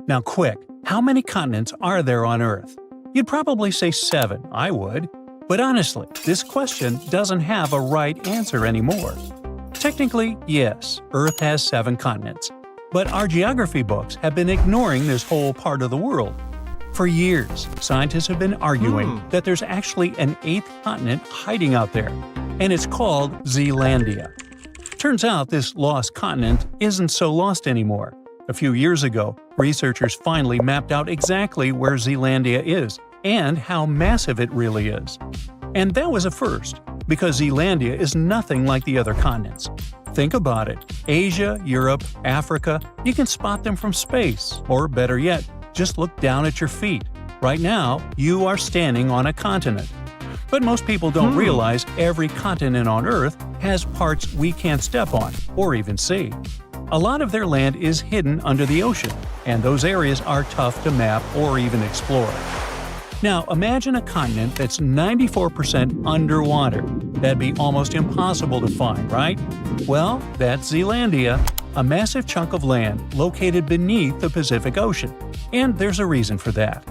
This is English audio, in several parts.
Now quick, how many continents are there on Earth? You'd probably say 7, I would. But honestly, this question doesn't have a right answer anymore. Technically, yes, Earth has 7 continents. But our geography books have been ignoring this whole part of the world. For years, scientists have been arguing that there's actually an 8th continent hiding out there, and it's called Zealandia. Turns out this lost continent isn't so lost anymore. A few years ago, researchers finally mapped out exactly where Zealandia is and how massive it really is. And that was a first, because Zealandia is nothing like the other continents. Think about it. Asia, Europe, Africa, you can spot them from space, or better yet, just look down at your feet. Right now, you are standing on a continent. But most people don't realize every continent on Earth has parts we can't step on, or even see. A lot of their land is hidden under the ocean, and those areas are tough to map or even explore. Now, imagine a continent that's 94% underwater. That'd be almost impossible to find, right? Well, that's Zealandia, a massive chunk of land located beneath the Pacific Ocean. And there's a reason for that.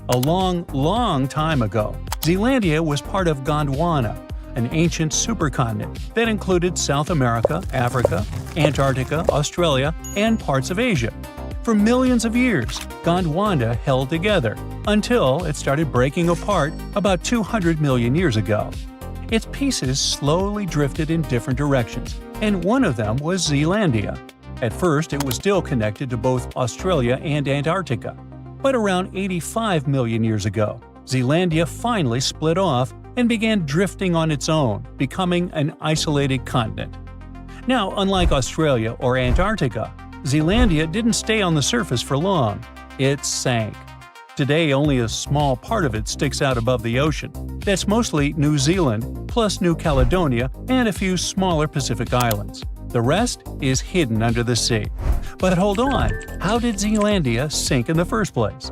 A long time ago, Zealandia was part of Gondwana, an ancient supercontinent that included South America, Africa, Antarctica, Australia, and parts of Asia. For millions of years, Gondwana held together until it started breaking apart about 200 million years ago. Its pieces slowly drifted in different directions, and one of them was Zealandia. At first, it was still connected to both Australia and Antarctica. But around 85 million years ago, Zealandia finally split off and began drifting on its own, becoming an isolated continent. Now, unlike Australia or Antarctica, Zealandia didn't stay on the surface for long. It sank. Today, only a small part of it sticks out above the ocean. That's mostly New Zealand, plus New Caledonia and a few smaller Pacific islands. The rest is hidden under the sea. But hold on, how did Zealandia sink in the first place?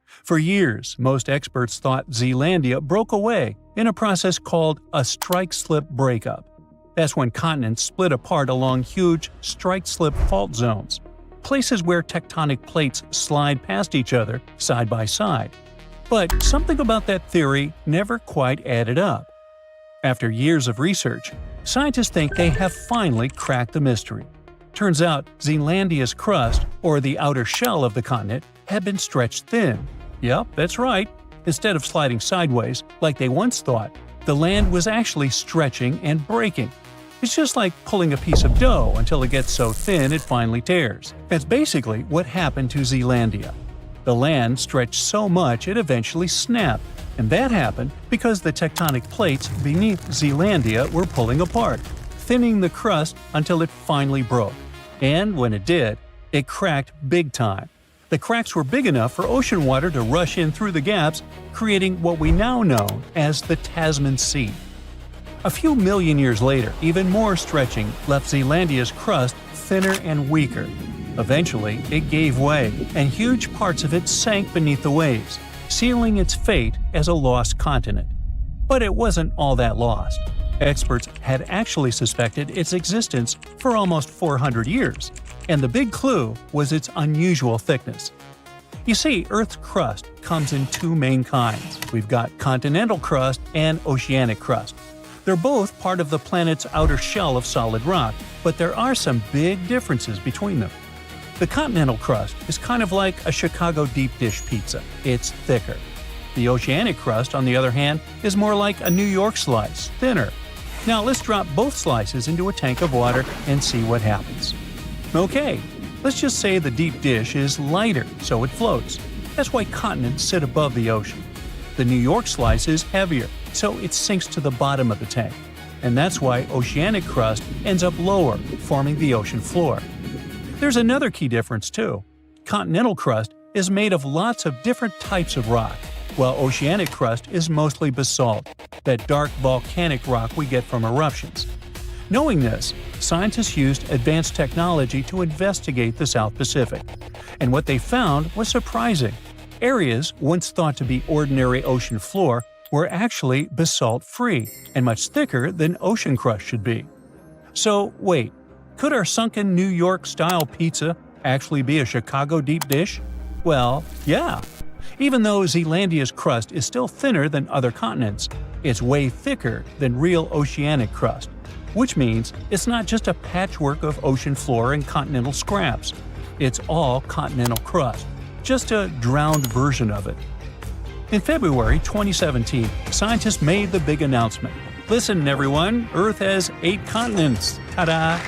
For years, most experts thought Zealandia broke away in a process called a strike-slip breakup. That's when continents split apart along huge strike-slip fault zones, places where tectonic plates slide past each other side by side. But something about that theory never quite added up. After years of research, scientists think they have finally cracked the mystery. Turns out Zealandia's crust, or the outer shell of the continent, had been stretched thin. Yep, that's right. Instead of sliding sideways, like they once thought, the land was actually stretching and breaking. It's just like pulling a piece of dough until it gets so thin it finally tears. That's basically what happened to Zealandia. The land stretched so much it eventually snapped, and that happened because the tectonic plates beneath Zealandia were pulling apart, thinning the crust until it finally broke. And when it did, it cracked big time. The cracks were big enough for ocean water to rush in through the gaps, creating what we now know as the Tasman Sea. A few million years later, even more stretching left Zealandia's crust thinner and weaker. Eventually, it gave way, and huge parts of it sank beneath the waves, sealing its fate as a lost continent. But it wasn't all that lost. Experts had actually suspected its existence for almost 400 years, and the big clue was its unusual thickness. You see, Earth's crust comes in 2 main kinds. We've got continental crust and oceanic crust. They're both part of the planet's outer shell of solid rock, but there are some big differences between them. The continental crust is kind of like a Chicago deep dish pizza. It's thicker. The oceanic crust, on the other hand, is more like a New York slice, thinner. Now let's drop both slices into a tank of water and see what happens. Okay, let's just say the deep dish is lighter, so it floats. That's why continents sit above the ocean. The New York slice is heavier, so it sinks to the bottom of the tank. And that's why oceanic crust ends up lower, forming the ocean floor. There's another key difference too. Continental crust is made of lots of different types of rock, while oceanic crust is mostly basalt, that dark volcanic rock we get from eruptions. Knowing this, scientists used advanced technology to investigate the South Pacific. And what they found was surprising. Areas once thought to be ordinary ocean floor were actually basalt-free and much thicker than ocean crust should be. So wait, could our sunken New York-style pizza actually be a Chicago deep dish? Well, yeah. Even though Zealandia's crust is still thinner than other continents, it's way thicker than real oceanic crust, which means it's not just a patchwork of ocean floor and continental scraps. It's all continental crust, just a drowned version of it. In February 2017, scientists made the big announcement. Listen, everyone, Earth has 8 continents. Ta-da!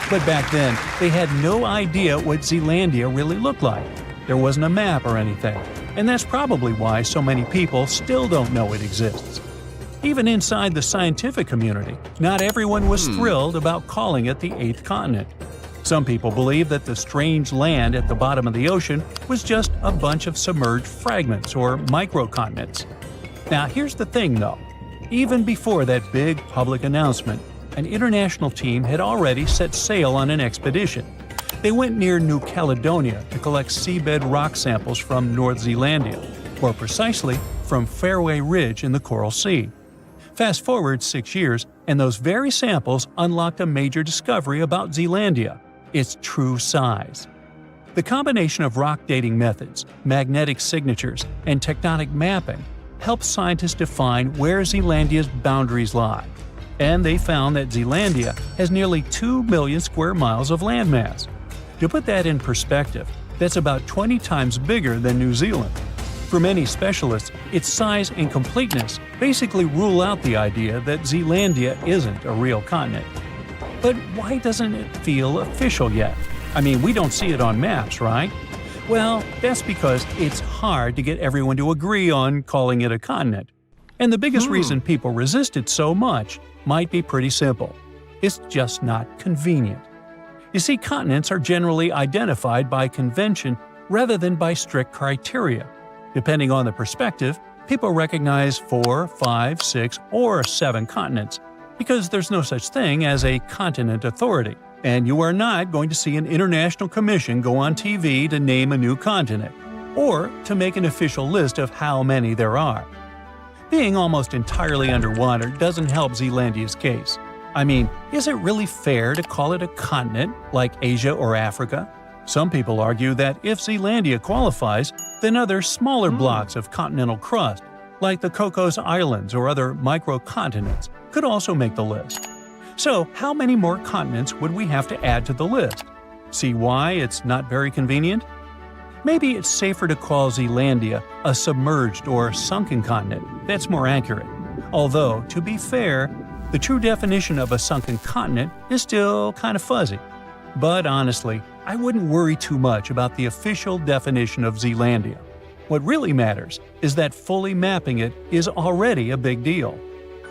But back then, they had no idea what Zealandia really looked like. There wasn't a map or anything, and that's probably why so many people still don't know it exists. Even inside the scientific community, not everyone was thrilled about calling it the 8th continent. Some people believe that the strange land at the bottom of the ocean was just a bunch of submerged fragments or microcontinents. Now here's the thing though. Even before that big public announcement, an international team had already set sail on an expedition. They went near New Caledonia to collect seabed rock samples from North Zealandia, more precisely from Fairway Ridge in the Coral Sea. Fast forward 6 years, and those very samples unlocked a major discovery about Zealandia: its true size. The combination of rock dating methods, magnetic signatures, and tectonic mapping helped scientists define where Zealandia's boundaries lie. And they found that Zealandia has nearly 2 million square miles of landmass. To put that in perspective, that's about 20 times bigger than New Zealand. For many specialists, its size and completeness basically rule out the idea that Zealandia isn't a real continent. But why doesn't it feel official yet? I mean, we don't see it on maps, right? Well, that's because it's hard to get everyone to agree on calling it a continent. And the biggest reason people resist it so much might be pretty simple. It's just not convenient. You see, continents are generally identified by convention rather than by strict criteria. Depending on the perspective, people recognize 4, 5, 6, or 7 continents, because there's no such thing as a continent authority, and you are not going to see an international commission go on TV to name a new continent, or to make an official list of how many there are. Being almost entirely underwater doesn't help Zealandia's case. I mean, is it really fair to call it a continent like Asia or Africa? Some people argue that if Zealandia qualifies, then other smaller blocks of continental crust, like the Cocos Islands or other microcontinents, could also make the list. So, how many more continents would we have to add to the list? See why it's not very convenient? Maybe it's safer to call Zealandia a submerged or sunken continent. That's more accurate. Although, to be fair, the true definition of a sunken continent is still kind of fuzzy. But honestly, I wouldn't worry too much about the official definition of Zealandia. What really matters is that fully mapping it is already a big deal.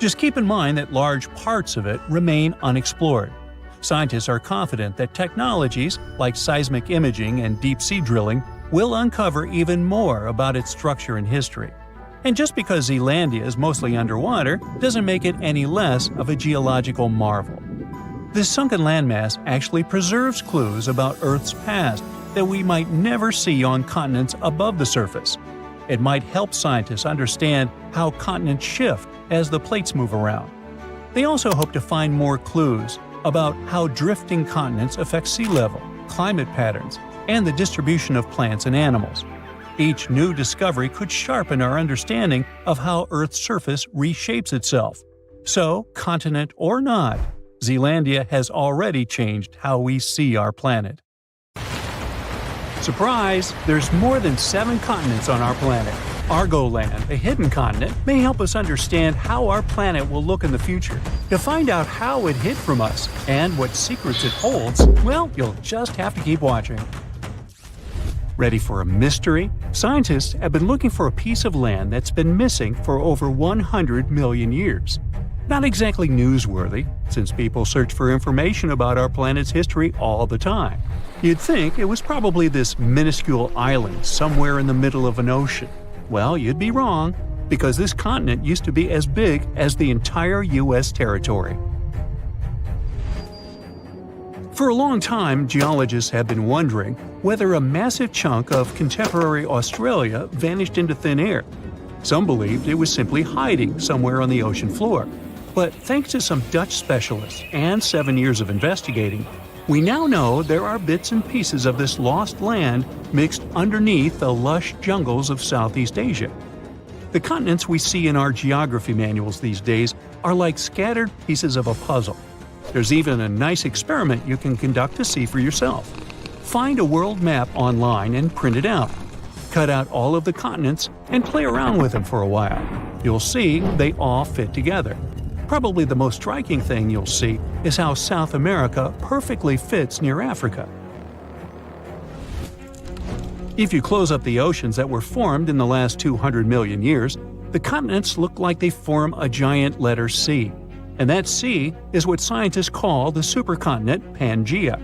Just keep in mind that large parts of it remain unexplored. Scientists are confident that technologies like seismic imaging and deep-sea drilling will uncover even more about its structure and history. And just because Zealandia is mostly underwater doesn't make it any less of a geological marvel. This sunken landmass actually preserves clues about Earth's past that we might never see on continents above the surface. It might help scientists understand how continents shift as the plates move around. They also hope to find more clues about how drifting continents affect sea level, climate patterns, and the distribution of plants and animals. Each new discovery could sharpen our understanding of how Earth's surface reshapes itself. So, continent or not, Zealandia has already changed how we see our planet. Surprise! There's more than 7 continents on our planet. Argoland, a hidden continent, may help us understand how our planet will look in the future. To find out how it hid from us and what secrets it holds, well, you'll just have to keep watching. Ready for a mystery? Scientists have been looking for a piece of land that's been missing for over 100 million years. Not exactly newsworthy, since people search for information about our planet's history all the time. You'd think it was probably this minuscule island somewhere in the middle of an ocean. Well, you'd be wrong, because this continent used to be as big as the entire U.S. territory. For a long time, geologists have been wondering whether a massive chunk of contemporary Australia vanished into thin air. Some believed it was simply hiding somewhere on the ocean floor. But thanks to some Dutch specialists and 7 years of investigating, We now know there are bits and pieces of this lost land mixed underneath the lush jungles of Southeast Asia. The continents we see in our geography manuals these days are like scattered pieces of a puzzle. There's even a nice experiment you can conduct to see for yourself. Find a world map online and print it out. Cut out all of the continents and play around with them for a while. You'll see they all fit together. Probably the most striking thing you'll see is how South America perfectly fits near Africa. If you close up the oceans that were formed in the last 200 million years, the continents look like they form a giant letter C. And that C is what scientists call the supercontinent Pangea.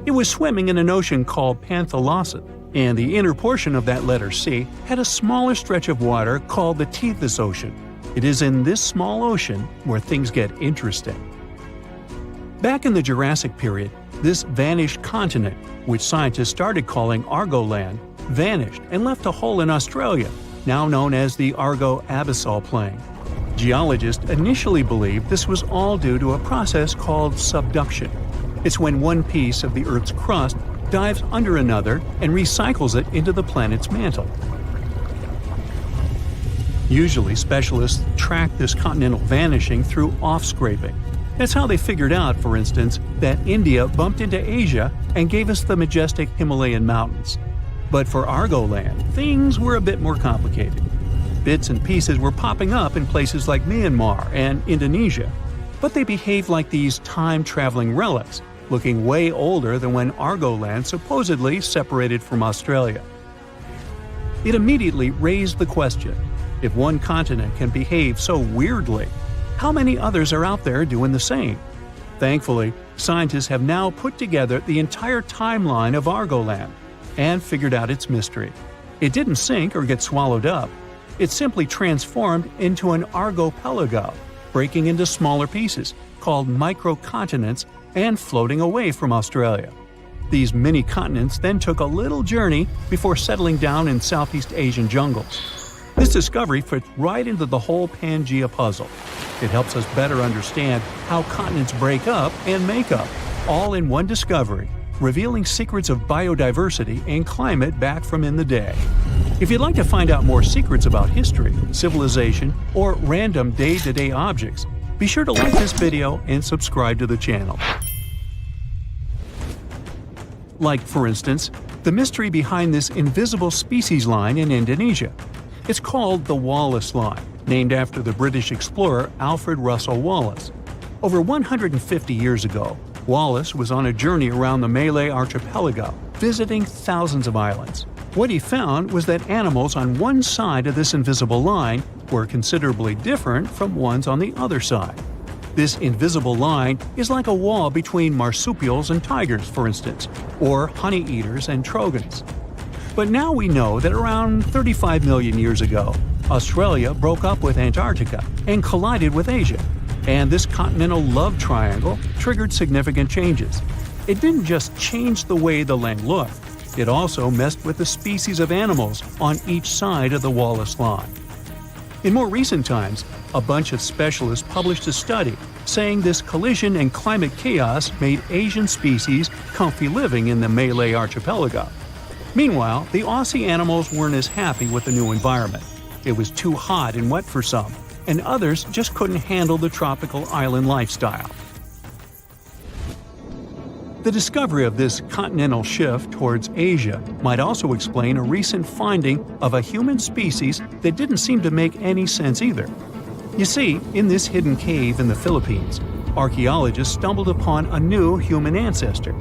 It was swimming in an ocean called Panthalassa, and the inner portion of that letter C had a smaller stretch of water called the Tethys Ocean. It is in this small ocean where things get interesting. Back in the Jurassic period, this vanished continent, which scientists started calling Argoland, vanished and left a hole in Australia, now known as the Argo-Abyssal Plain. Geologists initially believed this was all due to a process called subduction. It's when one piece of the Earth's crust dives under another and recycles it into the planet's mantle. Usually, specialists track this continental vanishing through off-scraping. That's how they figured out, for instance, that India bumped into Asia and gave us the majestic Himalayan mountains. But for Argoland, things were a bit more complicated. Bits and pieces were popping up in places like Myanmar and Indonesia, but they behaved like these time-traveling relics, looking way older than when Argoland supposedly separated from Australia. It immediately raised the question: if one continent can behave so weirdly, how many others are out there doing the same? Thankfully, scientists have now put together the entire timeline of Argoland and figured out its mystery. It didn't sink or get swallowed up. It simply transformed into an archipelago, breaking into smaller pieces, called microcontinents, and floating away from Australia. These mini-continents then took a little journey before settling down in Southeast Asian jungles. This discovery fits right into the whole Pangea puzzle. It helps us better understand how continents break up and make up, all in one discovery, revealing secrets of biodiversity and climate back from in the day. If you'd like to find out more secrets about history, civilization, or random day-to-day objects, be sure to like this video and subscribe to the channel. Like, for instance, the mystery behind this invisible species line in Indonesia. It's called the Wallace Line, named after the British explorer Alfred Russel Wallace. Over 150 years ago, Wallace was on a journey around the Malay archipelago, visiting thousands of islands. What he found was that animals on one side of this invisible line were considerably different from ones on the other side. This invisible line is like a wall between marsupials and tigers, for instance, or honey-eaters and trogons. But now we know that around 35 million years ago, Australia broke up with Antarctica and collided with Asia, and this continental love triangle triggered significant changes. It didn't just change the way the land looked, it also messed with the species of animals on each side of the Wallace Line. In more recent times, a bunch of specialists published a study saying this collision and climate chaos made Asian species comfy living in the Malay archipelago. Meanwhile, the Aussie animals weren't as happy with the new environment. It was too hot and wet for some, and others just couldn't handle the tropical island lifestyle. The discovery of this continental shift towards Asia might also explain a recent finding of a human species that didn't seem to make any sense either. You see, in this hidden cave in the Philippines, archaeologists stumbled upon a new human ancestor.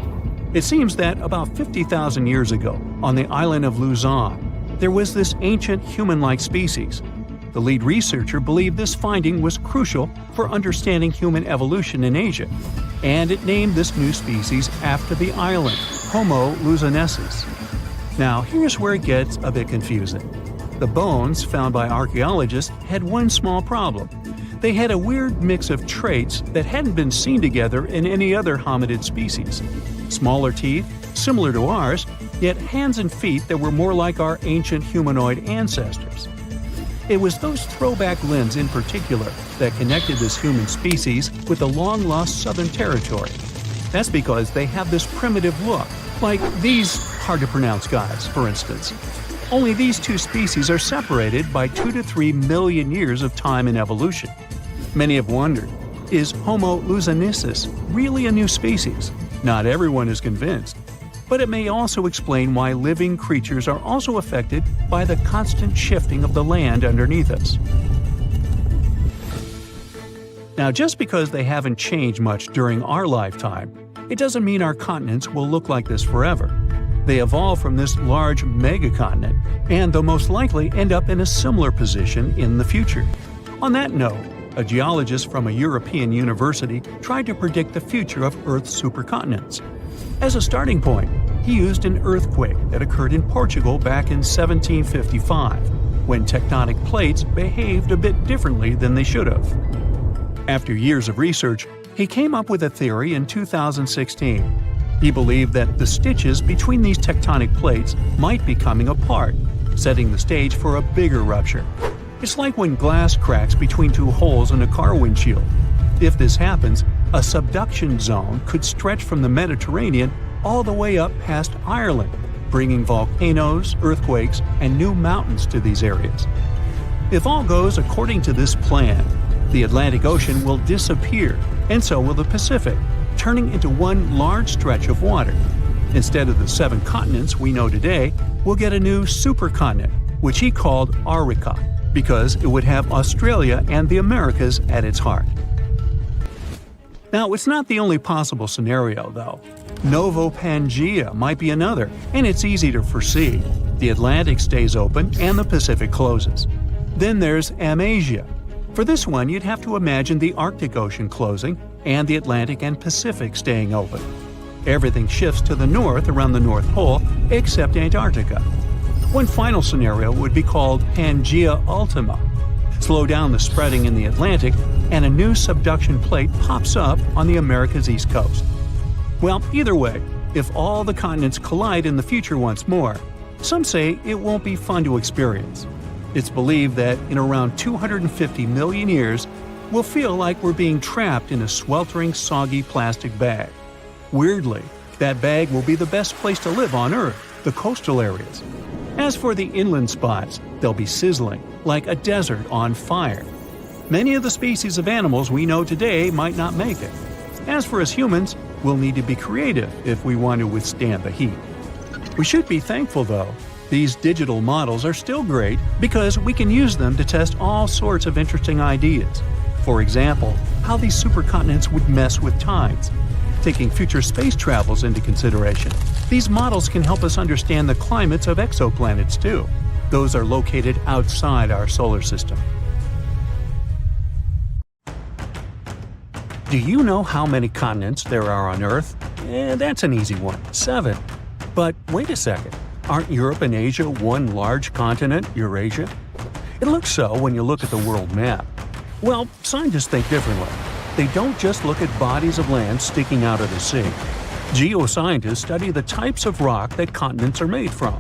It seems that about 50,000 years ago, on the island of Luzon, there was this ancient human-like species. The lead researcher believed this finding was crucial for understanding human evolution in Asia, and it named this new species after the island, Homo luzonensis. Now, here's where it gets a bit confusing. The bones found by archaeologists had one small problem. They had a weird mix of traits that hadn't been seen together in any other hominid species. Smaller teeth, similar to ours, yet hands and feet that were more like our ancient humanoid ancestors. It was those throwback limbs in particular that connected this human species with the long-lost Southern Territory. That's because they have this primitive look, like these hard-to-pronounce guys, for instance. Only these two species are separated by 2 to 3 million years of time in evolution. Many have wondered, is Homo luzonensis really a new species? Not everyone is convinced. But it may also explain why living creatures are also affected by the constant shifting of the land underneath us. Now, just because they haven't changed much during our lifetime, it doesn't mean our continents will look like this forever. They evolved from this large megacontinent, and they'll most likely end up in a similar position in the future. On that note, a geologist from a European university tried to predict the future of Earth's supercontinents. As a starting point, he used an earthquake that occurred in Portugal back in 1755, when tectonic plates behaved a bit differently than they should have. After years of research, he came up with a theory in 2016. He believed that the stitches between these tectonic plates might be coming apart, setting the stage for a bigger rupture. It's like when glass cracks between two holes in a car windshield. If this happens, a subduction zone could stretch from the Mediterranean all the way up past Ireland, bringing volcanoes, earthquakes, and new mountains to these areas. If all goes according to this plan, the Atlantic Ocean will disappear, and so will the Pacific, turning into one large stretch of water. Instead of the 7 continents we know today, we'll get a new supercontinent, which he called Arica, because it would have Australia and the Americas at its heart. Now, it's not the only possible scenario, though. Novo Pangea might be another, and it's easy to foresee. The Atlantic stays open and the Pacific closes. Then there's Amasia. For this one, you'd have to imagine the Arctic Ocean closing and the Atlantic and Pacific staying open. Everything shifts to the north around the North Pole, except Antarctica. One final scenario would be called Pangea Ultima. Slow down the spreading in the Atlantic, and a new subduction plate pops up on the America's east coast. Well, either way, if all the continents collide in the future once more, some say it won't be fun to experience. It's believed that in around 250 million years, we'll feel like we're being trapped in a sweltering, soggy plastic bag. Weirdly, that bag will be the best place to live on Earth, the coastal areas. As for the inland spots, they'll be sizzling, like a desert on fire. Many of the species of animals we know today might not make it. As for us humans, we'll need to be creative if we want to withstand the heat. We should be thankful, though. These digital models are still great because we can use them to test all sorts of interesting ideas. For example, how these supercontinents would mess with tides. Taking future space travels into consideration, these models can help us understand the climates of exoplanets too. Those are located outside our solar system. Do you know how many continents there are on Earth? That's an easy one, 7. But wait a second, aren't Europe and Asia one large continent, Eurasia? It looks so when you look at the world map. Well, scientists think differently. They don't just look at bodies of land sticking out of the sea. Geoscientists study the types of rock that continents are made from.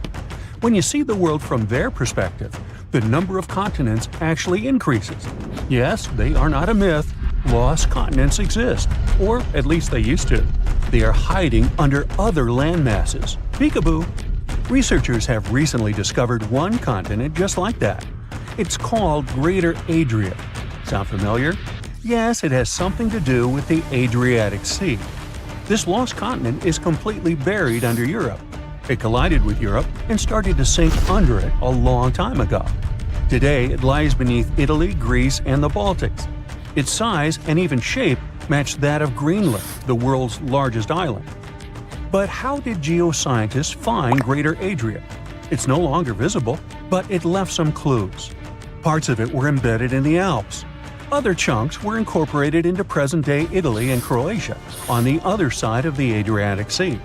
When you see the world from their perspective, the number of continents actually increases. Yes, they are not a myth. Lost continents exist, or at least they used to. They are hiding under other landmasses. Peekaboo! Researchers have recently discovered one continent just like that. It's called Greater Adria. Sound familiar? Yes, it has something to do with the Adriatic Sea. This lost continent is completely buried under Europe. It collided with Europe and started to sink under it a long time ago. Today, it lies beneath Italy, Greece, and the Baltics. Its size and even shape match that of Greenland, the world's largest island. But how did geoscientists find Greater Adria? It's no longer visible, but it left some clues. Parts of it were embedded in the Alps. Other chunks were incorporated into present-day Italy and Croatia, on the other side of the Adriatic Sea.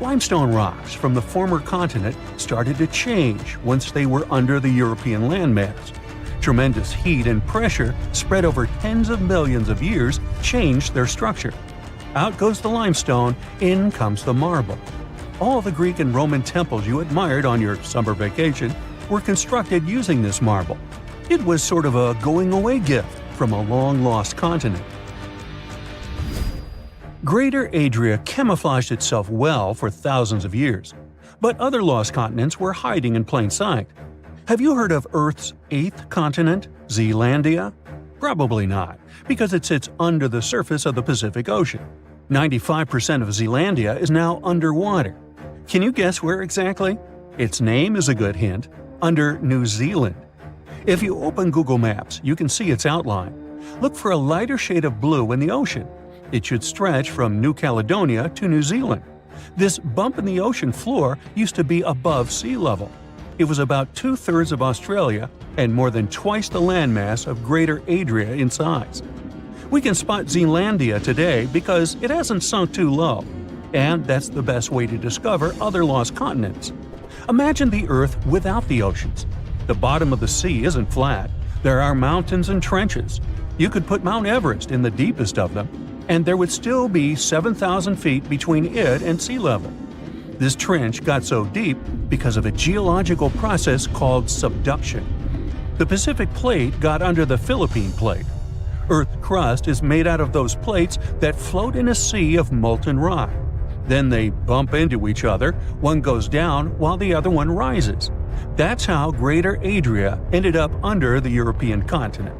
Limestone rocks from the former continent started to change once they were under the European landmass. Tremendous heat and pressure spread over tens of millions of years changed their structure. Out goes the limestone, in comes the marble. All the Greek and Roman temples you admired on your summer vacation were constructed using this marble. It was sort of a going-away gift from a long-lost continent. Greater Adria camouflaged itself well for thousands of years, but other lost continents were hiding in plain sight. Have you heard of Earth's eighth continent, Zealandia? Probably not, because it sits under the surface of the Pacific Ocean. 95% of Zealandia is now underwater. Can you guess where exactly? Its name is a good hint – under New Zealand. If you open Google Maps, you can see its outline. Look for a lighter shade of blue in the ocean. It should stretch from New Caledonia to New Zealand. This bump in the ocean floor used to be above sea level. It was about 2/3 of Australia and more than twice the landmass of Greater Adria in size. We can spot Zealandia today because it hasn't sunk too low, and that's the best way to discover other lost continents. Imagine the Earth without the oceans. The bottom of the sea isn't flat. There are mountains and trenches. You could put Mount Everest in the deepest of them, and there would still be 7,000 feet between it and sea level. This trench got so deep because of a geological process called subduction. The Pacific Plate got under the Philippine Plate. Earth's crust is made out of those plates that float in a sea of molten rock. Then they bump into each other, one goes down while the other one rises. That's how Greater Adria ended up under the European continent.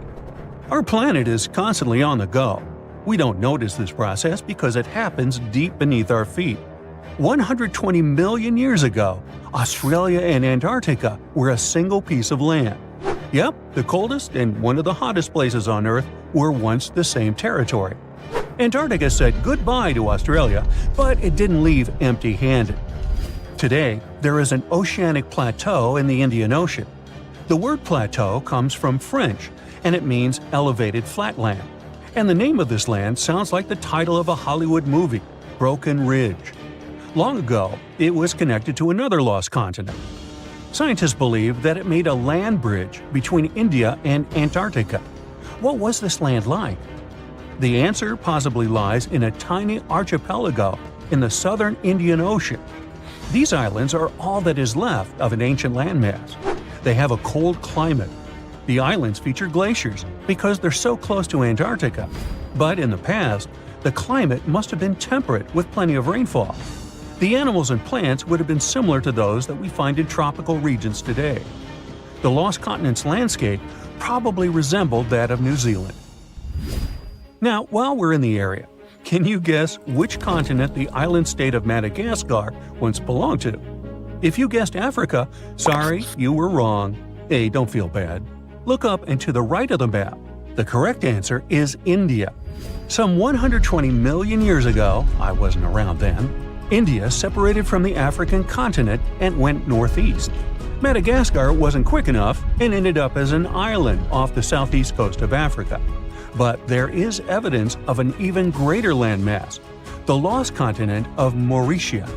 Our planet is constantly on the go. We don't notice this process because it happens deep beneath our feet. 120 million years ago, Australia and Antarctica were a single piece of land. Yep, the coldest and one of the hottest places on Earth were once the same territory. Antarctica said goodbye to Australia, but it didn't leave empty-handed. Today, there is an oceanic plateau in the Indian Ocean. The word plateau comes from French, and it means elevated flatland. And the name of this land sounds like the title of a Hollywood movie, Broken Ridge. Long ago, it was connected to another lost continent. Scientists believe that it made a land bridge between India and Antarctica. What was this land like? The answer possibly lies in a tiny archipelago in the southern Indian Ocean. These islands are all that is left of an ancient landmass. They have a cold climate. The islands feature glaciers because they're so close to Antarctica. But in the past, the climate must have been temperate with plenty of rainfall. The animals and plants would have been similar to those that we find in tropical regions today. The lost continent's landscape probably resembled that of New Zealand. Now, while we're in the area, can you guess which continent the island state of Madagascar once belonged to? If you guessed Africa, sorry, you were wrong. Hey, don't feel bad. Look up and to the right of the map. The correct answer is India. Some 120 million years ago, I wasn't around then, India separated from the African continent and went northeast. Madagascar wasn't quick enough and ended up as an island off the southeast coast of Africa. But there is evidence of an even greater landmass, the lost continent of Mauritius.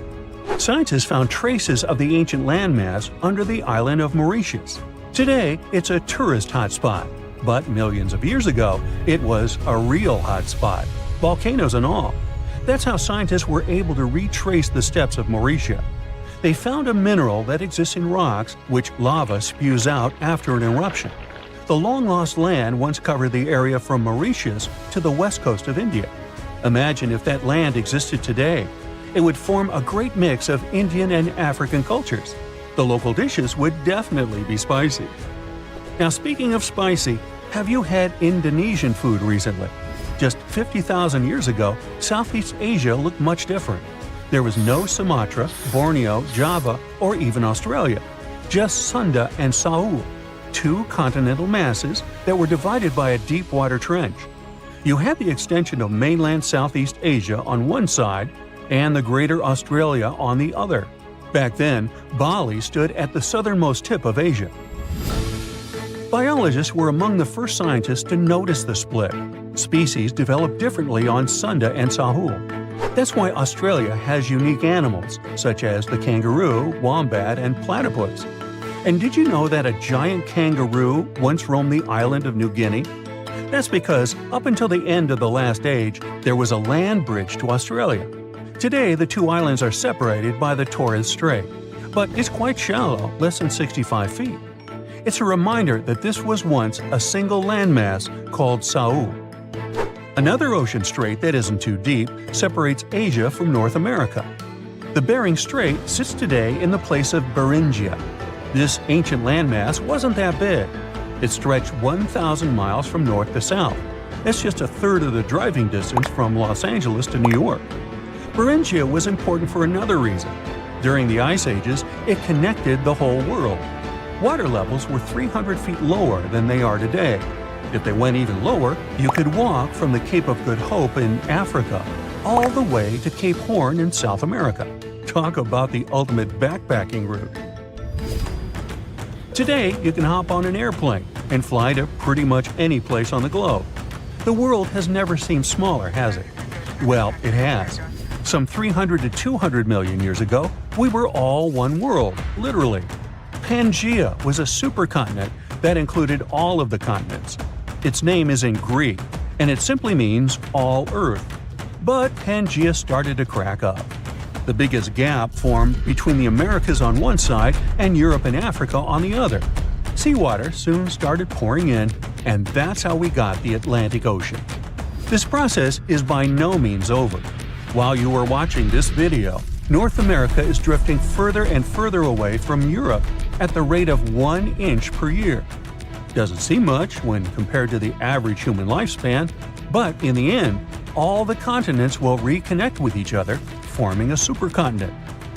Scientists found traces of the ancient landmass under the island of Mauritius. Today, it's a tourist hotspot, but millions of years ago, it was a real hotspot, volcanoes and all. That's how scientists were able to retrace the steps of Mauritius. They found a mineral that exists in rocks which lava spews out after an eruption. The long-lost land once covered the area from Mauritius to the west coast of India. Imagine if that land existed today. It would form a great mix of Indian and African cultures. The local dishes would definitely be spicy. Now, speaking of spicy, have you had Indonesian food recently? Just 50,000 years ago, Southeast Asia looked much different. There was no Sumatra, Borneo, Java, or even Australia. Just Sunda and Sahul, two continental masses that were divided by a deep water trench. You had the extension of mainland Southeast Asia on one side and the Greater Australia on the other. Back then, Bali stood at the southernmost tip of Asia. Biologists were among the first scientists to notice the split. Species developed differently on Sunda and Sahul. That's why Australia has unique animals, such as the kangaroo, wombat, and platypus. And did you know that a giant kangaroo once roamed the island of New Guinea? That's because, up until the end of the last age, there was a land bridge to Australia. Today, the two islands are separated by the Torres Strait, but it's quite shallow, less than 65 feet. It's a reminder that this was once a single landmass called Sahul. Another ocean strait that isn't too deep separates Asia from North America. The Bering Strait sits today in the place of Beringia. This ancient landmass wasn't that big. It stretched 1,000 miles from north to south. That's just a third of the driving distance from Los Angeles to New York. Beringia was important for another reason. During the Ice Ages, it connected the whole world. Water levels were 300 feet lower than they are today. If they went even lower, you could walk from the Cape of Good Hope in Africa all the way to Cape Horn in South America. Talk about the ultimate backpacking route. Today, you can hop on an airplane and fly to pretty much any place on the globe. The world has never seemed smaller, has it? Well, it has. Some 300 to 200 million years ago, we were all one world, literally. Pangea was a supercontinent that included all of the continents. Its name is in Greek, and it simply means all Earth. But Pangea started to crack up. The biggest gap formed between the Americas on one side and Europe and Africa on the other. Seawater soon started pouring in, and that's how we got the Atlantic Ocean. This process is by no means over. While you are watching this video, North America is drifting further and further away from Europe at the rate of 1 inch per year. Doesn't seem much when compared to the average human lifespan, but in the end, all the continents will reconnect with each other, forming a supercontinent.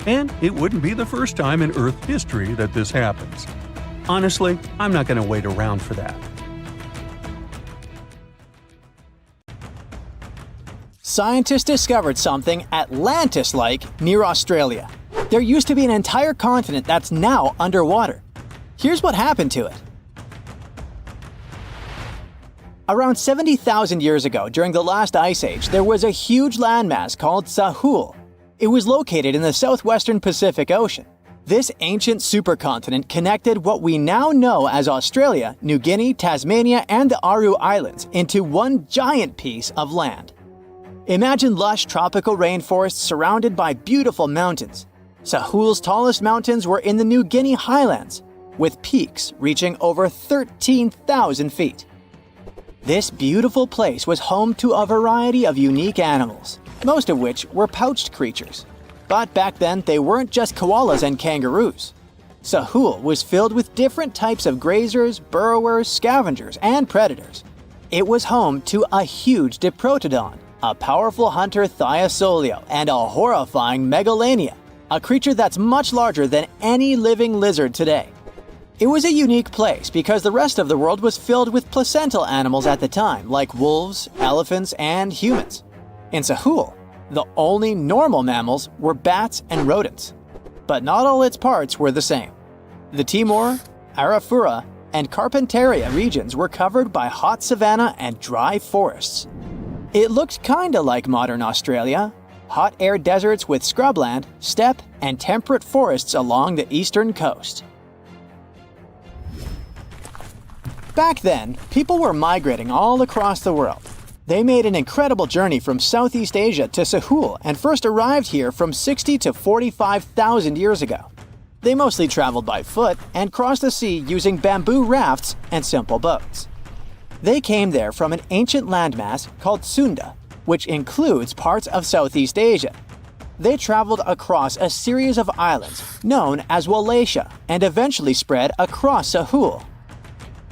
And it wouldn't be the first time in Earth history that this happens. Honestly, I'm not going to wait around for that. Scientists discovered something Atlantis-like near Australia. There used to be an entire continent that's now underwater. Here's what happened to it. Around 70,000 years ago, during the last ice age, there was a huge landmass called Sahul. It was located in the southwestern Pacific Ocean. This ancient supercontinent connected what we now know as Australia, New Guinea, Tasmania, and the Aru Islands into one giant piece of land. Imagine lush tropical rainforests surrounded by beautiful mountains. Sahul's tallest mountains were in the New Guinea highlands, with peaks reaching over 13,000 feet. This beautiful place was home to a variety of unique animals, most of which were pouched creatures. But back then, they weren't just koalas and kangaroos. Sahul was filled with different types of grazers, burrowers, scavengers, and predators. It was home to a huge diprotodon, a powerful hunter Thiosolio, and a horrifying Megalania, a creature that's much larger than any living lizard today. It was a unique place because the rest of the world was filled with placental animals at the time, like wolves, elephants, and humans. In Sahul, the only normal mammals were bats and rodents. But not all its parts were the same. The Timor, Arafura, and Carpentaria regions were covered by hot savanna and dry forests. It looked kinda like modern Australia, hot air deserts with scrubland, steppe, and temperate forests along the eastern coast. Back then, people were migrating all across the world. They made an incredible journey from Southeast Asia to Sahul and first arrived here from 60 to 45,000 years ago. They mostly traveled by foot and crossed the sea using bamboo rafts and simple boats. They came there from an ancient landmass called Sunda, which includes parts of Southeast Asia. They traveled across a series of islands known as Wallacea and eventually spread across Sahul.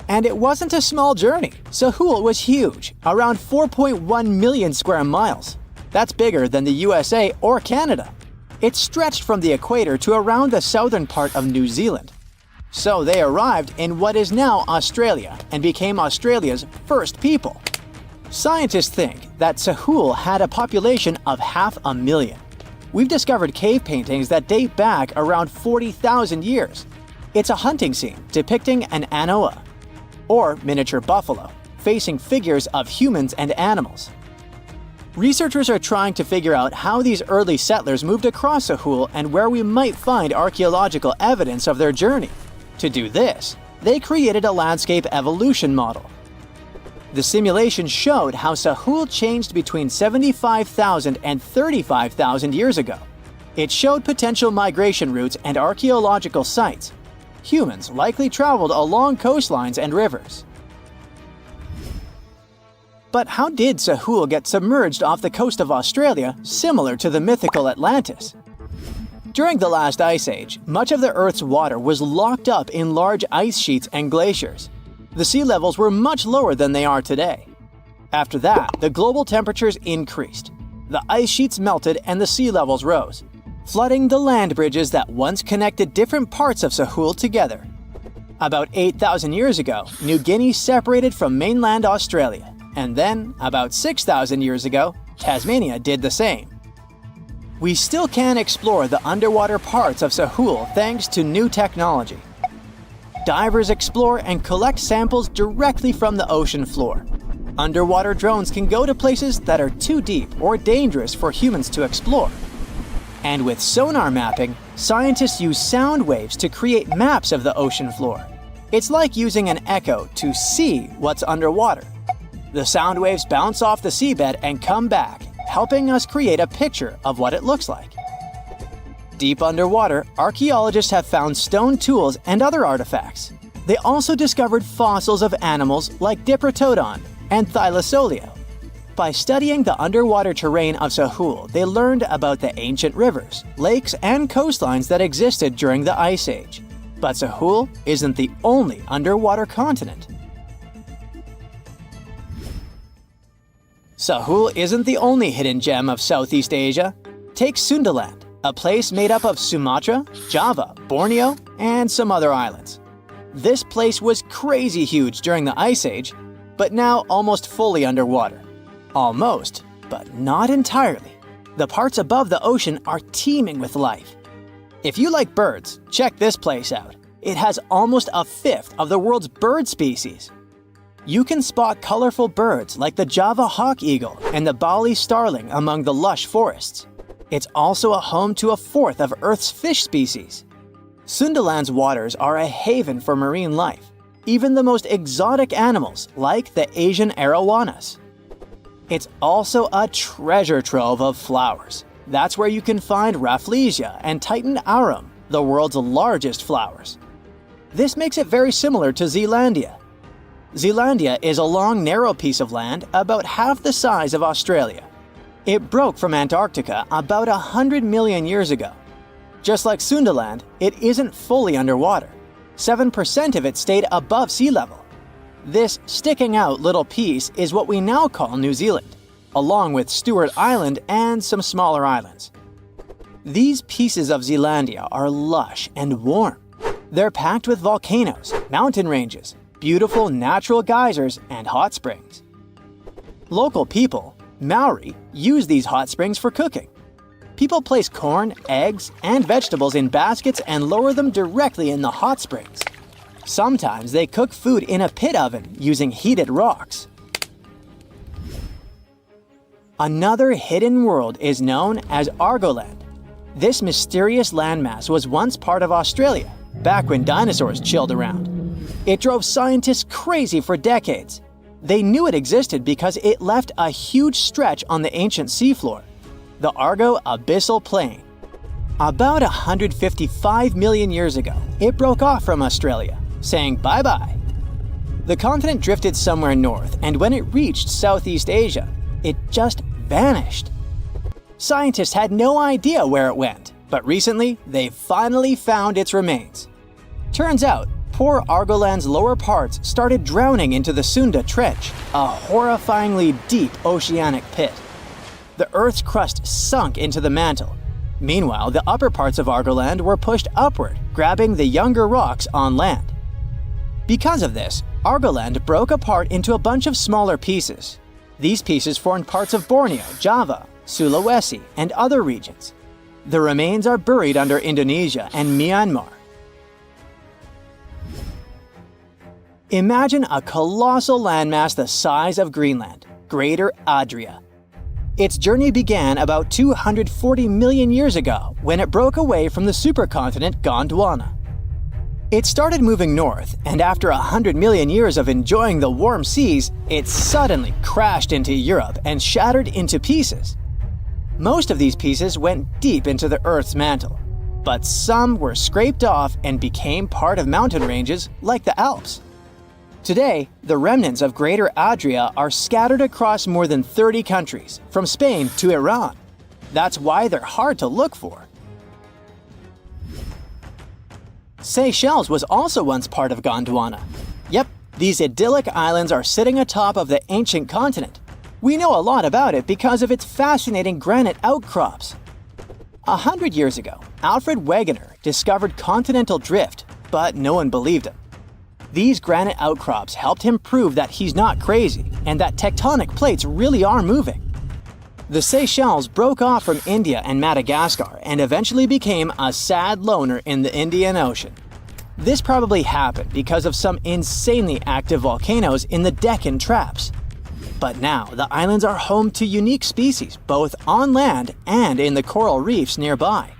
And it wasn't a small journey. Sahul was huge, around 4.1 million square miles. That's bigger than the USA or Canada. It stretched from the equator to around the southern part of New Zealand. So they arrived in what is now Australia and became Australia's first people. Scientists think that Sahul had a population of 500,000. We've discovered cave paintings that date back around 40,000 years. It's a hunting scene depicting an anoa, or miniature buffalo, facing figures of humans and animals. Researchers are trying to figure out how these early settlers moved across Sahul and where we might find archaeological evidence of their journey. To do this, they created a landscape evolution model. The simulation showed how Sahul changed between 75,000 and 35,000 years ago. It showed potential migration routes and archaeological sites. Humans likely traveled along coastlines and rivers. But how did Sahul get submerged off the coast of Australia, similar to the mythical Atlantis? During the last ice age, much of the Earth's water was locked up in large ice sheets and glaciers. The sea levels were much lower than they are today. After that, the global temperatures increased. The ice sheets melted and the sea levels rose, flooding the land bridges that once connected different parts of Sahul together. About 8,000 years ago, New Guinea separated from mainland Australia, and then, about 6,000 years ago, Tasmania did the same. We still can explore the underwater parts of Sahul thanks to new technology. Divers explore and collect samples directly from the ocean floor. Underwater drones can go to places that are too deep or dangerous for humans to explore. And with sonar mapping, scientists use sound waves to create maps of the ocean floor. It's like using an echo to see what's underwater. The sound waves bounce off the seabed and come back, helping us create a picture of what it looks like. Deep underwater, archaeologists have found stone tools and other artifacts. They also discovered fossils of animals like Diprotodon and Thylacoleo. By studying the underwater terrain of Sahul, they learned about the ancient rivers, lakes, and coastlines that existed during the Ice Age. But Sahul isn't the only underwater continent. Sahul isn't the only hidden gem of Southeast Asia. Take Sundaland, a place made up of Sumatra, Java, Borneo, and some other islands. This place was crazy huge during the Ice Age, but now almost fully underwater. Almost, but not entirely. The parts above the ocean are teeming with life. If you like birds, check this place out. It has almost a fifth of the world's bird species. You can spot colorful birds like the Java hawk eagle and the Bali starling among the lush forests. It's also a home to a fourth of Earth's fish species. Sundaland's waters are a haven for marine life, even the most exotic animals like the Asian arowanas. It's also a treasure trove of flowers. That's where you can find Rafflesia and Titan arum, the world's largest flowers. This makes it very similar to Zealandia. Zealandia is a long, narrow piece of land about half the size of Australia. It broke from Antarctica about 100 million years ago. Just like Sundaland, it isn't fully underwater. 7% of it stayed above sea level. This sticking out little piece is what we now call New Zealand, along with Stewart Island and some smaller islands. These pieces of Zealandia are lush and warm. They're packed with volcanoes, mountain ranges, beautiful natural geysers, and hot springs. Local people, Maori, use these hot springs for cooking. People place corn, eggs, and vegetables in baskets and lower them directly in the hot springs. Sometimes they cook food in a pit oven using heated rocks. Another hidden world is known as Argoland. This mysterious landmass was once part of Australia, back when dinosaurs chilled around. It drove scientists crazy for decades. They knew it existed because it left a huge stretch on the ancient seafloor, the Argo Abyssal Plain. About 155 million years ago, it broke off from Australia, saying bye-bye. The continent drifted somewhere north, and when it reached Southeast Asia, it just vanished. Scientists had no idea where it went, but recently they finally found its remains. Turns out, poor Argoland's lower parts started drowning into the Sunda Trench, a horrifyingly deep oceanic pit. The Earth's crust sunk into the mantle. Meanwhile, the upper parts of Argoland were pushed upward, grabbing the younger rocks on land. Because of this, Argoland broke apart into a bunch of smaller pieces. These pieces formed parts of Borneo, Java, Sulawesi, and other regions. The remains are buried under Indonesia and Myanmar. Imagine a colossal landmass the size of Greenland, Greater Adria. Its journey began about 240 million years ago when it broke away from the supercontinent Gondwana. It started moving north, and after 100 million years of enjoying the warm seas, it suddenly crashed into Europe and shattered into pieces. Most of these pieces went deep into the Earth's mantle, but some were scraped off and became part of mountain ranges like the Alps. Today, the remnants of Greater Adria are scattered across more than 30 countries, from Spain to Iran. That's why they're hard to look for. Seychelles was also once part of Gondwana. Yep, these idyllic islands are sitting atop of the ancient continent. We know a lot about it because of its fascinating granite outcrops. 100 years ago, Alfred Wegener discovered continental drift, but no one believed him. These granite outcrops helped him prove that he's not crazy and that tectonic plates really are moving. The Seychelles broke off from India and Madagascar and eventually became a sad loner in the Indian Ocean. This probably happened because of some insanely active volcanoes in the Deccan Traps. But now the islands are home to unique species both on land and in the coral reefs nearby.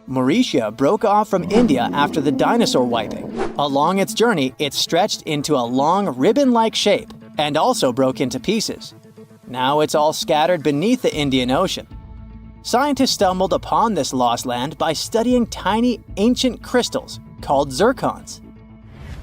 Mauritia broke off from India after the dinosaur wiping. Along its journey, it stretched into a long ribbon-like shape and also broke into pieces. Now it's all scattered beneath the Indian Ocean. Scientists stumbled upon this lost land by studying tiny ancient crystals called zircons.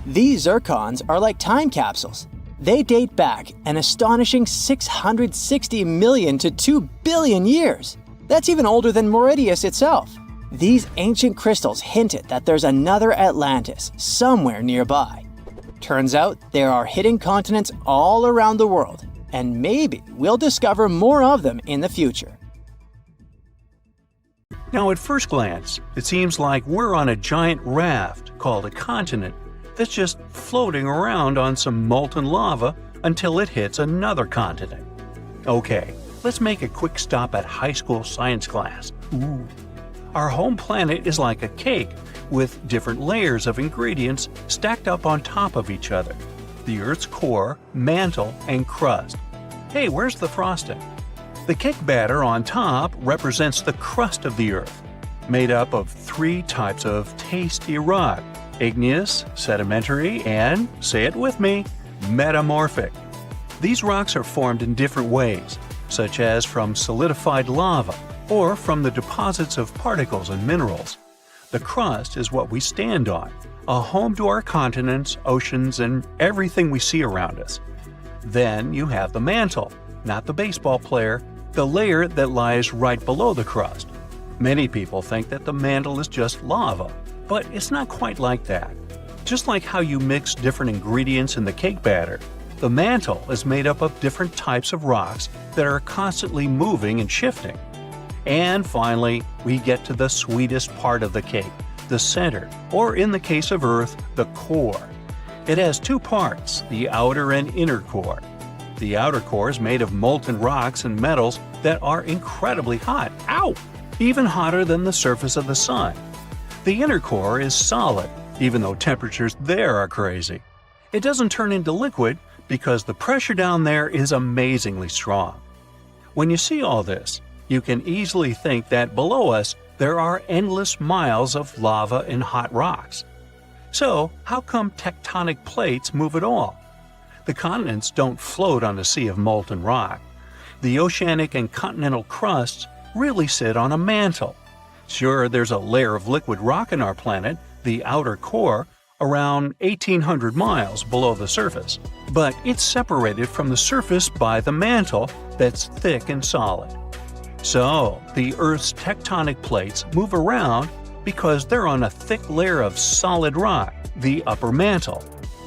These zircons are like time capsules. They date back an astonishing 660 million to 2 billion years. That's even older than Mauritius itself. These ancient crystals hinted that there's another Atlantis somewhere nearby. Turns out there are hidden continents all around the world, and maybe we'll discover more of them in the future. Now, at first glance, it seems like we're on a giant raft called a continent that's just floating around on some molten lava until it hits another continent. Okay, let's make a quick stop at high school science class. Our home planet is like a cake with different layers of ingredients stacked up on top of each other. The Earth's core, mantle, and crust. Hey, where's the frosting? The cake batter on top represents the crust of the Earth, made up of 3 types of tasty rock: igneous, sedimentary, and, say it with me, metamorphic. These rocks are formed in different ways, such as from solidified lava or from the deposits of particles and minerals. The crust is what we stand on, a home to our continents, oceans, and everything we see around us. Then you have the mantle, not the baseball player, the layer that lies right below the crust. Many people think that the mantle is just lava, but it's not quite like that. Just like how you mix different ingredients in the cake batter, the mantle is made up of different types of rocks that are constantly moving and shifting. And finally, we get to the sweetest part of the cake, the center, or in the case of Earth, the core. It has 2 parts, the outer and inner core. The outer core is made of molten rocks and metals that are incredibly hot. Ow! Even hotter than the surface of the sun. The inner core is solid, even though temperatures there are crazy. It doesn't turn into liquid because the pressure down there is amazingly strong. When you see all this, you can easily think that below us there are endless miles of lava and hot rocks. So, how come tectonic plates move at all? The continents don't float on a sea of molten rock. The oceanic and continental crusts really sit on a mantle. Sure, there's a layer of liquid rock in our planet, the outer core, around 1,800 miles below the surface, but it's separated from the surface by the mantle that's thick and solid. So, the Earth's tectonic plates move around because they're on a thick layer of solid rock, the upper mantle.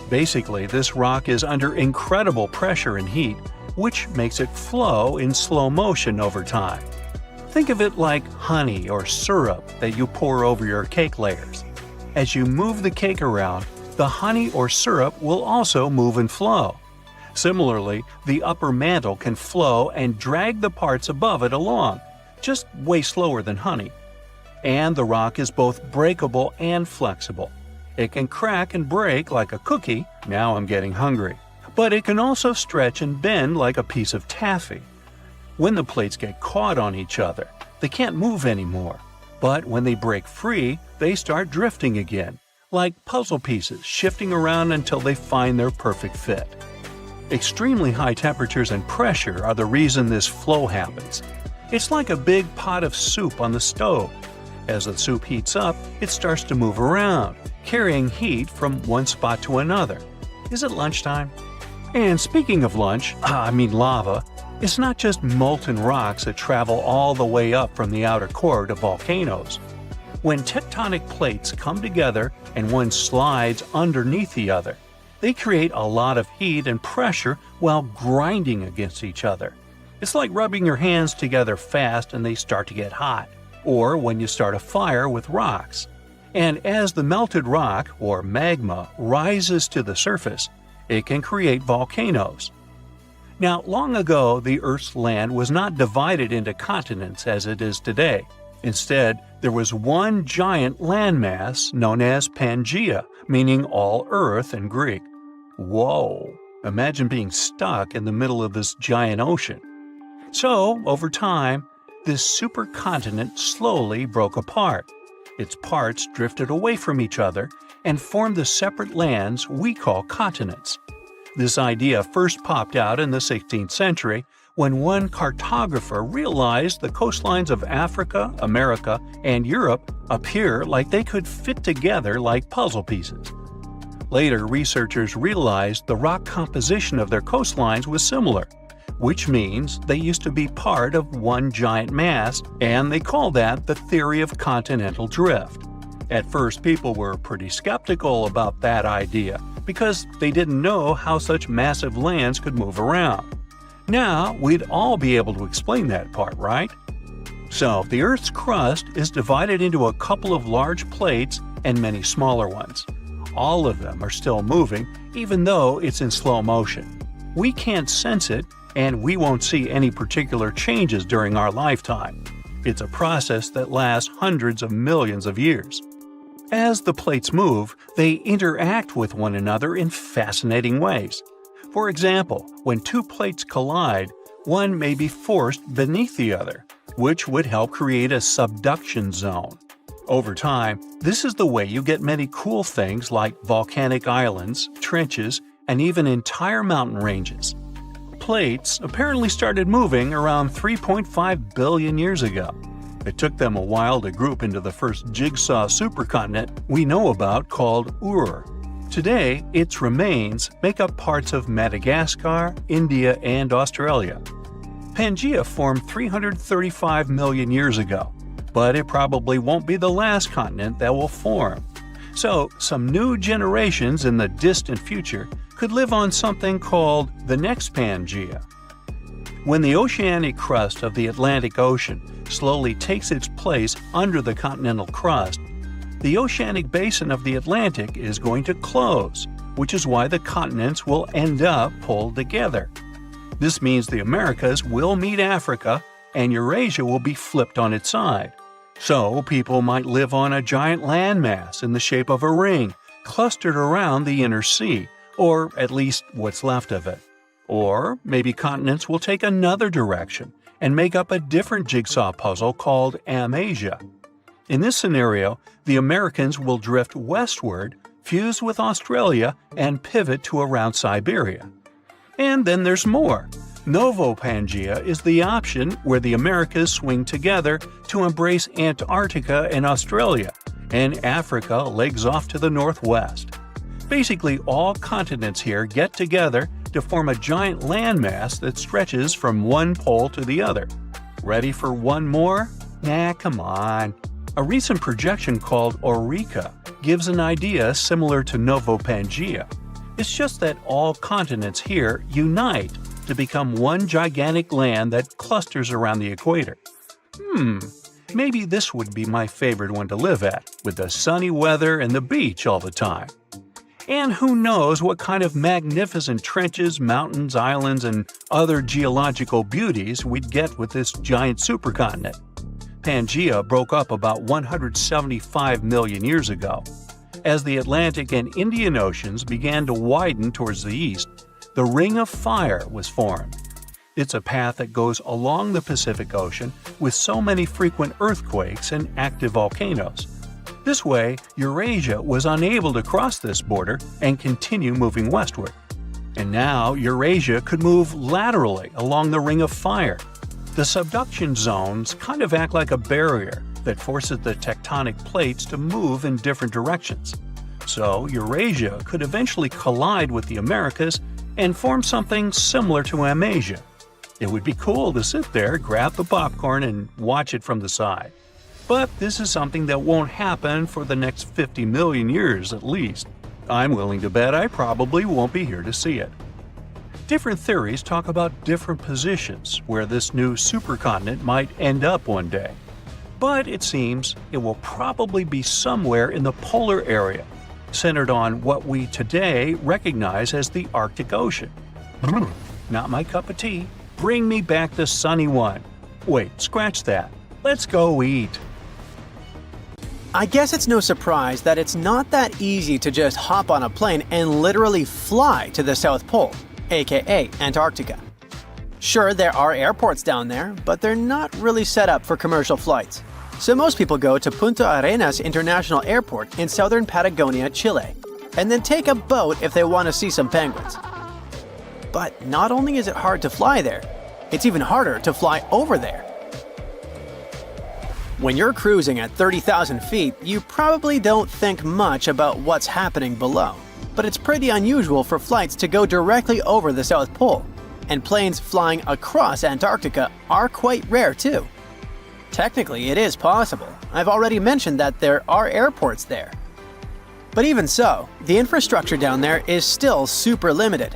Basically, this rock is under incredible pressure and heat, which makes it flow in slow motion over time. Think of it like honey or syrup that you pour over your cake layers. As you move the cake around, the honey or syrup will also move and flow. Similarly, the upper mantle can flow and drag the parts above it along, just way slower than honey. And the rock is both breakable and flexible. It can crack and break like a cookie, now I'm getting hungry, but it can also stretch and bend like a piece of taffy. When the plates get caught on each other, they can't move anymore. But when they break free, they start drifting again, like puzzle pieces shifting around until they find their perfect fit. Extremely high temperatures and pressure are the reason this flow happens. It's like a big pot of soup on the stove. As the soup heats up, it starts to move around, carrying heat from one spot to another. Is it lunchtime? And speaking of lunch, lava, it's not just molten rocks that travel all the way up from the outer core to volcanoes. When tectonic plates come together and one slides underneath the other, they create a lot of heat and pressure while grinding against each other. It's like rubbing your hands together fast and they start to get hot, or when you start a fire with rocks. And as the melted rock, or magma, rises to the surface, it can create volcanoes. Now, long ago, the Earth's land was not divided into continents as it is today. Instead, there was one giant landmass known as Pangea, meaning all Earth in Greek. Whoa! Imagine being stuck in the middle of this giant ocean. So, over time, this supercontinent slowly broke apart. Its parts drifted away from each other and formed the separate lands we call continents. This idea first popped out in the 16th century when one cartographer realized the coastlines of Africa, America, and Europe appear like they could fit together like puzzle pieces. Later, researchers realized the rock composition of their coastlines was similar, which means they used to be part of one giant mass, and they call that the theory of continental drift. At first, people were pretty skeptical about that idea because they didn't know how such massive lands could move around. Now, we'd all be able to explain that part, right? So, the Earth's crust is divided into a couple of large plates and many smaller ones. All of them are still moving, even though it's in slow motion. We can't sense it, and we won't see any particular changes during our lifetime. It's a process that lasts hundreds of millions of years. As the plates move, they interact with one another in fascinating ways. For example, when two plates collide, one may be forced beneath the other, which would help create a subduction zone. Over time, this is the way you get many cool things like volcanic islands, trenches, and even entire mountain ranges. Plates apparently started moving around 3.5 billion years ago. It took them a while to group into the first jigsaw supercontinent we know about called Ur. Today, its remains make up parts of Madagascar, India, and Australia. Pangea formed 335 million years ago, but it probably won't be the last continent that will form. So, some new generations in the distant future could live on something called the next Pangea. When the oceanic crust of the Atlantic Ocean slowly takes its place under the continental crust, the oceanic basin of the Atlantic is going to close, which is why the continents will end up pulled together. This means the Americas will meet Africa, and Eurasia will be flipped on its side. So people might live on a giant landmass in the shape of a ring, clustered around the inner sea, or at least what's left of it. Or maybe continents will take another direction and make up a different jigsaw puzzle called Amasia. In this scenario, the Americans will drift westward, fuse with Australia, and pivot to around Siberia. And then there's more. Novo-Pangea is the option where the Americas swing together to embrace Antarctica and Australia, and Africa legs off to the northwest. Basically, all continents here get together to form a giant landmass that stretches from one pole to the other. Ready for one more? Nah, come on. A recent projection called Eureka gives an idea similar to Novo-Pangea. It's just that all continents here unite to become one gigantic land that clusters around the equator. Maybe this would be my favorite one to live at, with the sunny weather and the beach all the time. And who knows what kind of magnificent trenches, mountains, islands, and other geological beauties we'd get with this giant supercontinent. Pangea broke up about 175 million years ago. As the Atlantic and Indian Oceans began to widen towards the east, the Ring of Fire was formed. It's a path that goes along the Pacific Ocean with so many frequent earthquakes and active volcanoes. This way, Eurasia was unable to cross this border and continue moving westward. And now Eurasia could move laterally along the Ring of Fire. The subduction zones kind of act like a barrier, that forces the tectonic plates to move in different directions. So Eurasia could eventually collide with the Americas and form something similar to Amasia. It would be cool to sit there, grab the popcorn, and watch it from the side. But this is something that won't happen for the next 50 million years at least. I'm willing to bet I probably won't be here to see it. Different theories talk about different positions where this new supercontinent might end up one day. But it seems it will probably be somewhere in the polar area, centered on what we today recognize as the Arctic Ocean. Not my cup of tea. Bring me back the sunny one. Wait, scratch that. Let's go eat. I guess it's no surprise that it's not that easy to just hop on a plane and literally fly to the South Pole, aka Antarctica. Sure, there are airports down there, but they're not really set up for commercial flights. So most people go to Punta Arenas International Airport in southern Patagonia, Chile, and then take a boat if they want to see some penguins. But not only is it hard to fly there, it's even harder to fly over there. When you're cruising at 30,000 feet, you probably don't think much about what's happening below. But it's pretty unusual for flights to go directly over the South Pole, and planes flying across Antarctica are quite rare too. Technically, it is possible. I've already mentioned that there are airports there. But even so, the infrastructure down there is still super limited.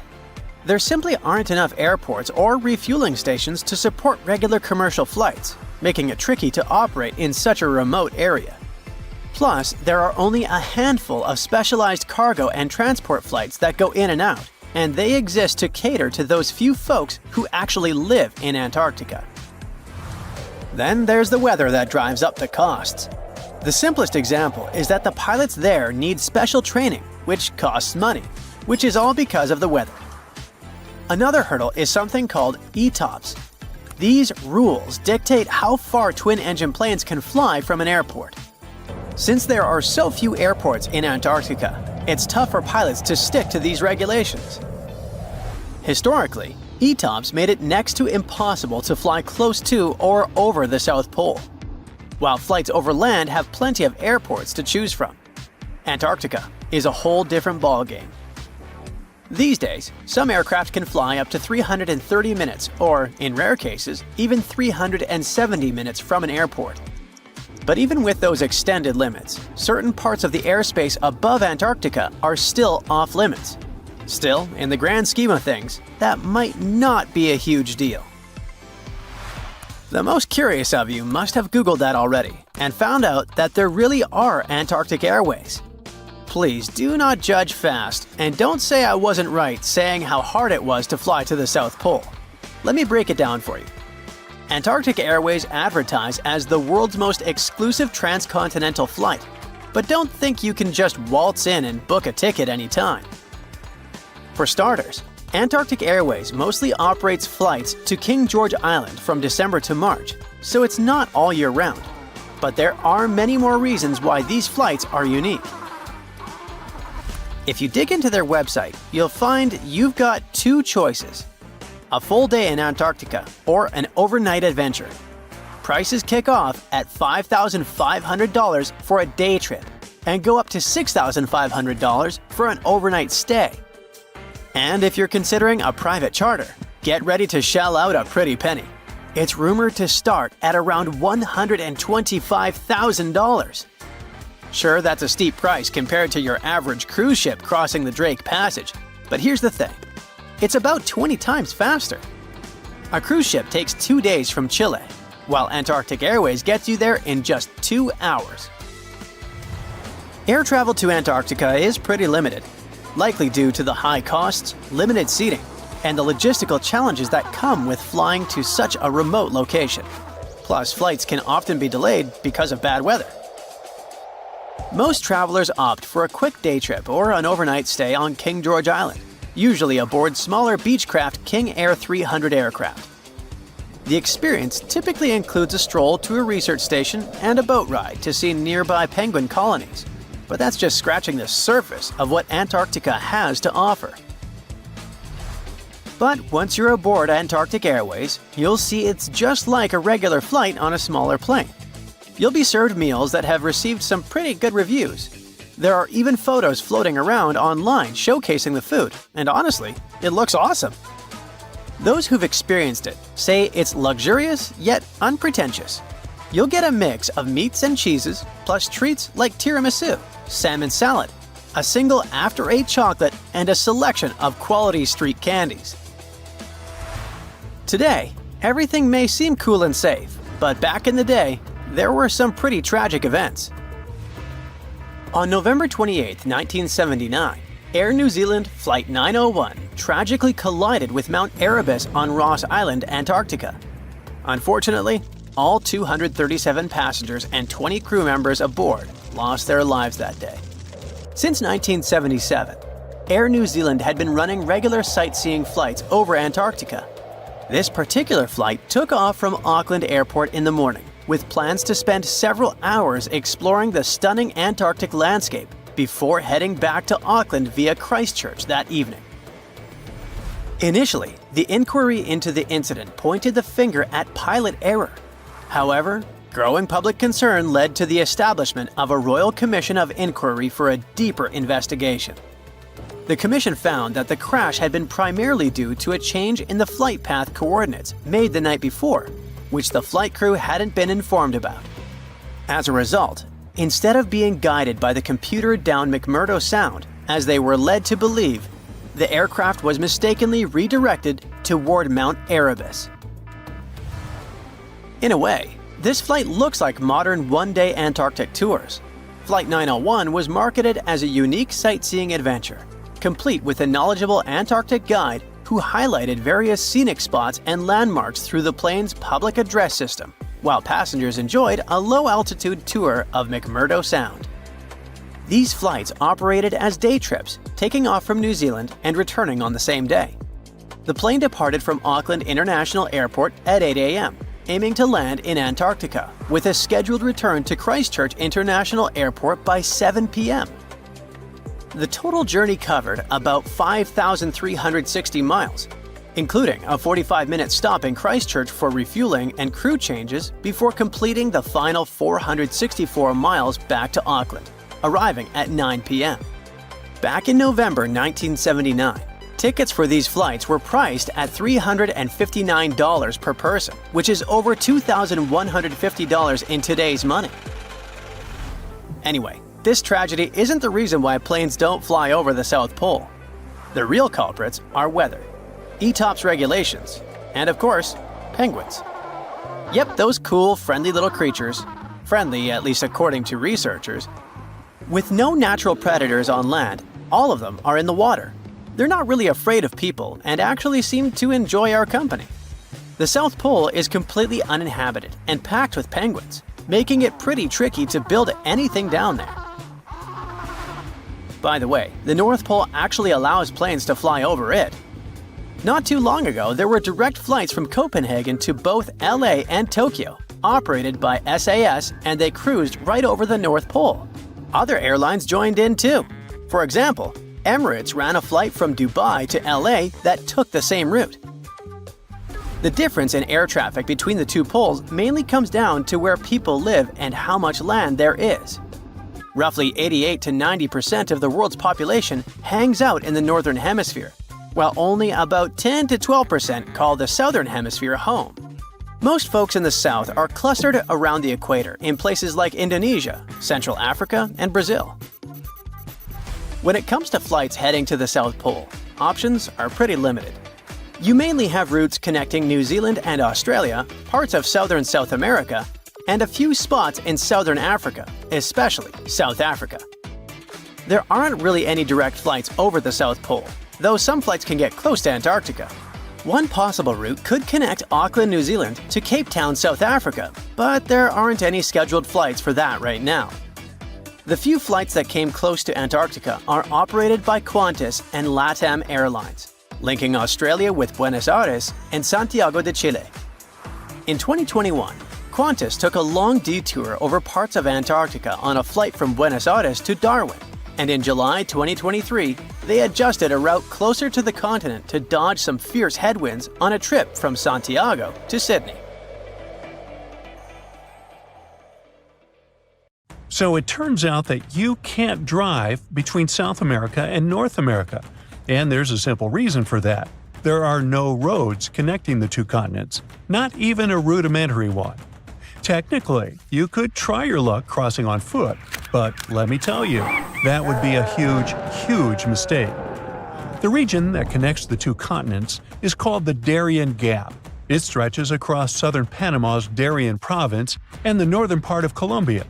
There simply aren't enough airports or refueling stations to support regular commercial flights, making it tricky to operate in such a remote area. Plus, there are only a handful of specialized cargo and transport flights that go in and out, and they exist to cater to those few folks who actually live in Antarctica. Then there's the weather that drives up the costs. The simplest example is that the pilots there need special training, which costs money, which is all because of the weather. Another hurdle is something called ETOPS. These rules dictate how far twin-engine planes can fly from an airport. Since there are so few airports in Antarctica, it's tough for pilots to stick to these regulations. Historically, ETOPS made it next to impossible to fly close to or over the South Pole, while flights over land have plenty of airports to choose from. Antarctica is a whole different ballgame. These days, some aircraft can fly up to 330 minutes, or, in rare cases, even 370 minutes from an airport. But even with those extended limits, certain parts of the airspace above Antarctica are still off-limits. Still, in the grand scheme of things, that might not be a huge deal. The most curious of you must have Googled that already and found out that there really are Antarctic airways. Please do not judge fast, and don't say I wasn't right saying how hard it was to fly to the South Pole. Let me break it down for you. Antarctic Airways advertise as the world's most exclusive transcontinental flight, but don't think you can just waltz in and book a ticket anytime. For starters, Antarctic Airways mostly operates flights to King George Island from December to March, so it's not all year round. But there are many more reasons why these flights are unique. If you dig into their website, you'll find you've got two choices: a full day in Antarctica or an overnight adventure. Prices kick off at $5,500 for a day trip and go up to $6,500 for an overnight stay. And if you're considering a private charter, get ready to shell out a pretty penny. It's rumored to start at around $125,000. Sure, that's a steep price compared to your average cruise ship crossing the Drake Passage, but here's the thing. It's about 20 times faster. A cruise ship takes 2 days from Chile, while Antarctic Airways gets you there in just 2 hours. Air travel to Antarctica is pretty limited, likely due to the high costs, limited seating, and the logistical challenges that come with flying to such a remote location. Plus, flights can often be delayed because of bad weather. Most travelers opt for a quick day trip or an overnight stay on King George Island, usually aboard smaller Beechcraft King Air 300 aircraft. The experience typically includes a stroll to a research station and a boat ride to see nearby penguin colonies, but that's just scratching the surface of what Antarctica has to offer. But once you're aboard Antarctic Airways, you'll see it's just like a regular flight on a smaller plane. You'll be served meals that have received some pretty good reviews. There are even photos floating around online showcasing the food, and honestly, it looks awesome. Those who've experienced it say it's luxurious yet unpretentious. You'll get a mix of meats and cheeses, plus treats like tiramisu, salmon salad, a single after-eight chocolate, and a selection of quality street candies. Today, everything may seem cool and safe, but back in the day, there were some pretty tragic events. On November 28, 1979, Air New Zealand Flight 901 tragically collided with Mount Erebus on Ross Island, Antarctica. Unfortunately, all 237 passengers and 20 crew members aboard lost their lives that day. Since 1977, Air New Zealand had been running regular sightseeing flights over Antarctica. This particular flight took off from Auckland Airport in the morning, with plans to spend several hours exploring the stunning Antarctic landscape before heading back to Auckland via Christchurch that evening. Initially, the inquiry into the incident pointed the finger at pilot error. However, growing public concern led to the establishment of a Royal Commission of Inquiry for a deeper investigation. The commission found that the crash had been primarily due to a change in the flight path coordinates made the night before, which the flight crew hadn't been informed about. As a result, instead of being guided by the computer down McMurdo Sound, as they were led to believe, the aircraft was mistakenly redirected toward Mount Erebus. In a way, this flight looks like modern one-day Antarctic tours. Flight 901 was marketed as a unique sightseeing adventure, complete with a knowledgeable Antarctic guide who highlighted various scenic spots and landmarks through the plane's public address system, while passengers enjoyed a low-altitude tour of McMurdo Sound. These flights operated as day trips, taking off from New Zealand and returning on the same day. The plane departed from Auckland International Airport at 8 a.m., aiming to land in Antarctica, with a scheduled return to Christchurch International Airport by 7 p.m. The total journey covered about 5,360 miles, including a 45-minute stop in Christchurch for refueling and crew changes before completing the final 464 miles back to Auckland, arriving at 9 p.m. Back in November 1979, tickets for these flights were priced at $359 per person, which is over $2,150 in today's money. Anyway, this tragedy isn't the reason why planes don't fly over the South Pole. The real culprits are weather, ETOPS regulations, and of course, penguins. Yep, those cool, friendly little creatures. Friendly, at least according to researchers. With no natural predators on land, all of them are in the water. They're not really afraid of people and actually seem to enjoy our company. The South Pole is completely uninhabited and packed with penguins, making it pretty tricky to build anything down there. By the way, the North Pole actually allows planes to fly over it. Not too long ago, there were direct flights from Copenhagen to both LA and Tokyo, operated by SAS, and they cruised right over the North Pole. Other airlines joined in too. For example, Emirates ran a flight from Dubai to LA that took the same route. The difference in air traffic between the two poles mainly comes down to where people live and how much land there is. Roughly 88 to 90% of the world's population hangs out in the Northern Hemisphere, while only about 10 to 12% call the Southern Hemisphere home. Most folks in the South are clustered around the equator in places like Indonesia, Central Africa, and Brazil. When it comes to flights heading to the South Pole, options are pretty limited. You mainly have routes connecting New Zealand and Australia, parts of southern South America, and a few spots in southern Africa, especially South Africa. There aren't really any direct flights over the South Pole, though some flights can get close to Antarctica. One possible route could connect Auckland, New Zealand to Cape Town, South Africa, but there aren't any scheduled flights for that right now. The few flights that came close to Antarctica are operated by Qantas and LATAM Airlines, linking Australia with Buenos Aires and Santiago de Chile. In 2021, Qantas took a long detour over parts of Antarctica on a flight from Buenos Aires to Darwin, and in July 2023, they adjusted a route closer to the continent to dodge some fierce headwinds on a trip from Santiago to Sydney. So it turns out that you can't drive between South America and North America, and there's a simple reason for that. There are no roads connecting the two continents, not even a rudimentary one. Technically, you could try your luck crossing on foot, but let me tell you, that would be a huge mistake. The region that connects the two continents is called the Darien Gap. It stretches across southern Panama's Darien province and the northern part of Colombia.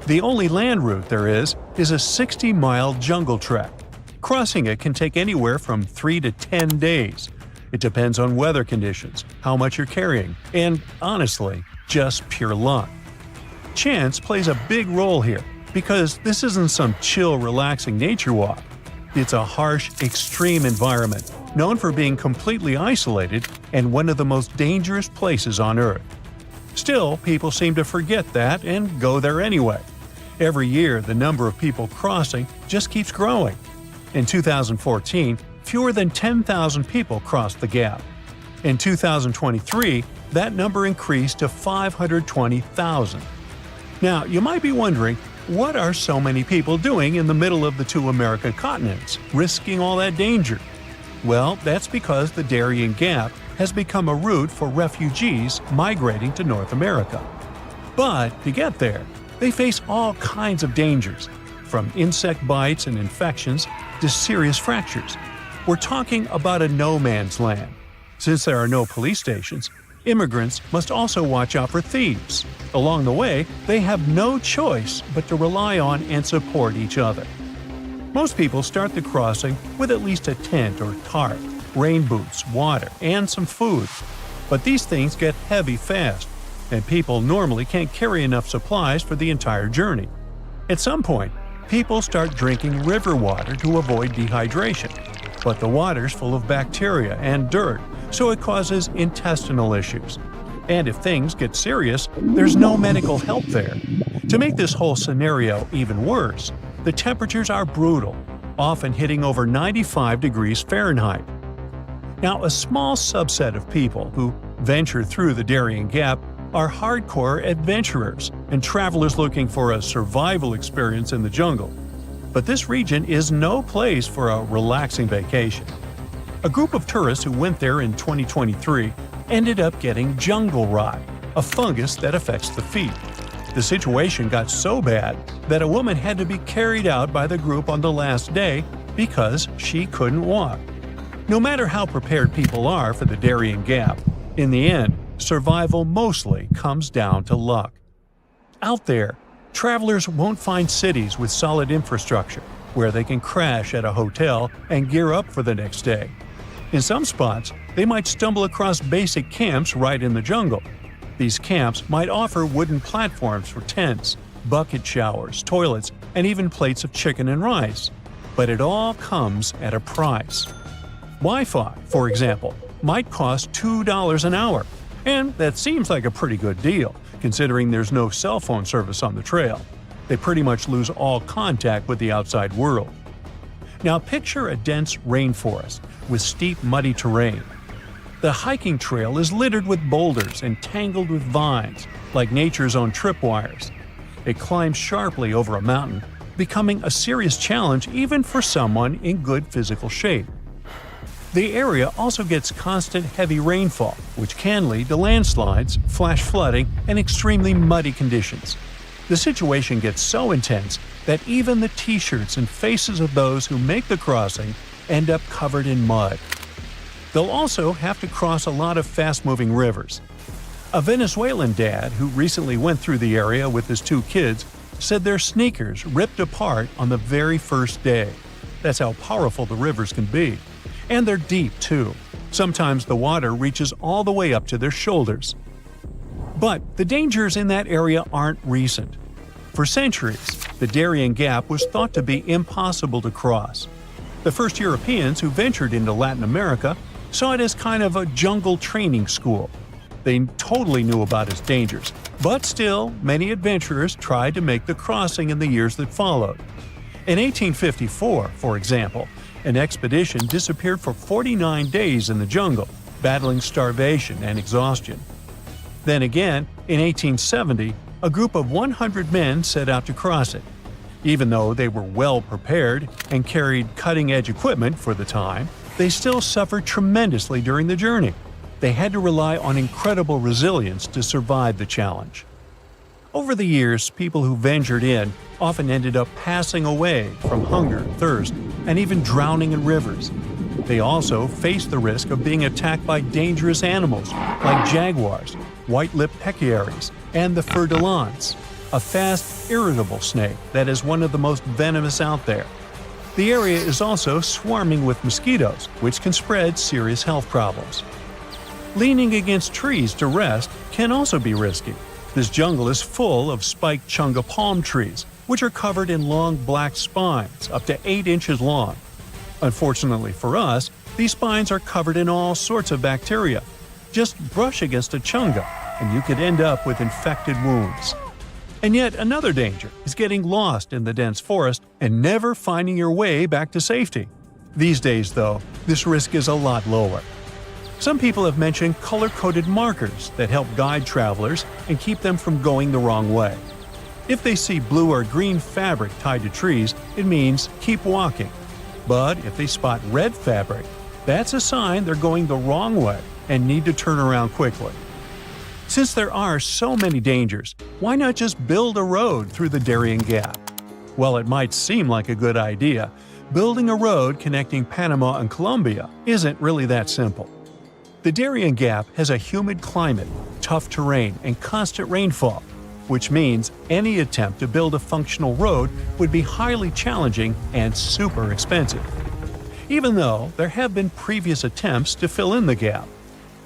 The only land route there is a 60-mile jungle trek. Crossing it can take anywhere from 3 to 10 days. It depends on weather conditions, how much you're carrying, and, honestly, just pure luck. Chance plays a big role here, because this isn't some chill, relaxing nature walk. It's a harsh, extreme environment, known for being completely isolated and one of the most dangerous places on Earth. Still, people seem to forget that and go there anyway. Every year, the number of people crossing just keeps growing. In 2014, fewer than 10,000 people crossed the gap. In 2023, that number increased to 520,000. Now, you might be wondering, what are so many people doing in the middle of the two American continents, risking all that danger? Well, that's because the Darien Gap has become a route for refugees migrating to North America. But to get there, they face all kinds of dangers, from insect bites and infections to serious fractures. We're talking about a no-man's land. Since there are no police stations, immigrants must also watch out for thieves. Along the way, they have no choice but to rely on and support each other. Most people start the crossing with at least a tent or tarp, rain boots, water, and some food. But these things get heavy fast, and people normally can't carry enough supplies for the entire journey. At some point, people start drinking river water to avoid dehydration. But the water's full of bacteria and dirt, so it causes intestinal issues. And if things get serious, there's no medical help there. To make this whole scenario even worse, the temperatures are brutal, often hitting over 95 degrees Fahrenheit. Now, a small subset of people who venture through the Darien Gap are hardcore adventurers and travelers looking for a survival experience in the jungle. But this region is no place for a relaxing vacation. A group of tourists who went there in 2023 ended up getting jungle rot, a fungus that affects the feet. The situation got so bad that a woman had to be carried out by the group on the last day because she couldn't walk. No matter how prepared people are for the Darien Gap, in the end, survival mostly comes down to luck. Out there, travelers won't find cities with solid infrastructure where they can crash at a hotel and gear up for the next day. In some spots, they might stumble across basic camps right in the jungle. These camps might offer wooden platforms for tents, bucket showers, toilets, and even plates of chicken and rice. But it all comes at a price. Wi-Fi, for example, might cost $2 an hour, and that seems like a pretty good deal, considering there's no cell phone service on the trail. They pretty much lose all contact with the outside world. Now picture a dense rainforest with steep, muddy terrain. The hiking trail is littered with boulders and tangled with vines, like nature's own tripwires. It climbs sharply over a mountain, becoming a serious challenge even for someone in good physical shape. The area also gets constant heavy rainfall, which can lead to landslides, flash flooding, and extremely muddy conditions. The situation gets so intense that even the t-shirts and faces of those who make the crossing end up covered in mud. They'll also have to cross a lot of fast-moving rivers. A Venezuelan dad who recently went through the area with his 2 kids said their sneakers ripped apart on the very first day. That's how powerful the rivers can be. And they're deep, too. Sometimes the water reaches all the way up to their shoulders. But the dangers in that area aren't recent. For centuries, the Darien Gap was thought to be impossible to cross. The first Europeans who ventured into Latin America saw it as kind of a jungle training school. They totally knew about its dangers, but still, many adventurers tried to make the crossing in the years that followed. In 1854, for example, an expedition disappeared for 49 days in the jungle, battling starvation and exhaustion. Then again, in 1870, A group of 100 men set out to cross it. Even though they were well prepared and carried cutting-edge equipment for the time, they still suffered tremendously during the journey. They had to rely on incredible resilience to survive the challenge. Over the years, people who ventured in often ended up passing away from hunger, thirst, and even drowning in rivers. They also faced the risk of being attacked by dangerous animals like jaguars, white-lipped pecaries, and the fer-de-lance, a fast, irritable snake that is one of the most venomous out there. The area is also swarming with mosquitoes, which can spread serious health problems. Leaning against trees to rest can also be risky. This jungle is full of spiked chunga palm trees, which are covered in long black spines up to 8 inches long. Unfortunately for us, these spines are covered in all sorts of bacteria. Just brush against a chunga, and you could end up with infected wounds. And yet another danger is getting lost in the dense forest and never finding your way back to safety. These days, though, this risk is a lot lower. Some people have mentioned color-coded markers that help guide travelers and keep them from going the wrong way. If they see blue or green fabric tied to trees, it means keep walking. But if they spot red fabric, that's a sign they're going the wrong way and need to turn around quickly. Since there are so many dangers, why not just build a road through the Darien Gap? While it might seem like a good idea, building a road connecting Panama and Colombia isn't really that simple. The Darien Gap has a humid climate, tough terrain, and constant rainfall, which means any attempt to build a functional road would be highly challenging and super expensive. Even though there have been previous attempts to fill in the gap.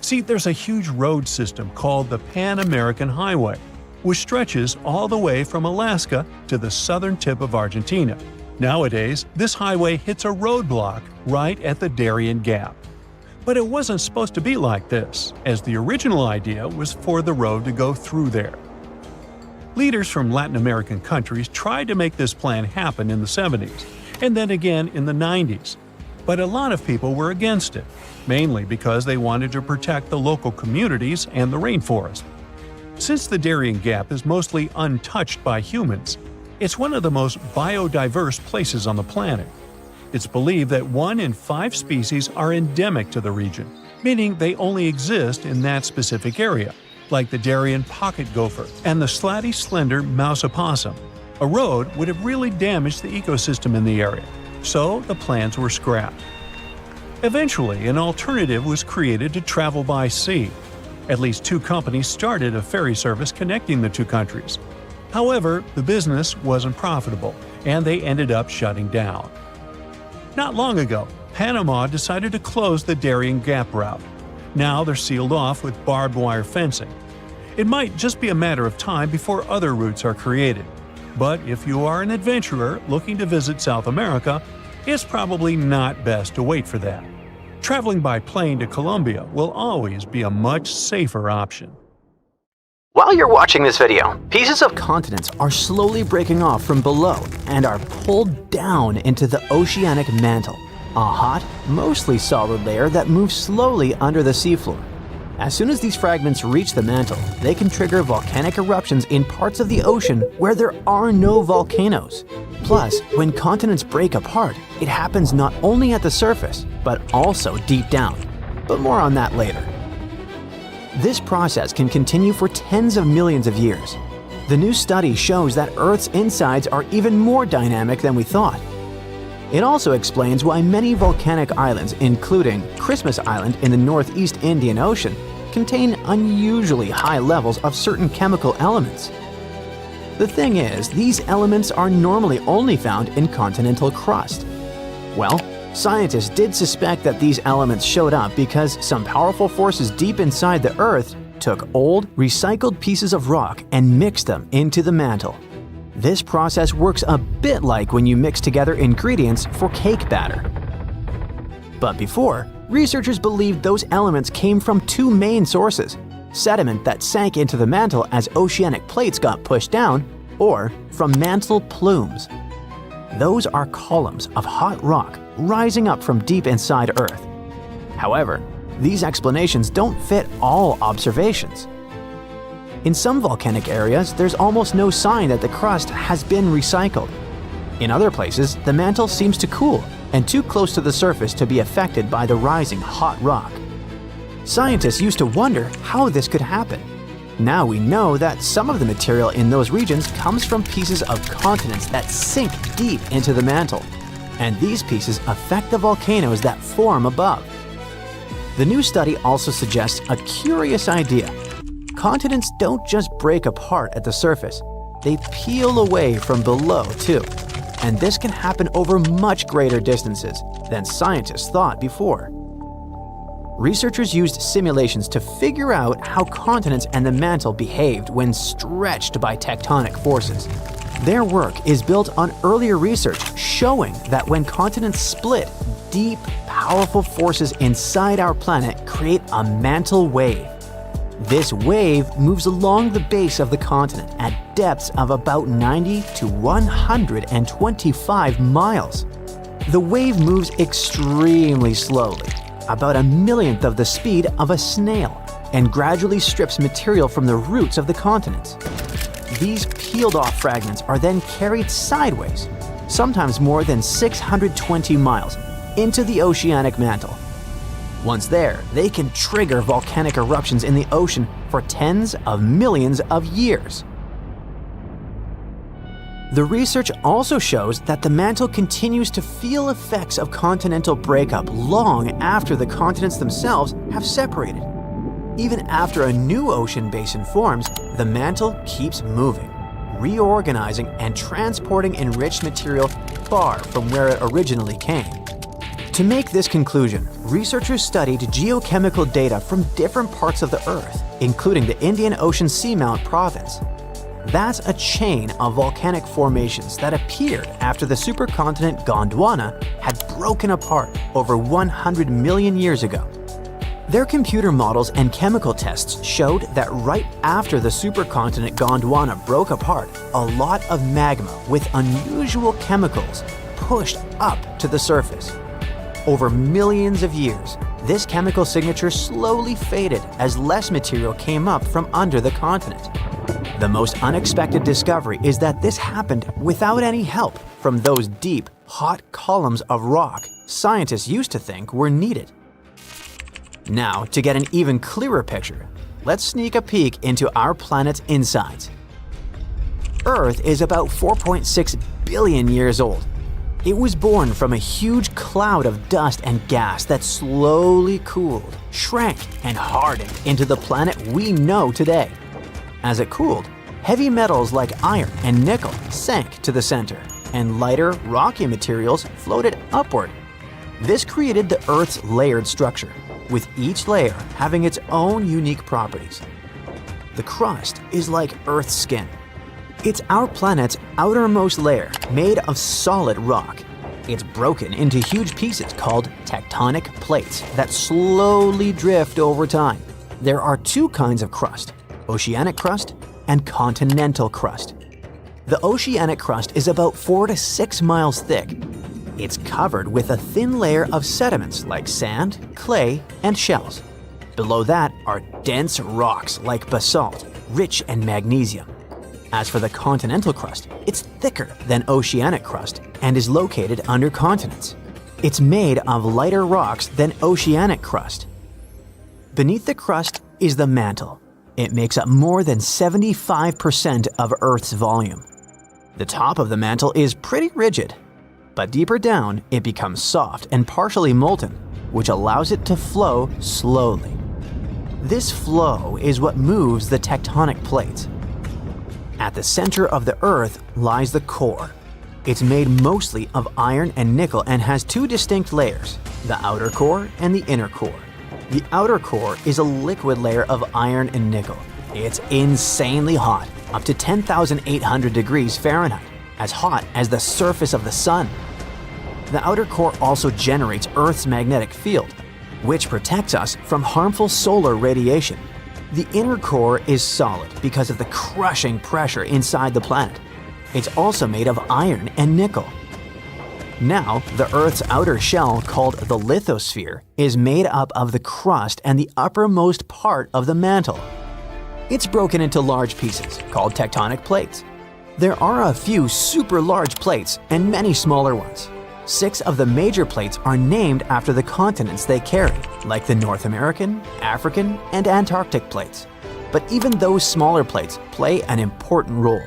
See, there's a huge road system called the Pan-American Highway, which stretches all the way from Alaska to the southern tip of Argentina. Nowadays, this highway hits a roadblock right at the Darien Gap. But it wasn't supposed to be like this, as the original idea was for the road to go through there. Leaders from Latin American countries tried to make this plan happen in the 70s, and then again in the 90s. But a lot of people were against it, mainly because they wanted to protect the local communities and the rainforest. Since the Darien Gap is mostly untouched by humans, it's one of the most biodiverse places on the planet. It's believed that 1 in 5 species are endemic to the region, meaning they only exist in that specific area, like the Darien pocket gopher and the slatty slender mouse opossum. A road would have really damaged the ecosystem in the area, so the plans were scrapped. Eventually, an alternative was created to travel by sea. At least 2 companies started a ferry service connecting the 2 countries. However, the business wasn't profitable, and they ended up shutting down. Not long ago, Panama decided to close the Darien Gap route. Now they're sealed off with barbed wire fencing. It might just be a matter of time before other routes are created. But if you are an adventurer looking to visit South America, it's probably not best to wait for that. Traveling by plane to Colombia will always be a much safer option. While you're watching this video, pieces of continents are slowly breaking off from below and are pulled down into the oceanic mantle, a hot, mostly solid layer that moves slowly under the seafloor. As soon as these fragments reach the mantle, they can trigger volcanic eruptions in parts of the ocean where there are no volcanoes. Plus, when continents break apart, it happens not only at the surface, but also deep down. But more on that later. This process can continue for tens of millions of years. The new study shows that Earth's insides are even more dynamic than we thought. It also explains why many volcanic islands, including Christmas Island in the Northeast Indian Ocean, contain unusually high levels of certain chemical elements. The thing is, these elements are normally only found in continental crust. Well, scientists did suspect that these elements showed up because some powerful forces deep inside the Earth took old, recycled pieces of rock and mixed them into the mantle. This process works a bit like when you mix together ingredients for cake batter. But before, researchers believed those elements came from 2 main sources: sediment that sank into the mantle as oceanic plates got pushed down, or from mantle plumes. Those are columns of hot rock rising up from deep inside Earth. However, these explanations don't fit all observations. In some volcanic areas, there's almost no sign that the crust has been recycled. In other places, the mantle seems to cool and too close to the surface to be affected by the rising hot rock. Scientists used to wonder how this could happen. Now we know that some of the material in those regions comes from pieces of continents that sink deep into the mantle, and these pieces affect the volcanoes that form above. The new study also suggests a curious idea. Continents don't just break apart at the surface, they peel away from below too. And this can happen over much greater distances than scientists thought before. Researchers used simulations to figure out how continents and the mantle behaved when stretched by tectonic forces. Their work is built on earlier research showing that when continents split, deep, powerful forces inside our planet create a mantle wave. This wave moves along the base of the continent at depths of about 90 to 125 miles. The wave moves extremely slowly, about 1/millionth of the speed of a snail, and gradually strips material from the roots of the continents. These peeled-off fragments are then carried sideways, sometimes more than 620 miles, into the oceanic mantle. Once there, they can trigger volcanic eruptions in the ocean for tens of millions of years. The research also shows that the mantle continues to feel effects of continental breakup long after the continents themselves have separated. Even after a new ocean basin forms, the mantle keeps moving, reorganizing and transporting enriched material far from where it originally came. To make this conclusion, researchers studied geochemical data from different parts of the Earth, including the Indian Ocean Seamount Province. That's a chain of volcanic formations that appeared after the supercontinent Gondwana had broken apart over 100 million years ago. Their computer models and chemical tests showed that right after the supercontinent Gondwana broke apart, a lot of magma with unusual chemicals pushed up to the surface. Over millions of years, this chemical signature slowly faded as less material came up from under the continent. The most unexpected discovery is that this happened without any help from those deep, hot columns of rock scientists used to think were needed. Now, to get an even clearer picture, let's sneak a peek into our planet's insides. Earth is about 4.6 billion years old. It was born from a huge cloud of dust and gas that slowly cooled, shrank, and hardened into the planet we know today. As it cooled, heavy metals like iron and nickel sank to the center, and lighter, rocky materials floated upward. This created the Earth's layered structure, with each layer having its own unique properties. The crust is like Earth's skin. It's our planet's outermost layer, made of solid rock. It's broken into huge pieces called tectonic plates that slowly drift over time. There are two kinds of crust, oceanic crust and continental crust. The oceanic crust is about 4 to 6 miles thick. It's covered with a thin layer of sediments like sand, clay, and shells. Below that are dense rocks like basalt, rich in magnesium. As for the continental crust, it's thicker than oceanic crust and is located under continents. It's made of lighter rocks than oceanic crust. Beneath the crust is the mantle. It makes up more than 75% of Earth's volume. The top of the mantle is pretty rigid, but deeper down it becomes soft and partially molten, which allows it to flow slowly. This flow is what moves the tectonic plates. At the center of the Earth lies the core. It's made mostly of iron and nickel and has two distinct layers, the outer core and the inner core. The outer core is a liquid layer of iron and nickel. It's insanely hot, up to 10,800 degrees Fahrenheit, as hot as the surface of the sun. The outer core also generates Earth's magnetic field, which protects us from harmful solar radiation. The inner core is solid because of the crushing pressure inside the planet. It's also made of iron and nickel. Now, the Earth's outer shell, called the lithosphere, is made up of the crust and the uppermost part of the mantle. It's broken into large pieces, called tectonic plates. There are a few super large plates and many smaller ones. 6 of the major plates are named after the continents they carry, like the North American, African, and Antarctic plates. But even those smaller plates play an important role.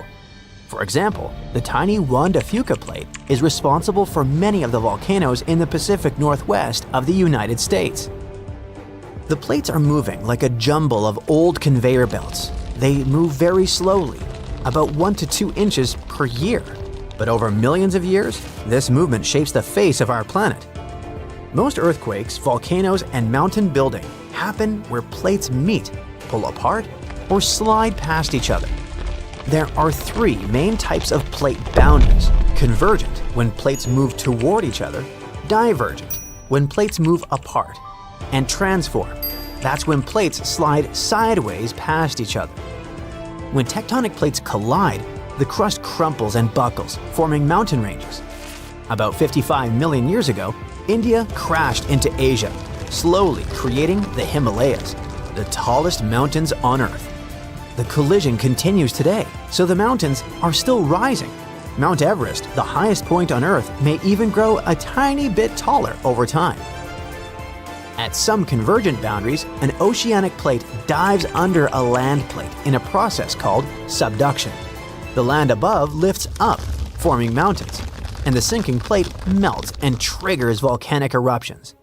For example, the tiny Juan de Fuca plate is responsible for many of the volcanoes in the Pacific Northwest of the United States. The plates are moving like a jumble of old conveyor belts. They move very slowly, about 1 to 2 inches per year. But over millions of years, this movement shapes the face of our planet. Most earthquakes, volcanoes, and mountain building happen where plates meet, pull apart, or slide past each other. There are 3 main types of plate boundaries: convergent, when plates move toward each other; divergent, when plates move apart; and transform. That's when plates slide sideways past each other. When tectonic plates collide, the crust crumples and buckles, forming mountain ranges. About 55 million years ago, India crashed into Asia, slowly creating the Himalayas, the tallest mountains on Earth. The collision continues today, so the mountains are still rising. Mount Everest, the highest point on Earth, may even grow a tiny bit taller over time. At some convergent boundaries, an oceanic plate dives under a land plate in a process called subduction. The land above lifts up, forming mountains, and the sinking plate melts and triggers volcanic eruptions.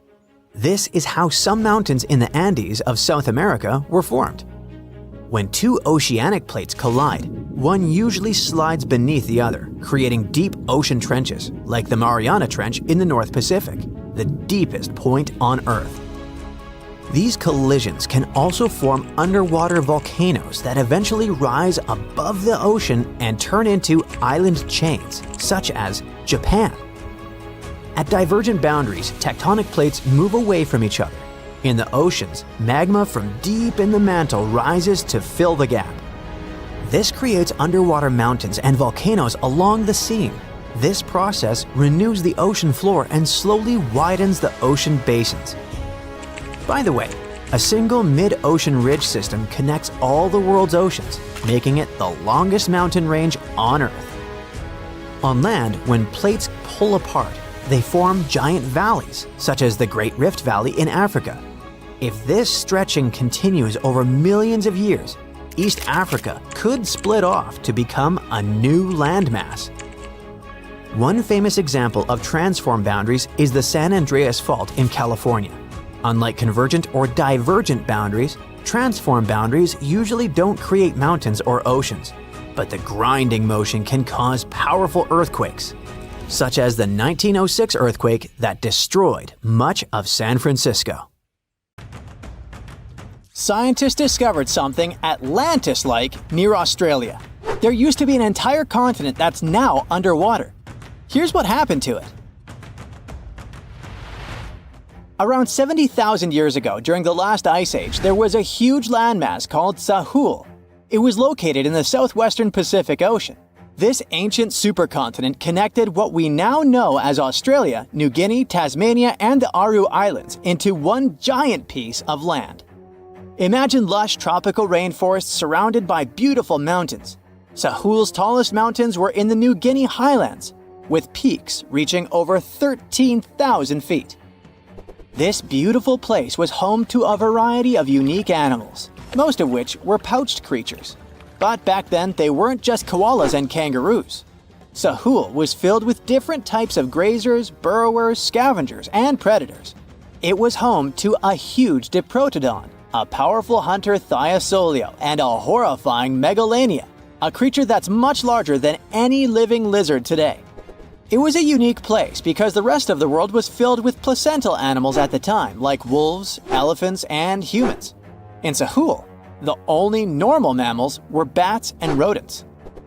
This is how some mountains in the Andes of South America were formed. When 2 oceanic plates collide, one usually slides beneath the other, creating deep ocean trenches, like the Mariana Trench in the North Pacific, the deepest point on Earth. These collisions can also form underwater volcanoes that eventually rise above the ocean and turn into island chains, such as Japan. At divergent boundaries, tectonic plates move away from each other. In the oceans, magma from deep in the mantle rises to fill the gap. This creates underwater mountains and volcanoes along the seam. This process renews the ocean floor and slowly widens the ocean basins. By the way, a single mid-ocean ridge system connects all the world's oceans, making it the longest mountain range on Earth. On land, when plates pull apart, they form giant valleys, such as the Great Rift Valley in Africa. If this stretching continues over millions of years, East Africa could split off to become a new landmass. One famous example of transform boundaries is the San Andreas Fault in California. Unlike convergent or divergent boundaries, transform boundaries usually don't create mountains or oceans, but the grinding motion can cause powerful earthquakes, such as the 1906 earthquake that destroyed much of San Francisco. Scientists discovered something Atlantis-like near Australia. There used to be an entire continent that's now underwater. Here's what happened to it. Around 70,000 years ago, during the last ice age, there was a huge landmass called Sahul. It was located in the southwestern Pacific Ocean. This ancient supercontinent connected what we now know as Australia, New Guinea, Tasmania, and the Aru Islands into one giant piece of land. Imagine lush tropical rainforests surrounded by beautiful mountains. Sahul's tallest mountains were in the New Guinea highlands, with peaks reaching over 13,000 feet. This beautiful place was home to a variety of unique animals, most of which were pouched creatures. But back then, they weren't just koalas and kangaroos. Sahul was filled with different types of grazers, burrowers, scavengers, and predators. It was home to a huge diprotodon, a powerful hunter Thiosolio, and a horrifying Megalania, a creature that's much larger than any living lizard today. It was a unique place because the rest of the world was filled with placental animals at the time, like wolves, elephants, and humans. In Sahul, the only normal mammals were bats and rodents.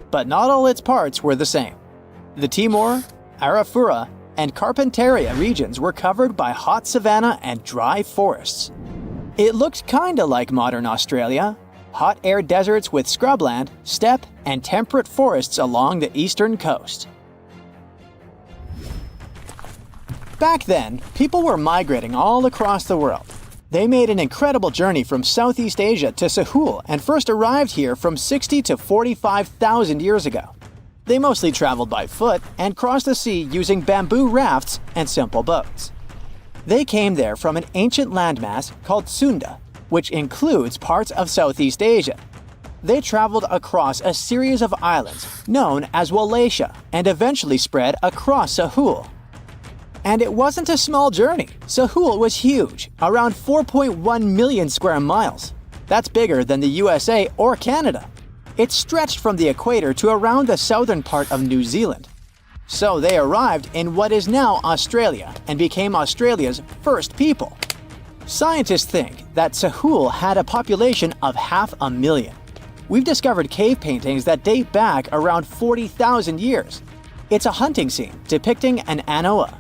But not all its parts were the same. The Timor, Arafura, and Carpentaria regions were covered by hot savanna and dry forests. It looked kinda like modern Australia, hot air deserts with scrubland, steppe, and temperate forests along the eastern coast. Back then, people were migrating all across the world. They made an incredible journey from Southeast Asia to Sahul and first arrived here from 60 to 45,000 years ago. They mostly traveled by foot and crossed the sea using bamboo rafts and simple boats. They came there from an ancient landmass called Sunda, which includes parts of Southeast Asia. They traveled across a series of islands known as Wallacea and eventually spread across Sahul. And it wasn't a small journey. Sahul was huge, around 4.1 million square miles. That's bigger than the USA or Canada. It stretched from the equator to around the southern part of New Zealand. So they arrived in what is now Australia and became Australia's first people. Scientists think that Sahul had a population of 500,000. We've discovered cave paintings that date back around 40,000 years. It's a hunting scene depicting an anoa,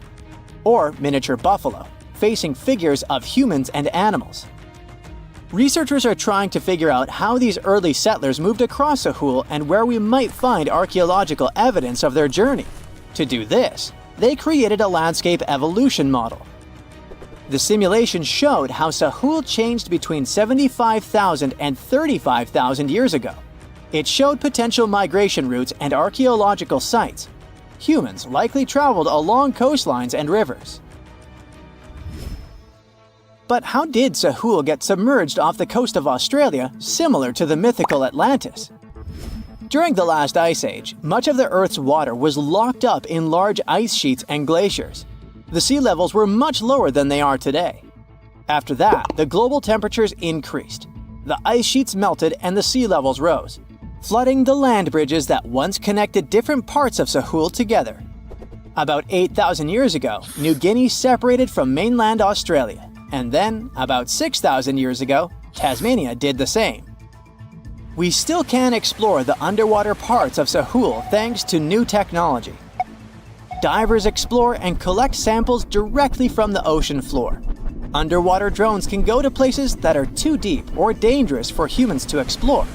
or miniature buffalo, facing figures of humans and animals. Researchers are trying to figure out how these early settlers moved across Sahul and where we might find archaeological evidence of their journey. To do this, they created a landscape evolution model. The simulation showed how Sahul changed between 75,000 and 35,000 years ago. It showed potential migration routes and archaeological sites. Humans likely traveled along coastlines and rivers. But how did Sahul get submerged off the coast of Australia, similar to the mythical Atlantis? During the last ice age, much of the Earth's water was locked up in large ice sheets and glaciers. The sea levels were much lower than they are today. After that, the global temperatures increased. The ice sheets melted and the sea levels rose, flooding the land bridges that once connected different parts of Sahul together. About 8,000 years ago, New Guinea separated from mainland Australia, and then, about 6,000 years ago, Tasmania did the same. We still can explore the underwater parts of Sahul thanks to new technology. Divers explore and collect samples directly from the ocean floor. Underwater drones can go to places that are too deep or dangerous for humans to explore.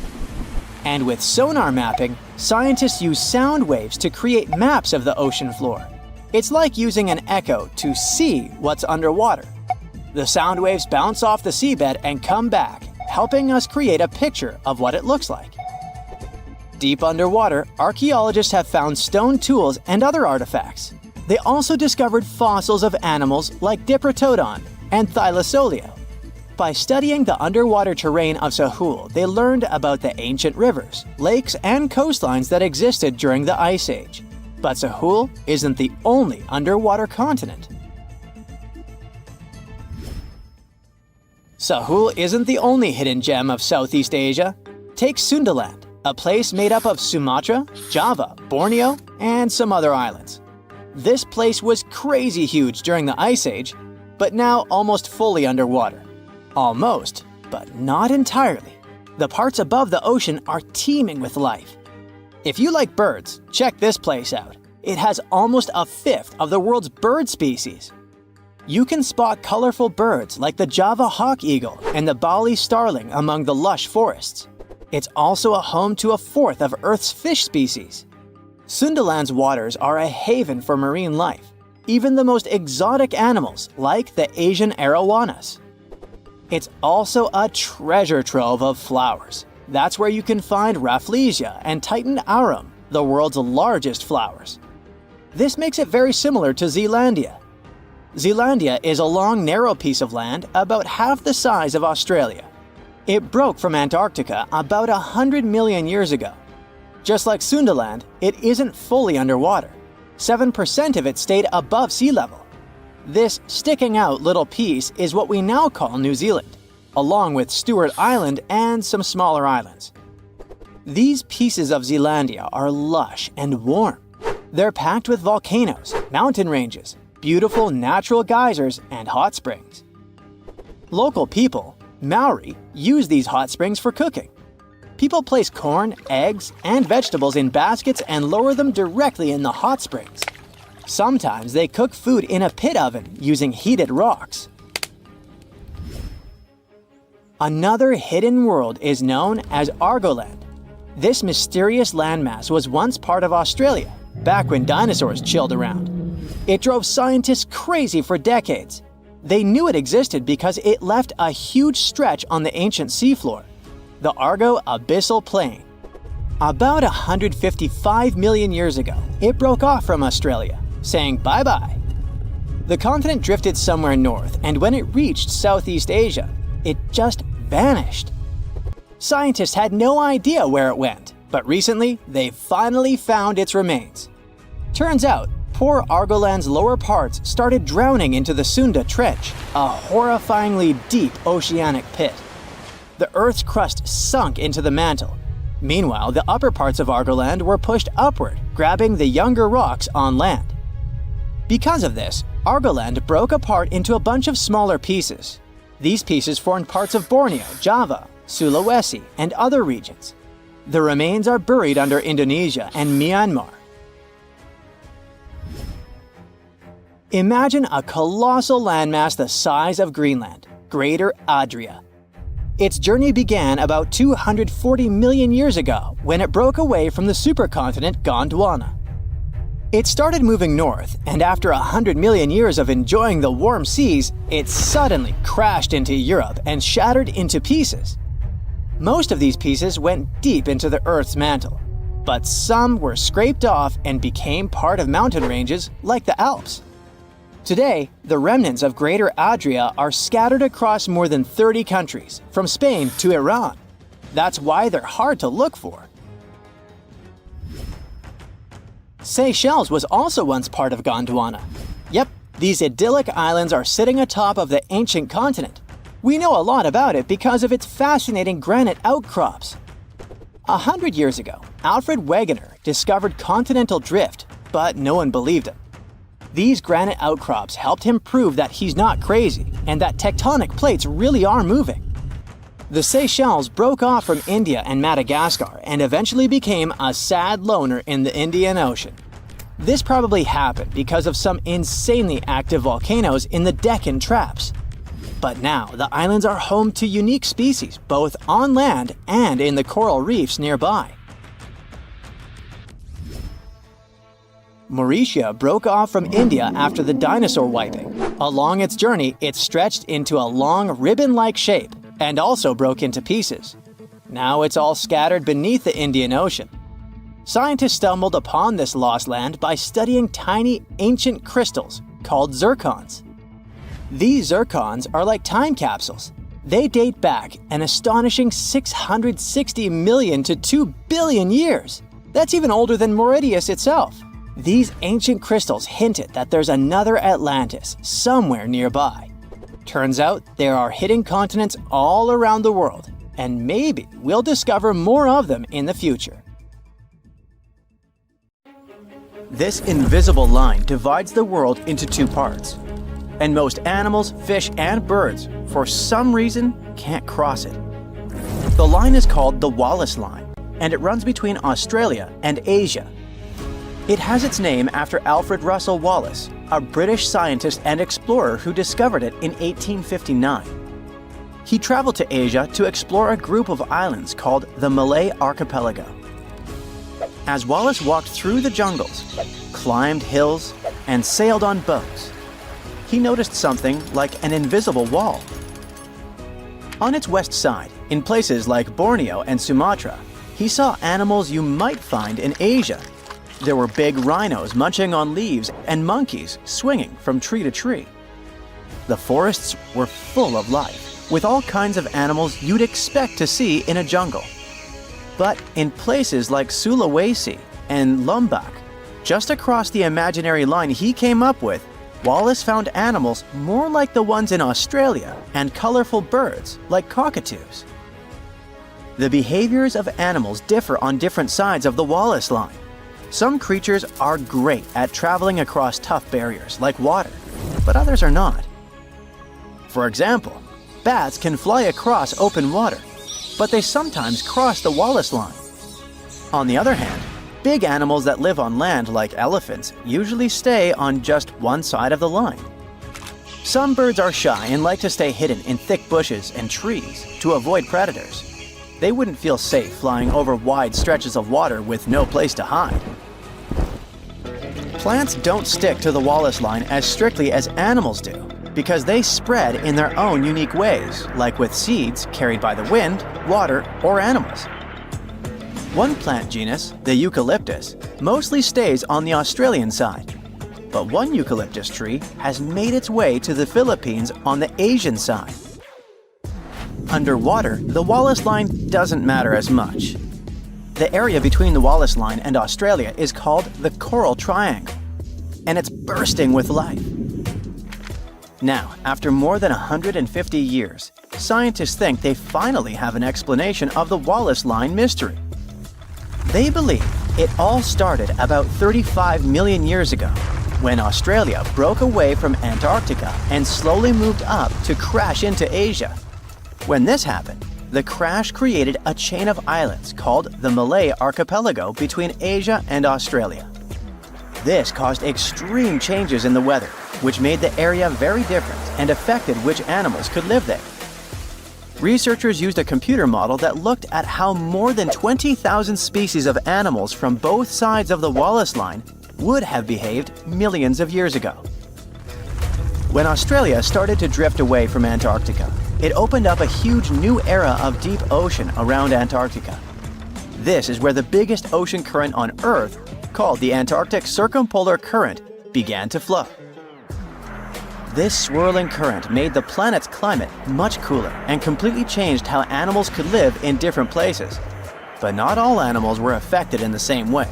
And with sonar mapping, scientists use sound waves to create maps of the ocean floor. It's like using an echo to see what's underwater. The sound waves bounce off the seabed and come back, helping us create a picture of what it looks like. Deep underwater, archaeologists have found stone tools and other artifacts. They also discovered fossils of animals like Diprotodon and Thylacoleo. By studying the underwater terrain of Sahul, they learned about the ancient rivers, lakes, and coastlines that existed during the Ice Age. But Sahul isn't the only underwater continent. Sahul isn't the only hidden gem of Southeast Asia. Take Sundaland, a place made up of Sumatra, Java, Borneo, and some other islands. This place was crazy huge during the Ice Age, but now almost fully underwater. Almost, but not entirely. The parts above the ocean are teeming with life. If you like birds, check this place out. It has almost a fifth of the world's bird species. You can spot colorful birds like the Java hawk eagle and the Bali starling among the lush forests. It's also a home to a fourth of Earth's fish species. Sundaland's waters are a haven for marine life, even the most exotic animals like the Asian arowanas. It's also a treasure trove of flowers. That's where you can find Rafflesia and Titan arum, the world's largest flowers. This makes it very similar to Zealandia. Zealandia is a long, narrow piece of land about half the size of Australia. It broke from Antarctica about 100 million years ago. Just like Sundaland, it isn't fully underwater. 7% of it stayed above sea level. This sticking out little piece is what we now call New Zealand, along with Stewart Island and some smaller islands. These pieces of Zealandia are lush and warm. They're packed with volcanoes, mountain ranges, beautiful natural geysers, and hot springs. Local people, Maori, use these hot springs for cooking. People place corn, eggs, and vegetables in baskets and lower them directly in the hot springs. Sometimes they cook food in a pit oven using heated rocks. Another hidden world is known as Argoland. This mysterious landmass was once part of Australia, back when dinosaurs chilled around. It drove scientists crazy for decades. They knew it existed because it left a huge stretch on the ancient seafloor, the Argo-Abyssal Plain. About 155 million years ago, it broke off from Australia, saying bye-bye. The continent drifted somewhere north, and when it reached Southeast Asia, it just vanished. Scientists had no idea where it went, but recently they finally found its remains. Turns out, poor Argoland's lower parts started drowning into the Sunda Trench, a horrifyingly deep oceanic pit. The Earth's crust sunk into the mantle. Meanwhile, the upper parts of Argoland were pushed upward, grabbing the younger rocks on land. Because of this, Argoland broke apart into a bunch of smaller pieces. These pieces formed parts of Borneo, Java, Sulawesi, and other regions. The remains are buried under Indonesia and Myanmar. Imagine a colossal landmass the size of Greenland, Greater Adria. Its journey began about 240 million years ago when it broke away from the supercontinent Gondwana. It started moving north, and after 100 million years of enjoying the warm seas, it suddenly crashed into Europe and shattered into pieces. Most of these pieces went deep into the Earth's mantle, but some were scraped off and became part of mountain ranges like the Alps. Today, the remnants of Greater Adria are scattered across more than 30 countries, from Spain to Iran. That's why they're hard to look for. Seychelles was also once part of Gondwana. Yep, these idyllic islands are sitting atop of the ancient continent. We know a lot about it because of its fascinating granite outcrops. 100 years ago, Alfred Wegener discovered continental drift, but no one believed him. These granite outcrops helped him prove that he's not crazy and that tectonic plates really are moving. The Seychelles broke off from India and Madagascar and eventually became a sad loner in the Indian Ocean. This probably happened because of some insanely active volcanoes in the Deccan Traps. But now the islands are home to unique species both on land and in the coral reefs nearby. Mauritius broke off from India after the dinosaur wiping. Along its journey, it stretched into a long ribbon-like shape and also broke into pieces. Now it's all scattered beneath the Indian Ocean. Scientists stumbled upon this lost land by studying tiny ancient crystals called zircons. These zircons are like time capsules. They date back an astonishing 660 million to 2 billion years. That's even older than Mauritius itself. These ancient crystals hinted that there's another Atlantis somewhere nearby. Turns out there are hidden continents all around the world, and maybe we'll discover more of them in the future. This invisible line divides the world into two parts, and most animals, fish, and birds, for some reason, can't cross it. The line is called the Wallace Line, and it runs between Australia and Asia. It has its name after Alfred Russel Wallace, a British scientist and explorer who discovered it in 1859. He traveled to Asia to explore a group of islands called the Malay Archipelago. As Wallace walked through the jungles, climbed hills, and sailed on boats, he noticed something like an invisible wall. On its west side, in places like Borneo and Sumatra, he saw animals you might find in Asia. There were big rhinos munching on leaves and monkeys swinging from tree to tree. The forests were full of life, with all kinds of animals you'd expect to see in a jungle. But in places like Sulawesi and Lombok, just across the imaginary line he came up with, Wallace found animals more like the ones in Australia and colorful birds like cockatoos. The behaviors of animals differ on different sides of the Wallace Line. Some creatures are great at traveling across tough barriers like water, but others are not. For example, bats can fly across open water, but they sometimes cross the Wallace Line. On the other hand, big animals that live on land like elephants usually stay on just one side of the line. Some birds are shy and like to stay hidden in thick bushes and trees to avoid predators. They wouldn't feel safe flying over wide stretches of water with no place to hide. Plants don't stick to the Wallace Line as strictly as animals do. because they spread in their own unique ways, like with seeds carried by the wind, water, or animals. One plant genus, the eucalyptus, mostly stays on the Australian side. But one eucalyptus tree has made its way to the Philippines on the Asian side. Underwater, the Wallace Line doesn't matter as much. The area between the Wallace Line and Australia is called the Coral Triangle, and it's bursting with life. Now, after more than 150 years, scientists think they finally have an explanation of the Wallace Line mystery. They believe it all started about 35 million years ago, when Australia broke away from Antarctica and slowly moved up to crash into Asia. When this happened, the crash created a chain of islands called the Malay Archipelago between Asia and Australia. This caused extreme changes in the weather, which made the area very different and affected which animals could live there. Researchers used a computer model that looked at how more than 20,000 species of animals from both sides of the Wallace Line would have behaved millions of years ago. When Australia started to drift away from Antarctica, it opened up a huge new era of deep ocean around Antarctica. This is where the biggest ocean current on Earth, called the Antarctic Circumpolar Current, began to flow. This swirling current made the planet's climate much cooler and completely changed how animals could live in different places. But not all animals were affected in the same way.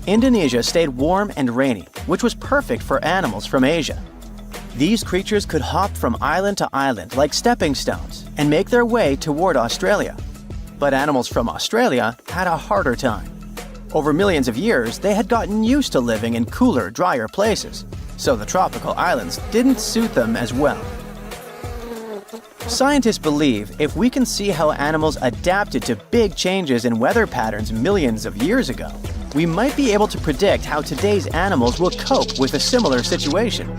Indonesia stayed warm and rainy, which was perfect for animals from Asia. These creatures could hop from island to island like stepping stones and make their way toward Australia. But animals from Australia had a harder time. Over millions of years, they had gotten used to living in cooler, drier places, so the tropical islands didn't suit them as well. Scientists believe if we can see how animals adapted to big changes in weather patterns millions of years ago, we might be able to predict how today's animals will cope with a similar situation.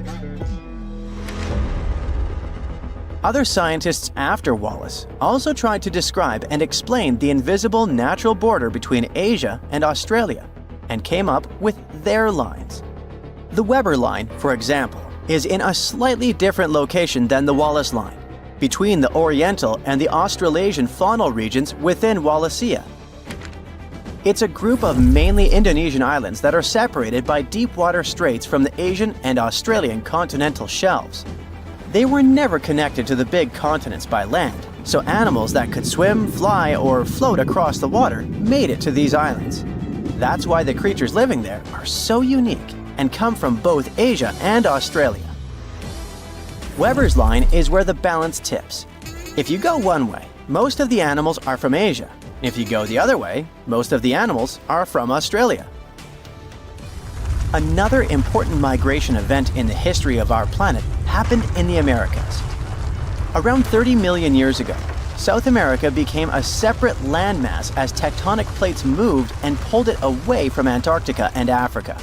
Other scientists after Wallace also tried to describe and explain the invisible natural border between Asia and Australia, and came up with their lines. The Weber Line, for example, is in a slightly different location than the Wallace Line, between the Oriental and the Australasian faunal regions within Wallacea. It's a group of mainly Indonesian islands that are separated by deep water straits from the Asian and Australian continental shelves. They were never connected to the big continents by land, so animals that could swim, fly, or float across the water made it to these islands. That's why the creatures living there are so unique and come from both Asia and Australia. Weber's line is where the balance tips. If you go one way, most of the animals are from Asia. If you go the other way, most of the animals are from Australia. Another important migration event in the history of our planet happened in the Americas. Around 30 million years ago, South America became a separate landmass as tectonic plates moved and pulled it away from Antarctica and Africa.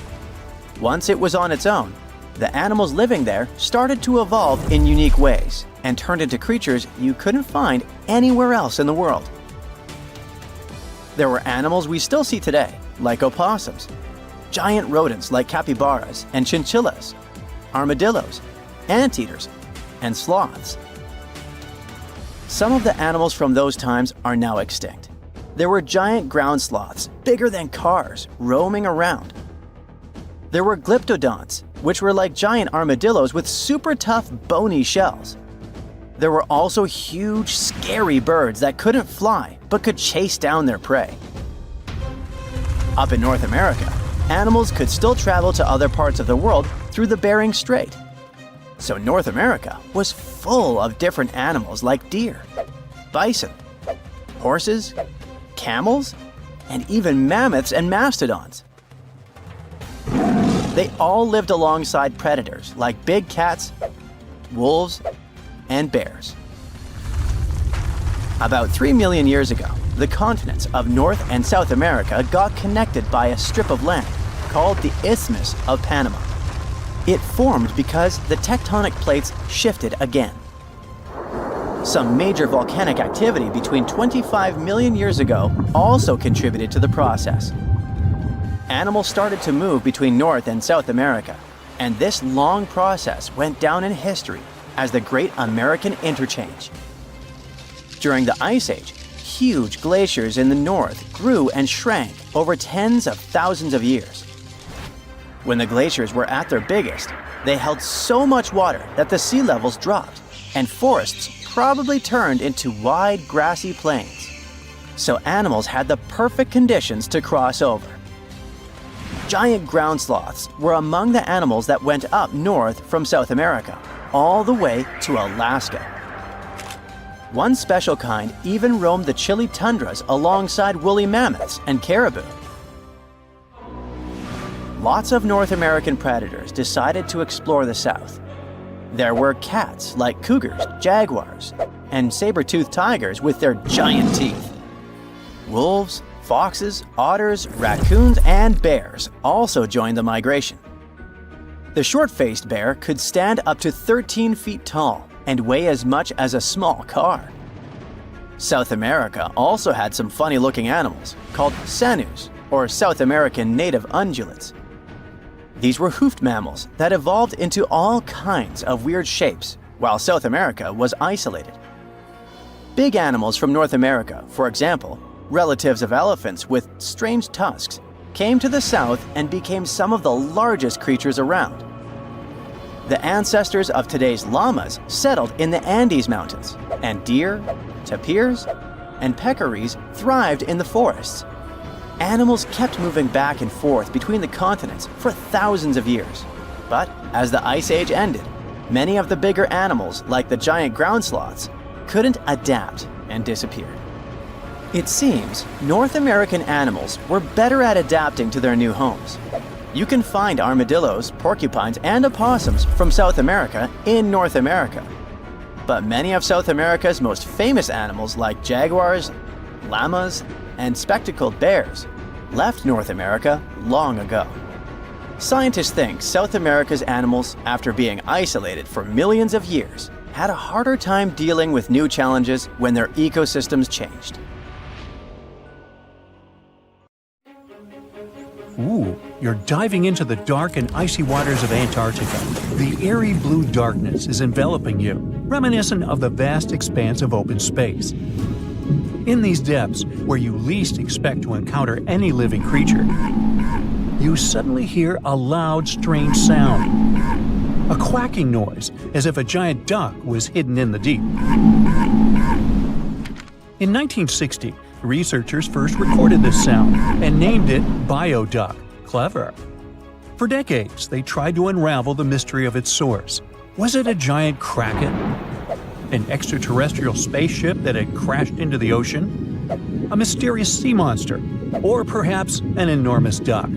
Once it was on its own, the animals living there started to evolve in unique ways and turned into creatures you couldn't find anywhere else in the world. There were animals we still see today, like opossums, giant rodents like capybaras and chinchillas, armadillos, anteaters, and sloths. Some of the animals from those times are now extinct. There were giant ground sloths, bigger than cars, roaming around. There were glyptodonts, which were like giant armadillos with super tough, bony shells. There were also huge, scary birds that couldn't fly, but could chase down their prey. Up in North America, animals could still travel to other parts of the world through the Bering Strait. So North America was full of different animals like deer, bison, horses, camels, and even mammoths and mastodons. They all lived alongside predators like big cats, wolves, and bears. About 3 million years ago, the continents of North and South America got connected by a strip of land called the Isthmus of Panama. It formed because the tectonic plates shifted again. Some major volcanic activity between 25 million years ago also contributed to the process. Animals started to move between North and South America, And this long process went down in history as the Great American Interchange. During the Ice Age, huge glaciers in the north grew and shrank over tens of thousands of years. When the glaciers were at their biggest, they held so much water that the sea levels dropped, and forests probably turned into wide grassy plains. So animals had the perfect conditions to cross over. Giant ground sloths were among the animals that went up north from South America, all the way to Alaska. One special kind even roamed the chilly tundras alongside woolly mammoths and caribou. Lots of North American predators decided to explore the South. There were cats like cougars, jaguars, and saber-toothed tigers with their giant teeth. Wolves, foxes, otters, raccoons, and bears also joined the migration. The short-faced bear could stand up to 13 feet tall and weigh as much as a small car. South America also had some funny-looking animals called sanus, or South American native ungulates. These were hoofed mammals that evolved into all kinds of weird shapes, while South America was isolated. Big animals from North America, for example, relatives of elephants with strange tusks, came to the south and became some of the largest creatures around. The ancestors of today's llamas settled in the Andes Mountains, and deer, tapirs, and peccaries thrived in the forests. Animals kept moving back and forth between the continents for thousands of years. But as the Ice Age ended, many of the bigger animals, like the giant ground sloths, couldn't adapt and disappeared. It seems North American animals were better at adapting to their new homes. You can find armadillos, porcupines, and opossums from South America in North America. But many of South America's most famous animals, like jaguars, llamas, and spectacled bears, left North America long ago. Scientists think South America's animals, after being isolated for millions of years, had a harder time dealing with new challenges when their ecosystems changed. Ooh, you're diving into the dark and icy waters of Antarctica. The eerie blue darkness is enveloping you, reminiscent of the vast expanse of open space. In these depths, where you least expect to encounter any living creature, you suddenly hear a loud, strange sound. A quacking noise, as if a giant duck was hidden in the deep. In 1960, researchers first recorded this sound and named it bioduck. Clever. For decades, they tried to unravel the mystery of its source. Was it a giant kraken? An extraterrestrial spaceship that had crashed into the ocean? A mysterious sea monster? Or perhaps an enormous duck?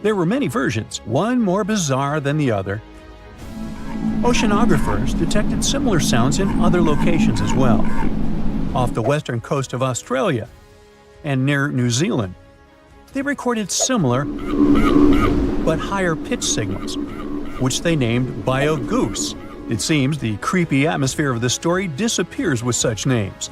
There were many versions, one more bizarre than the other. Oceanographers detected similar sounds in other locations as well. Off the western coast of Australia and near New Zealand, they recorded similar but higher pitch signals, which they named bio-goose. It seems the creepy atmosphere of the story disappears with such names.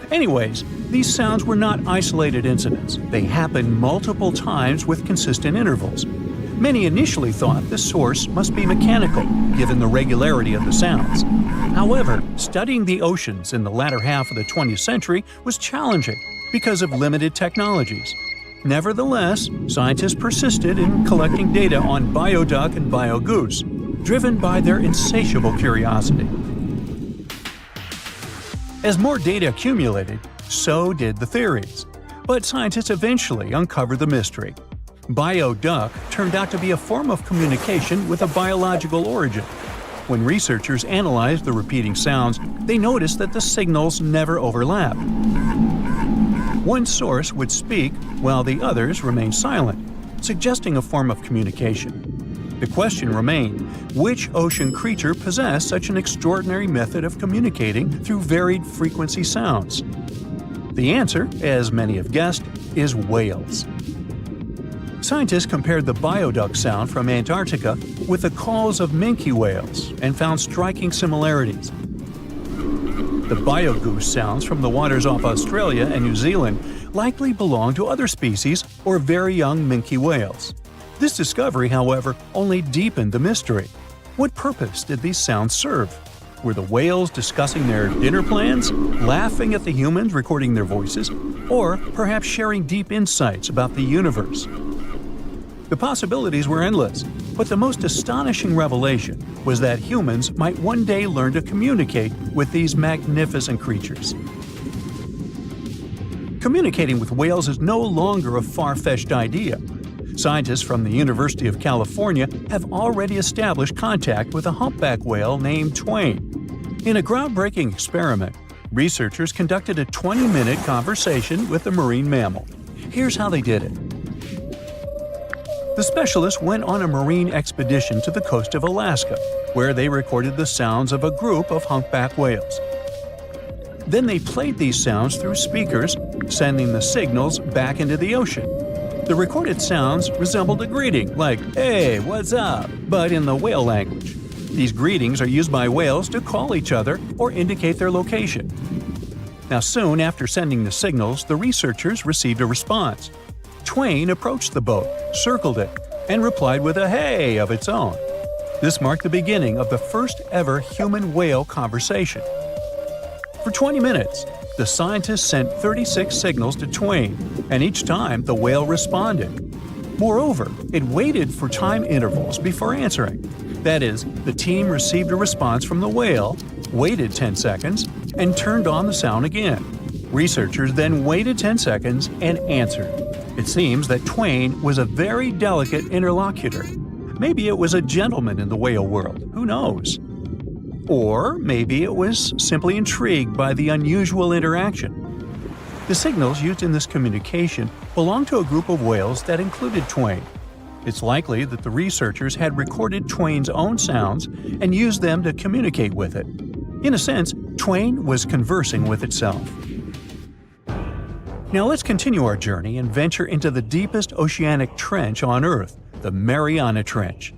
Anyways, these sounds were not isolated incidents. They happened multiple times with consistent intervals. Many initially thought the source must be mechanical, given the regularity of the sounds. However, studying the oceans in the latter half of the 20th century was challenging because of limited technologies. Nevertheless, scientists persisted in collecting data on bioduck and biogoose, driven by their insatiable curiosity. As more data accumulated, so did the theories. But scientists eventually uncovered the mystery. Bioduck turned out to be a form of communication with a biological origin. When researchers analyzed the repeating sounds, they noticed that the signals never overlapped. One source would speak while the others remained silent, suggesting a form of communication. The question remained, which ocean creature possessed such an extraordinary method of communicating through varied frequency sounds? The answer, as many have guessed, is whales. Scientists compared the bioduck sound from Antarctica with the calls of minke whales and found striking similarities. The biogoose sounds from the waters off Australia and New Zealand likely belong to other species or very young minke whales. This discovery, however, only deepened the mystery. What purpose did these sounds serve? Were the whales discussing their dinner plans, laughing at the humans recording their voices, or perhaps sharing deep insights about the universe? The possibilities were endless, but the most astonishing revelation was that humans might one day learn to communicate with these magnificent creatures. Communicating with whales is no longer a far-fetched idea. Scientists from the University of California have already established contact with a humpback whale named Twain. In a groundbreaking experiment, researchers conducted a 20-minute conversation with the marine mammal. Here's how they did it. The specialists went on a marine expedition to the coast of Alaska, where they recorded the sounds of a group of humpback whales. Then they played these sounds through speakers, sending the signals back into the ocean. The recorded sounds resembled a greeting, like, "Hey, what's up?" but in the whale language. These greetings are used by whales to call each other or indicate their location. Now, soon after sending the signals, the researchers received a response. Twain approached the boat, circled it, and replied with a "hey" of its own. This marked the beginning of the first ever human-whale conversation. For 20 minutes, the scientists sent 36 signals to Twain, and each time the whale responded. Moreover, it waited for time intervals before answering. That is, the team received a response from the whale, waited 10 seconds, and turned on the sound again. Researchers then waited 10 seconds and answered. It seems that Twain was a very delicate interlocutor. Maybe it was a gentleman in the whale world, who knows? Or maybe it was simply intrigued by the unusual interaction. The signals used in this communication belonged to a group of whales that included Twain. It's likely that the researchers had recorded Twain's own sounds and used them to communicate with it. In a sense, Twain was conversing with itself. Now let's continue our journey and venture into the deepest oceanic trench on Earth, the Mariana Trench.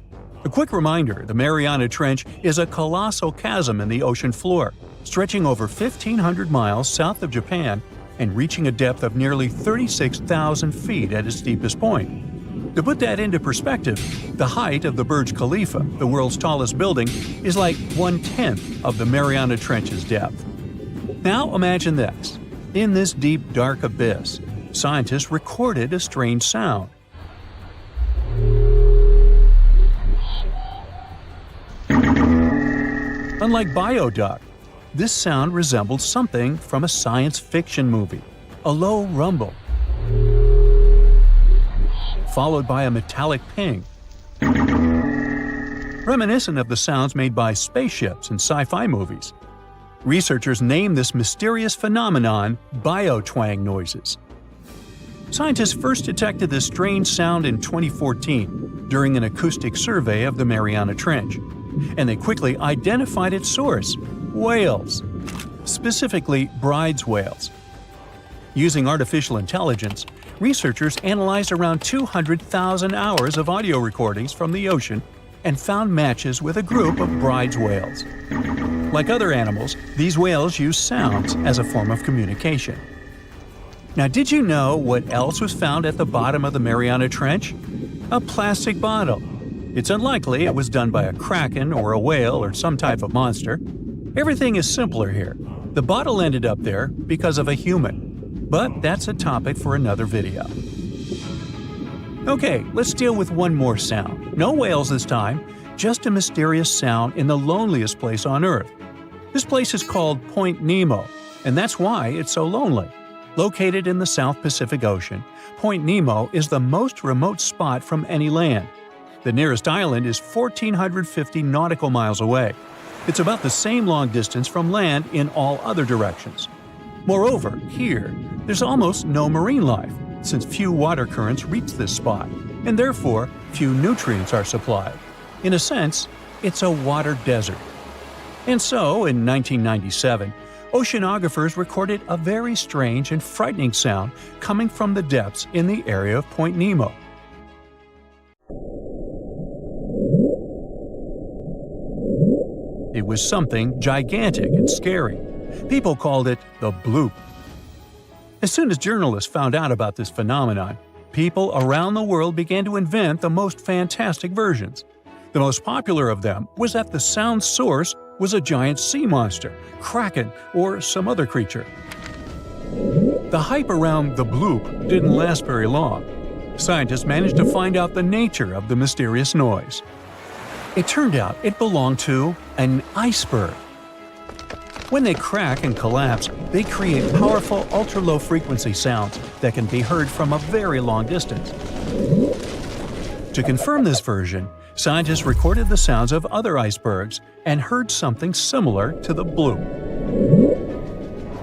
A quick reminder, the Mariana Trench is a colossal chasm in the ocean floor, stretching over 1,500 miles south of Japan and reaching a depth of nearly 36,000 feet at its deepest point. To put that into perspective, the height of the Burj Khalifa, the world's tallest building, is like 1/10 of the Mariana Trench's depth. Now imagine this. In this deep, dark abyss, scientists recorded a strange sound. Unlike bioduct, this sound resembled something from a science fiction movie, a low rumble, followed by a metallic ping. Reminiscent of the sounds made by spaceships in sci-fi movies. Researchers named this mysterious phenomenon biotwang noises. Scientists first detected this strange sound in 2014 during an acoustic survey of the Mariana Trench, and they quickly identified its source: whales, specifically Bride's whales. Using artificial intelligence, researchers analyzed around 200,000 hours of audio recordings from the ocean and found matches with a group of Bride's whales. Like other animals, these whales use sounds as a form of communication. Now, did you know what else was found at the bottom of the Mariana Trench? A plastic bottle. It's unlikely it was done by a kraken or a whale or some type of monster. Everything is simpler here. The bottle ended up there because of a human. But that's a topic for another video. Okay, let's deal with one more sound. No whales this time, just a mysterious sound in the loneliest place on Earth. This place is called Point Nemo, and that's why it's so lonely. Located in the South Pacific Ocean, Point Nemo is the most remote spot from any land. The nearest island is 1,450 nautical miles away. It's about the same long distance from land in all other directions. Moreover, here, there's almost no marine life, since few water currents reach this spot, and therefore few nutrients are supplied. In a sense, it's a water desert. And so, in 1997, oceanographers recorded a very strange and frightening sound coming from the depths in the area of Point Nemo. It was something gigantic and scary. People called it the bloop. As soon as journalists found out about this phenomenon, people around the world began to invent the most fantastic versions. The most popular of them was that the sound source was a giant sea monster, kraken, or some other creature. The hype around the bloop didn't last very long. Scientists managed to find out the nature of the mysterious noise. It turned out it belonged to an iceberg. When they crack and collapse, they create powerful ultra-low frequency sounds that can be heard from a very long distance. To confirm this version, scientists recorded the sounds of other icebergs and heard something similar to the bloop.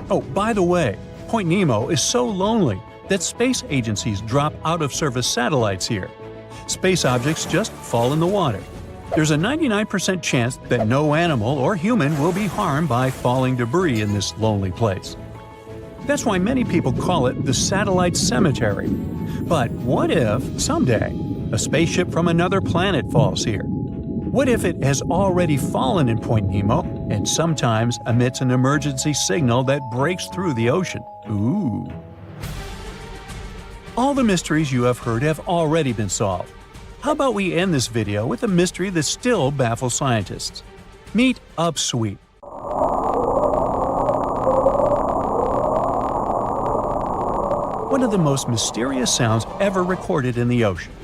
Oh, by the way, Point Nemo is so lonely that space agencies drop out-of-service satellites here. Space objects just fall in the water. There's a 99% chance that no animal or human will be harmed by falling debris in this lonely place. That's why many people call it the satellite cemetery. But what if, someday, a spaceship from another planet falls here? What if it has already fallen in Point Nemo and sometimes emits an emergency signal that breaks through the ocean? Ooh. All the mysteries you have heard have already been solved. How about we end this video with a mystery that still baffles scientists? Meet upsweep. One of the most mysterious sounds ever recorded in the ocean.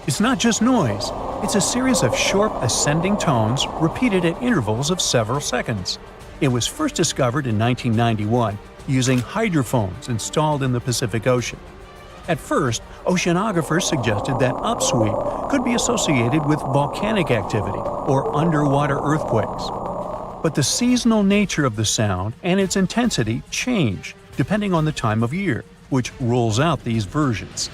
It's not just noise, it's a series of short ascending tones repeated at intervals of several seconds. It was first discovered in 1991 using hydrophones installed in the Pacific Ocean. At first, oceanographers suggested that upsweep could be associated with volcanic activity or underwater earthquakes. But the seasonal nature of the sound and its intensity change depending on the time of year, which rules out these versions.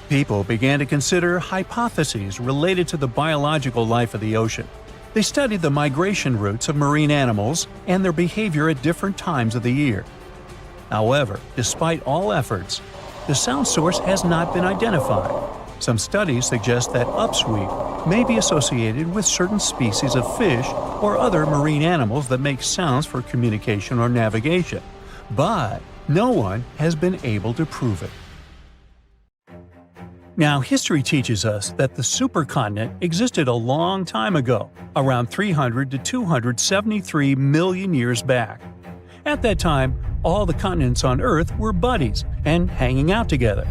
People began to consider hypotheses related to the biological life of the ocean. They studied the migration routes of marine animals and their behavior at different times of the year. However, despite all efforts, the sound source has not been identified. Some studies suggest that upsweep may be associated with certain species of fish or other marine animals that make sounds for communication or navigation, but no one has been able to prove it. Now, history teaches us that the supercontinent existed a long time ago, around 300 to 273 million years back. At that time, all the continents on Earth were buddies and hanging out together.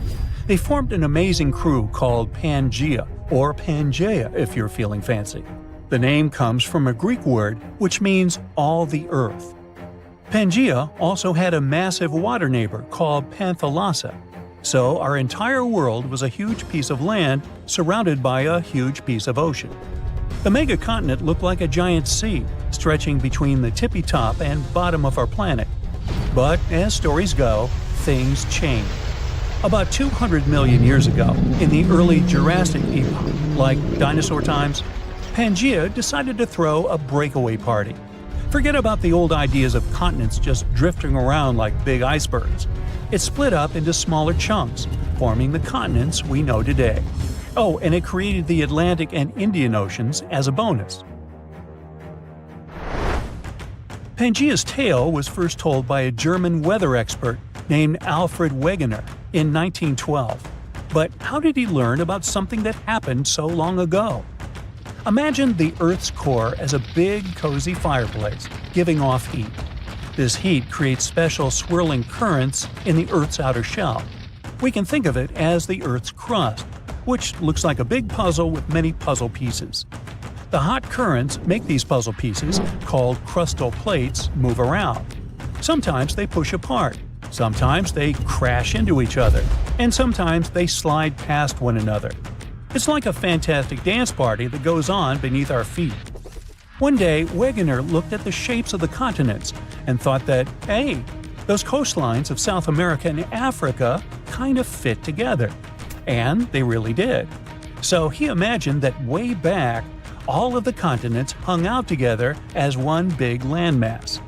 They formed an amazing crew called Pangea, or Pangea if you're feeling fancy. The name comes from a Greek word which means all the Earth. Pangea also had a massive water neighbor called Panthalassa. So our entire world was a huge piece of land surrounded by a huge piece of ocean. The megacontinent looked like a giant sea, stretching between the tippy top and bottom of our planet. But as stories go, things change. About 200 million years ago, in the early Jurassic epoch, like dinosaur times, Pangea decided to throw a breakaway party. Forget about the old ideas of continents just drifting around like big icebergs. It split up into smaller chunks, forming the continents we know today. Oh, and it created the Atlantic and Indian Oceans as a bonus. Pangea's tale was first told by a German weather expert named Alfred Wegener in 1912. But how did he learn about something that happened so long ago? Imagine the Earth's core as a big, cozy fireplace, giving off heat. This heat creates special swirling currents in the Earth's outer shell. We can think of it as the Earth's crust, which looks like a big puzzle with many puzzle pieces. The hot currents make these puzzle pieces, called crustal plates, move around. Sometimes they push apart, sometimes they crash into each other, and sometimes they slide past one another. It's like a fantastic dance party that goes on beneath our feet. One day, Wegener looked at the shapes of the continents and thought that, hey, those coastlines of South America and Africa kind of fit together. And they really did. So he imagined that way back, all of the continents hung out together as one big landmass.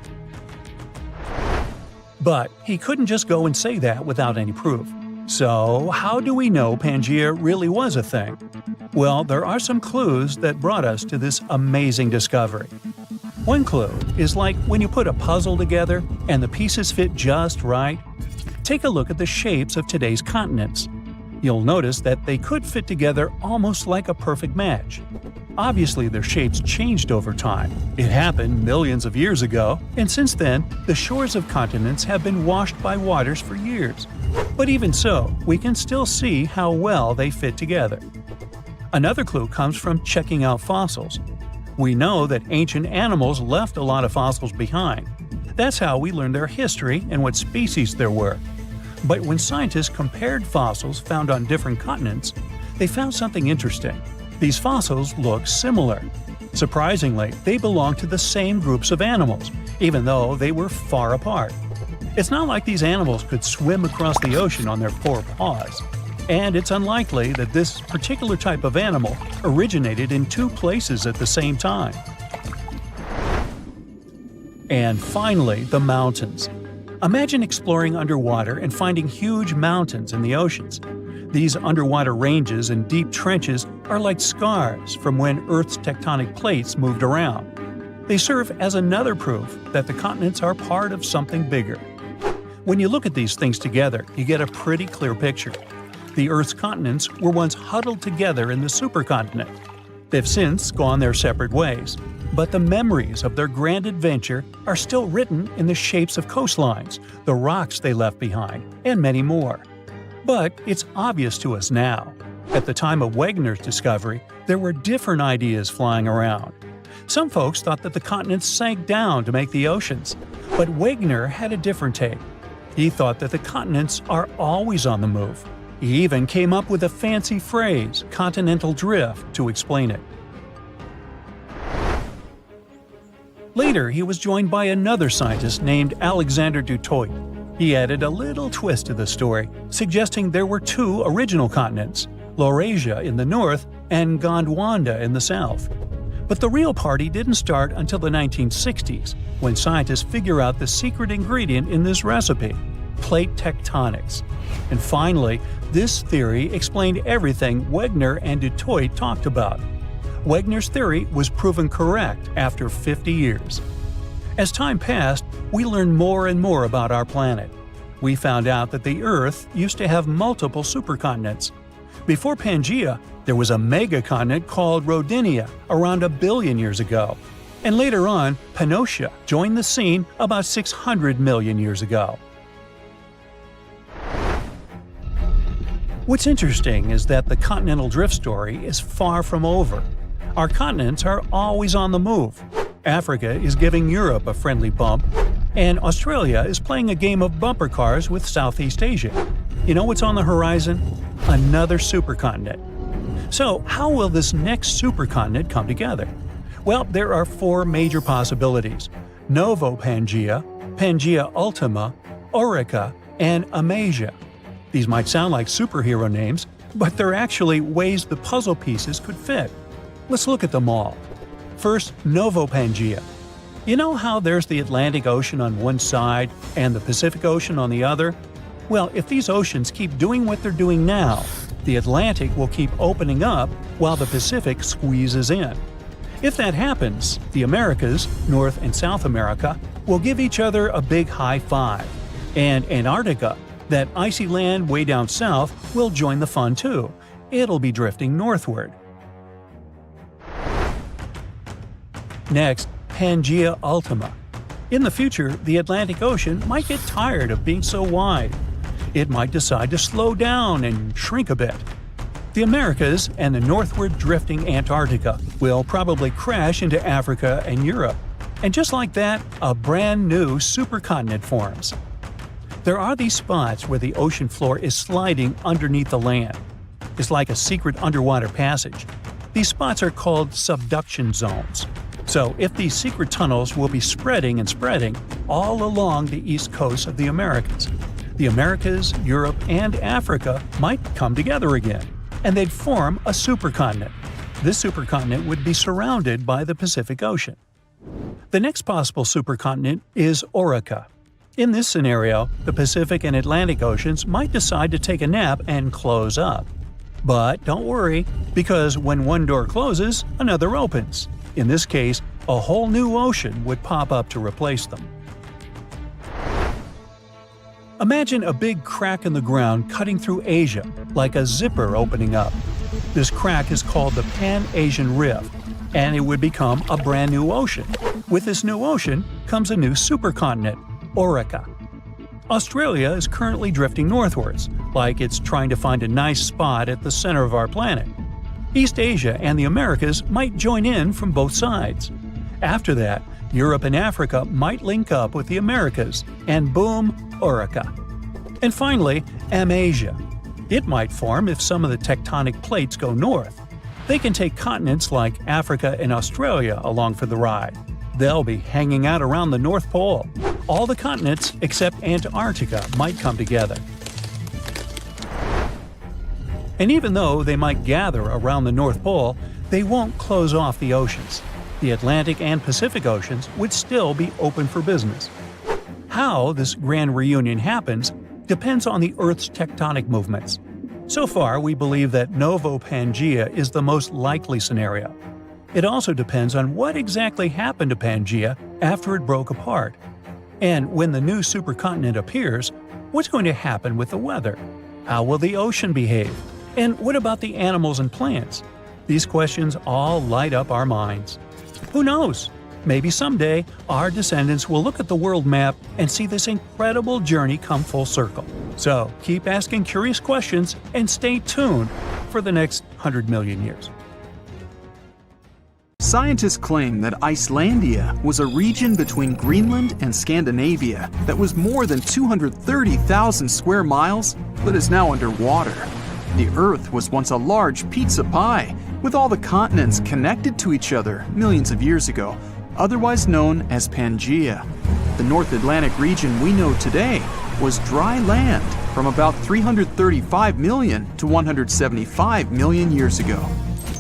But he couldn't just go and say that without any proof. So how do we know Pangea really was a thing? Well, there are some clues that brought us to this amazing discovery. One clue is like when you put a puzzle together and the pieces fit just right. Take a look at the shapes of today's continents. You'll notice that they could fit together almost like a perfect match. Obviously, their shapes changed over time. It happened millions of years ago, and since then, the shores of continents have been washed by waters for years. But even so, we can still see how well they fit together. Another clue comes from checking out fossils. We know that ancient animals left a lot of fossils behind. That's how we learn their history and what species there were. But when scientists compared fossils found on different continents, they found something interesting. These fossils look similar. Surprisingly, they belong to the same groups of animals, even though they were far apart. It's not like these animals could swim across the ocean on their four paws. And it's unlikely that this particular type of animal originated in two places at the same time. And finally, the mountains. Imagine exploring underwater and finding huge mountains in the oceans. These underwater ranges and deep trenches are like scars from when Earth's tectonic plates moved around. They serve as another proof that the continents are part of something bigger. When you look at these things together, you get a pretty clear picture. The Earth's continents were once huddled together in the supercontinent. They've since gone their separate ways, but the memories of their grand adventure are still written in the shapes of coastlines, the rocks they left behind, and many more. But it's obvious to us now. At the time of Wegener's discovery, there were different ideas flying around. Some folks thought that the continents sank down to make the oceans, but Wegener had a different take. He thought that the continents are always on the move. He even came up with a fancy phrase, continental drift, to explain it. Later, he was joined by another scientist named Alexander du Toit. He added a little twist to the story, suggesting there were two original continents, Laurasia in the north and Gondwana in the south. But the real party didn't start until the 1960s, when scientists figure out the secret ingredient in this recipe, plate tectonics. And finally, this theory explained everything Wegener and du Toit talked about. Wegener's theory was proven correct after 50 years. As time passed, we learned more and more about our planet. We found out that the Earth used to have multiple supercontinents. Before Pangea, there was a megacontinent called Rodinia around 1 billion years ago. And later on, Pannotia joined the scene about 600 million years ago. What's interesting is that the continental drift story is far from over. Our continents are always on the move. Africa is giving Europe a friendly bump, and Australia is playing a game of bumper cars with Southeast Asia. You know what's on the horizon? Another supercontinent. So, how will this next supercontinent come together? Well, there are 4 major possibilities: Novo Pangea, Pangea Ultima, Orica, and Amasia. These might sound like superhero names, but they're actually ways the puzzle pieces could fit. Let's look at them all. First, Novo Pangea. You know how there's the Atlantic Ocean on one side and the Pacific Ocean on the other? Well, if these oceans keep doing what they're doing now, the Atlantic will keep opening up while the Pacific squeezes in. If that happens, the Americas, North and South America, will give each other a big high five. And Antarctica, that icy land way down south, will join the fun too. It'll be drifting northward. Next, Pangea Ultima. In the future, the Atlantic Ocean might get tired of being so wide. It might decide to slow down and shrink a bit. The Americas and the northward drifting Antarctica will probably crash into Africa and Europe. And just like that, a brand new supercontinent forms. There are these spots where the ocean floor is sliding underneath the land. It's like a secret underwater passage. These spots are called subduction zones. So if these secret tunnels will be spreading and spreading all along the east coast of the Americas. The Americas, Europe, and Africa might come together again, and they'd form a supercontinent. This supercontinent would be surrounded by the Pacific Ocean. The next possible supercontinent is Orica. In this scenario, the Pacific and Atlantic Oceans might decide to take a nap and close up. But don't worry, because when one door closes, another opens. In this case, a whole new ocean would pop up to replace them. Imagine a big crack in the ground cutting through Asia, like a zipper opening up. This crack is called the Pan-Asian Rift, and it would become a brand new ocean. With this new ocean comes a new supercontinent, Orica. Australia is currently drifting northwards, like it's trying to find a nice spot at the center of our planet. East Asia and the Americas might join in from both sides. After that, Europe and Africa might link up with the Americas, and boom, Orica. And finally, Amasia. It might form if some of the tectonic plates go north. They can take continents like Africa and Australia along for the ride. They'll be hanging out around the North Pole. All the continents except Antarctica might come together. And even though they might gather around the North Pole, they won't close off the oceans. The Atlantic and Pacific Oceans would still be open for business. How this grand reunion happens depends on the Earth's tectonic movements. So far, we believe that Novo Pangea is the most likely scenario. It also depends on what exactly happened to Pangea after it broke apart. And when the new supercontinent appears, what's going to happen with the weather? How will the ocean behave? And what about the animals and plants? These questions all light up our minds. Who knows? Maybe someday our descendants will look at the world map and see this incredible journey come full circle. So keep asking curious questions and stay tuned for the next 100 million years. Scientists claim that Icelandia was a region between Greenland and Scandinavia that was more than 230,000 square miles, but is now underwater. The Earth was once a large pizza pie, with all the continents connected to each other millions of years ago, otherwise known as Pangea. The North Atlantic region we know today was dry land from about 335 million to 175 million years ago.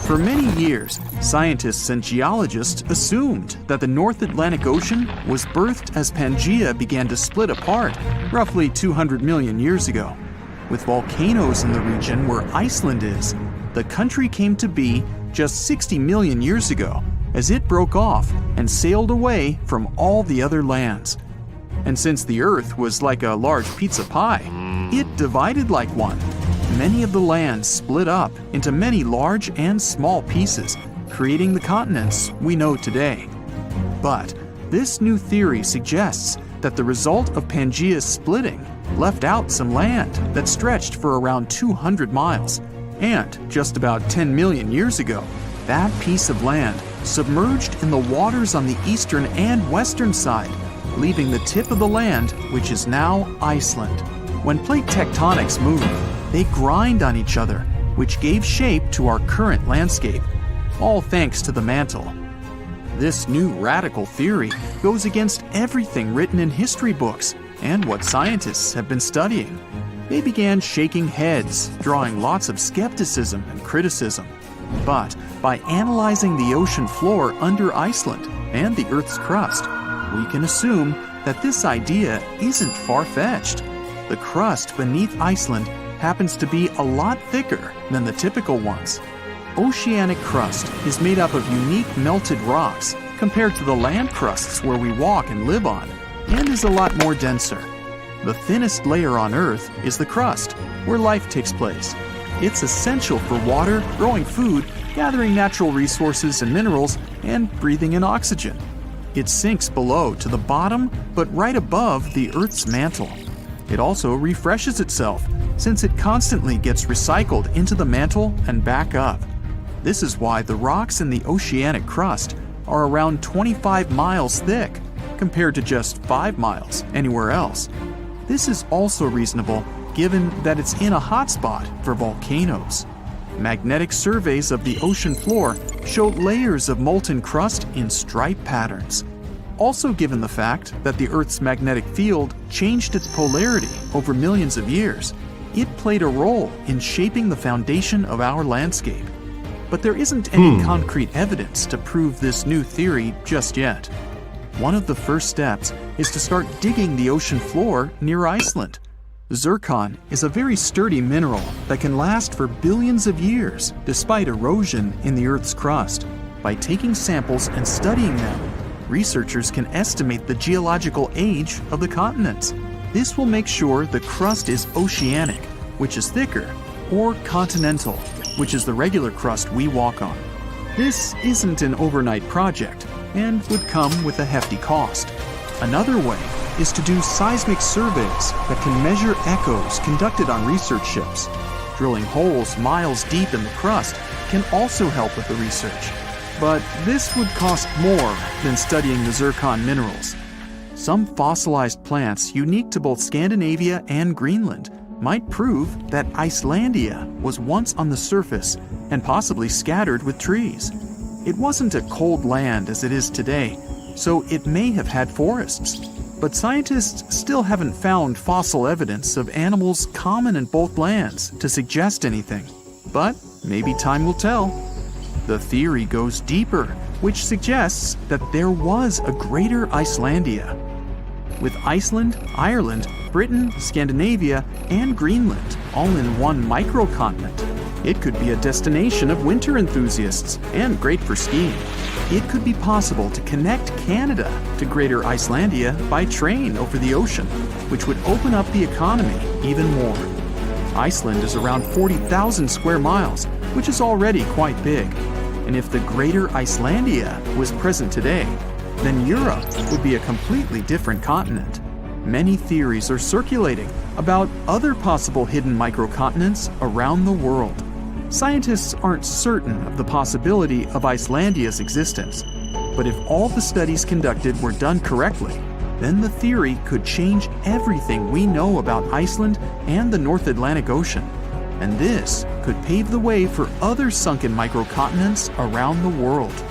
For many years, scientists and geologists assumed that the North Atlantic Ocean was birthed as Pangea began to split apart roughly 200 million years ago. With volcanoes in the region where Iceland is, the country came to be just 60 million years ago as it broke off and sailed away from all the other lands. And since the Earth was like a large pizza pie, it divided like one. Many of the lands split up into many large and small pieces, creating the continents we know today. But this new theory suggests that the result of Pangea's splitting left out some land that stretched for around 200 miles. And just about 10 million years ago, that piece of land submerged in the waters on the eastern and western side, leaving the tip of the land, which is now Iceland. When plate tectonics move, they grind on each other, which gave shape to our current landscape, all thanks to the mantle. This new radical theory goes against everything written in history books and what scientists have been studying. They began shaking heads, drawing lots of skepticism and criticism. But by analyzing the ocean floor under Iceland and the Earth's crust, we can assume that this idea isn't far-fetched. The crust beneath Iceland happens to be a lot thicker than the typical ones. Oceanic crust is made up of unique melted rocks compared to the land crusts where we walk and live on, and is a lot more denser. The thinnest layer on Earth is the crust, where life takes place. It's essential for water, growing food, gathering natural resources and minerals, and breathing in oxygen. It sinks below to the bottom, but right above the Earth's mantle. It also refreshes itself, since it constantly gets recycled into the mantle and back up. This is why the rocks in the oceanic crust are around 25 miles thick, compared to just 5 miles anywhere else. This is also reasonable given that it's in a hotspot for volcanoes. Magnetic surveys of the ocean floor show layers of molten crust in stripe patterns. Also, given the fact that the Earth's magnetic field changed its polarity over millions of years, it played a role in shaping the foundation of our landscape. But there isn't any concrete evidence to prove this new theory just yet. One of the first steps is to start digging the ocean floor near Iceland. Zircon is a very sturdy mineral that can last for billions of years despite erosion in the Earth's crust. By taking samples and studying them, researchers can estimate the geological age of the continents. This will make sure the crust is oceanic, which is thicker, or continental, which is the regular crust we walk on. This isn't an overnight project and would come with a hefty cost. Another way is to do seismic surveys that can measure echoes conducted on research ships. Drilling holes miles deep in the crust can also help with the research. But this would cost more than studying the zircon minerals. Some fossilized plants unique to both Scandinavia and Greenland might prove that Icelandia was once on the surface and possibly scattered with trees. It wasn't a cold land as it is today, so it may have had forests. But scientists still haven't found fossil evidence of animals common in both lands to suggest anything. But maybe time will tell. The theory goes deeper, which suggests that there was a Greater Icelandia. With Iceland, Ireland, Britain, Scandinavia, and Greenland all in one microcontinent, it could be a destination of winter enthusiasts and great for skiing. It could be possible to connect Canada to Greater Icelandia by train over the ocean, which would open up the economy even more. Iceland is around 40,000 square miles, which is already quite big. And if the Greater Icelandia was present today, then Europe would be a completely different continent. Many theories are circulating about other possible hidden microcontinents around the world. Scientists aren't certain of the possibility of Icelandia's existence, but if all the studies conducted were done correctly, then the theory could change everything we know about Iceland and the North Atlantic Ocean. And this could pave the way for other sunken microcontinents around the world.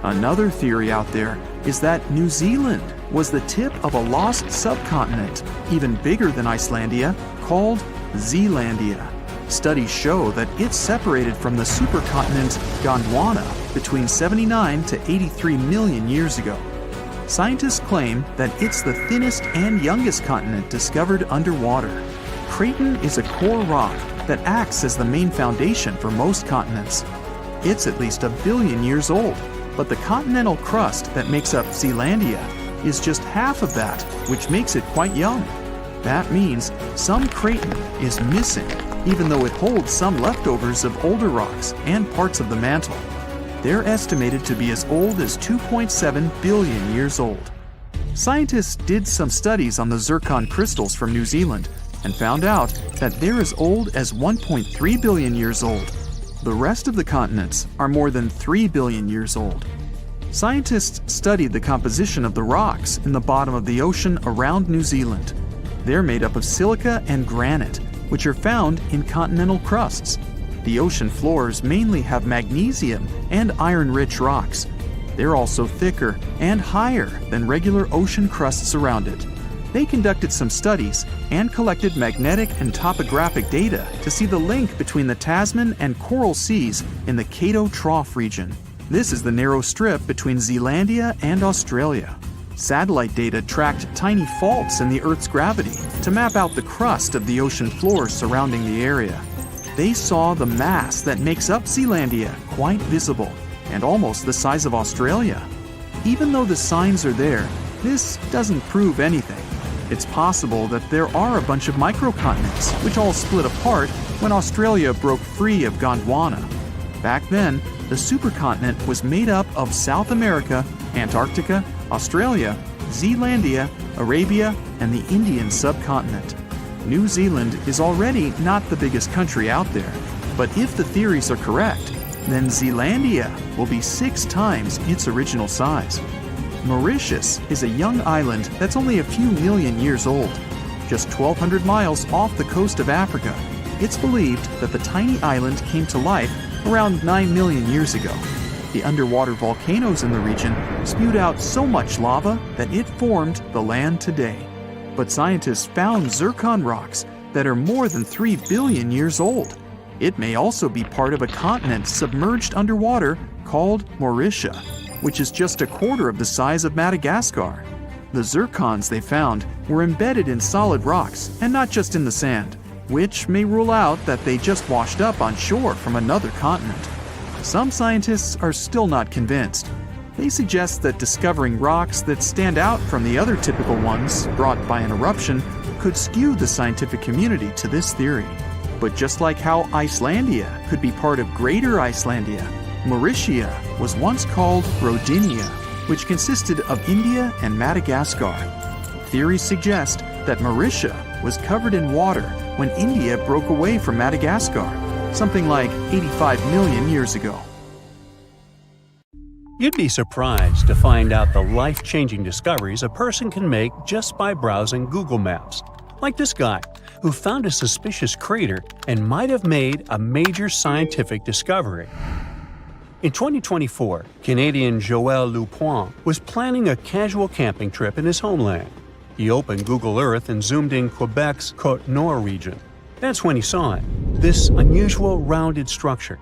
Another theory out there is that New Zealand was the tip of a lost subcontinent, even bigger than Icelandia, called Zealandia. Studies show that it's separated from the supercontinent Gondwana between 79 to 83 million years ago. Scientists claim that it's the thinnest and youngest continent discovered underwater. Craton is a core rock that acts as the main foundation for most continents. It's at least 1 billion years old, but the continental crust that makes up Zealandia is just half of that, which makes it quite young. That means some craton is missing, even though it holds some leftovers of older rocks and parts of the mantle. They're estimated to be as old as 2.7 billion years old. Scientists did some studies on the zircon crystals from New Zealand and found out that they're as old as 1.3 billion years old. The rest of the continents are more than 3 billion years old. Scientists studied the composition of the rocks in the bottom of the ocean around New Zealand. They're made up of silica and granite, which are found in continental crusts. The ocean floors mainly have magnesium and iron-rich rocks. They're also thicker and higher than regular ocean crusts around it. They conducted some studies and collected magnetic and topographic data to see the link between the Tasman and Coral Seas in the Cato Trough region. This is the narrow strip between Zealandia and Australia. Satellite data tracked tiny faults in the Earth's gravity to map out the crust of the ocean floor surrounding the area. They saw the mass that makes up Zealandia quite visible and almost the size of Australia. Even though the signs are there, this doesn't prove anything. It's possible that there are a bunch of microcontinents which all split apart when Australia broke free of Gondwana. Back then, the supercontinent was made up of South America, Antarctica, Australia, Zealandia, Arabia, and the Indian subcontinent. New Zealand is already not the biggest country out there, but if the theories are correct, then Zealandia will be 6 times its original size. Mauritius is a young island that's only a few million years old. Just 1,200 miles off the coast of Africa, it's believed that the tiny island came to life around 9 million years ago. The underwater volcanoes in the region spewed out so much lava that it formed the land today. But scientists found zircon rocks that are more than 3 billion years old. It may also be part of a continent submerged underwater called Mauritia, which is just a quarter of the size of Madagascar. The zircons they found were embedded in solid rocks and not just in the sand, which may rule out that they just washed up on shore from another continent. Some scientists are still not convinced. They suggest that discovering rocks that stand out from the other typical ones brought by an eruption could skew the scientific community to this theory. But just like how Icelandia could be part of Greater Icelandia, Mauritia was once called Rodinia, which consisted of India and Madagascar. Theories suggest that Mauritia was covered in water when India broke away from Madagascar, something like 85 million years ago. You'd be surprised to find out the life-changing discoveries a person can make just by browsing Google Maps. Like this guy, who found a suspicious crater and might have made a major scientific discovery. In 2024, Canadian Joël Lupoint was planning a casual camping trip in his homeland. He opened Google Earth and zoomed in Quebec's Côte-Nord region. That's when he saw it, this unusual rounded structure.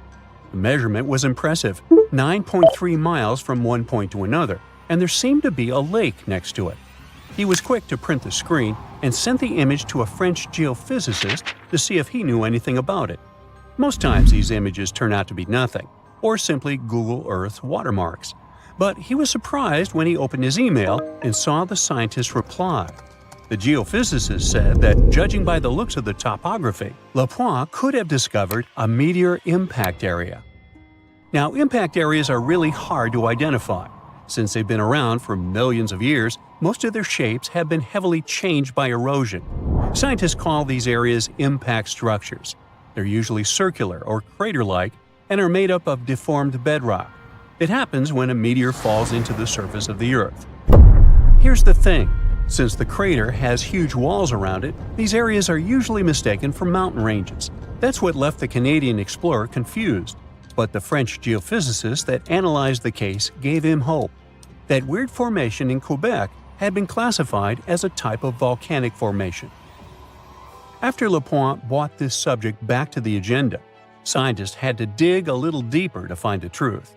The measurement was impressive, 9.3 miles from one point to another, and there seemed to be a lake next to it. He was quick to print the screen and sent the image to a French geophysicist to see if he knew anything about it. Most times these images turn out to be nothing, or simply Google Earth watermarks. But he was surprised when he opened his email and saw the scientist's reply. The geophysicist said that, judging by the looks of the topography, Lupoint could have discovered a meteor impact area. Now, impact areas are really hard to identify. Since they've been around for millions of years, most of their shapes have been heavily changed by erosion. Scientists call these areas impact structures. They're usually circular or crater-like and are made up of deformed bedrock. It happens when a meteor falls into the surface of the Earth. Here's the thing. Since the crater has huge walls around it, these areas are usually mistaken for mountain ranges. That's what left the Canadian explorer confused. But the French geophysicist that analyzed the case gave him hope. That weird formation in Quebec had been classified as a type of volcanic formation. After Lupoint brought this subject back to the agenda, scientists had to dig a little deeper to find the truth.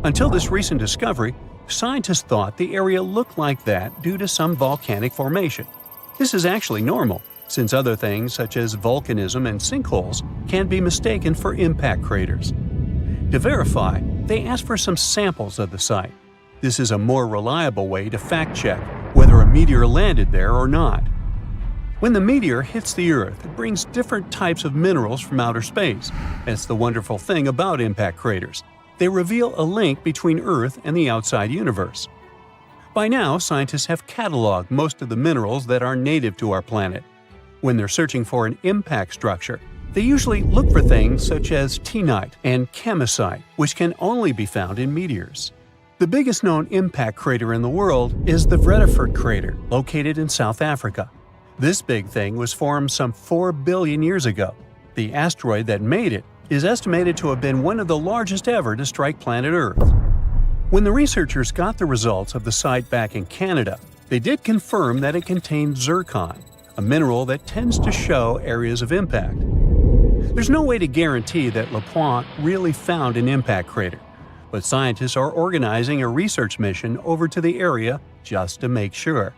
Until this recent discovery, scientists thought the area looked like that due to some volcanic formation. This is actually normal, since other things such as volcanism and sinkholes can be mistaken for impact craters. To verify, they asked for some samples of the site. This is a more reliable way to fact-check whether a meteor landed there or not. When the meteor hits the Earth, it brings different types of minerals from outer space. That's the wonderful thing about impact craters. They reveal a link between Earth and the outside universe. By now, scientists have cataloged most of the minerals that are native to our planet. When they're searching for an impact structure, they usually look for things such as tinnite and chemisite, which can only be found in meteors. The biggest known impact crater in the world is the Vredefort crater, located in South Africa. This big thing was formed some 4 billion years ago. The asteroid that made it is estimated to have been one of the largest ever to strike planet Earth. When the researchers got the results of the site back in Canada, they did confirm that it contained zircon, a mineral that tends to show areas of impact. There's no way to guarantee that Lupoint really found an impact crater, but scientists are organizing a research mission over to the area just to make sure.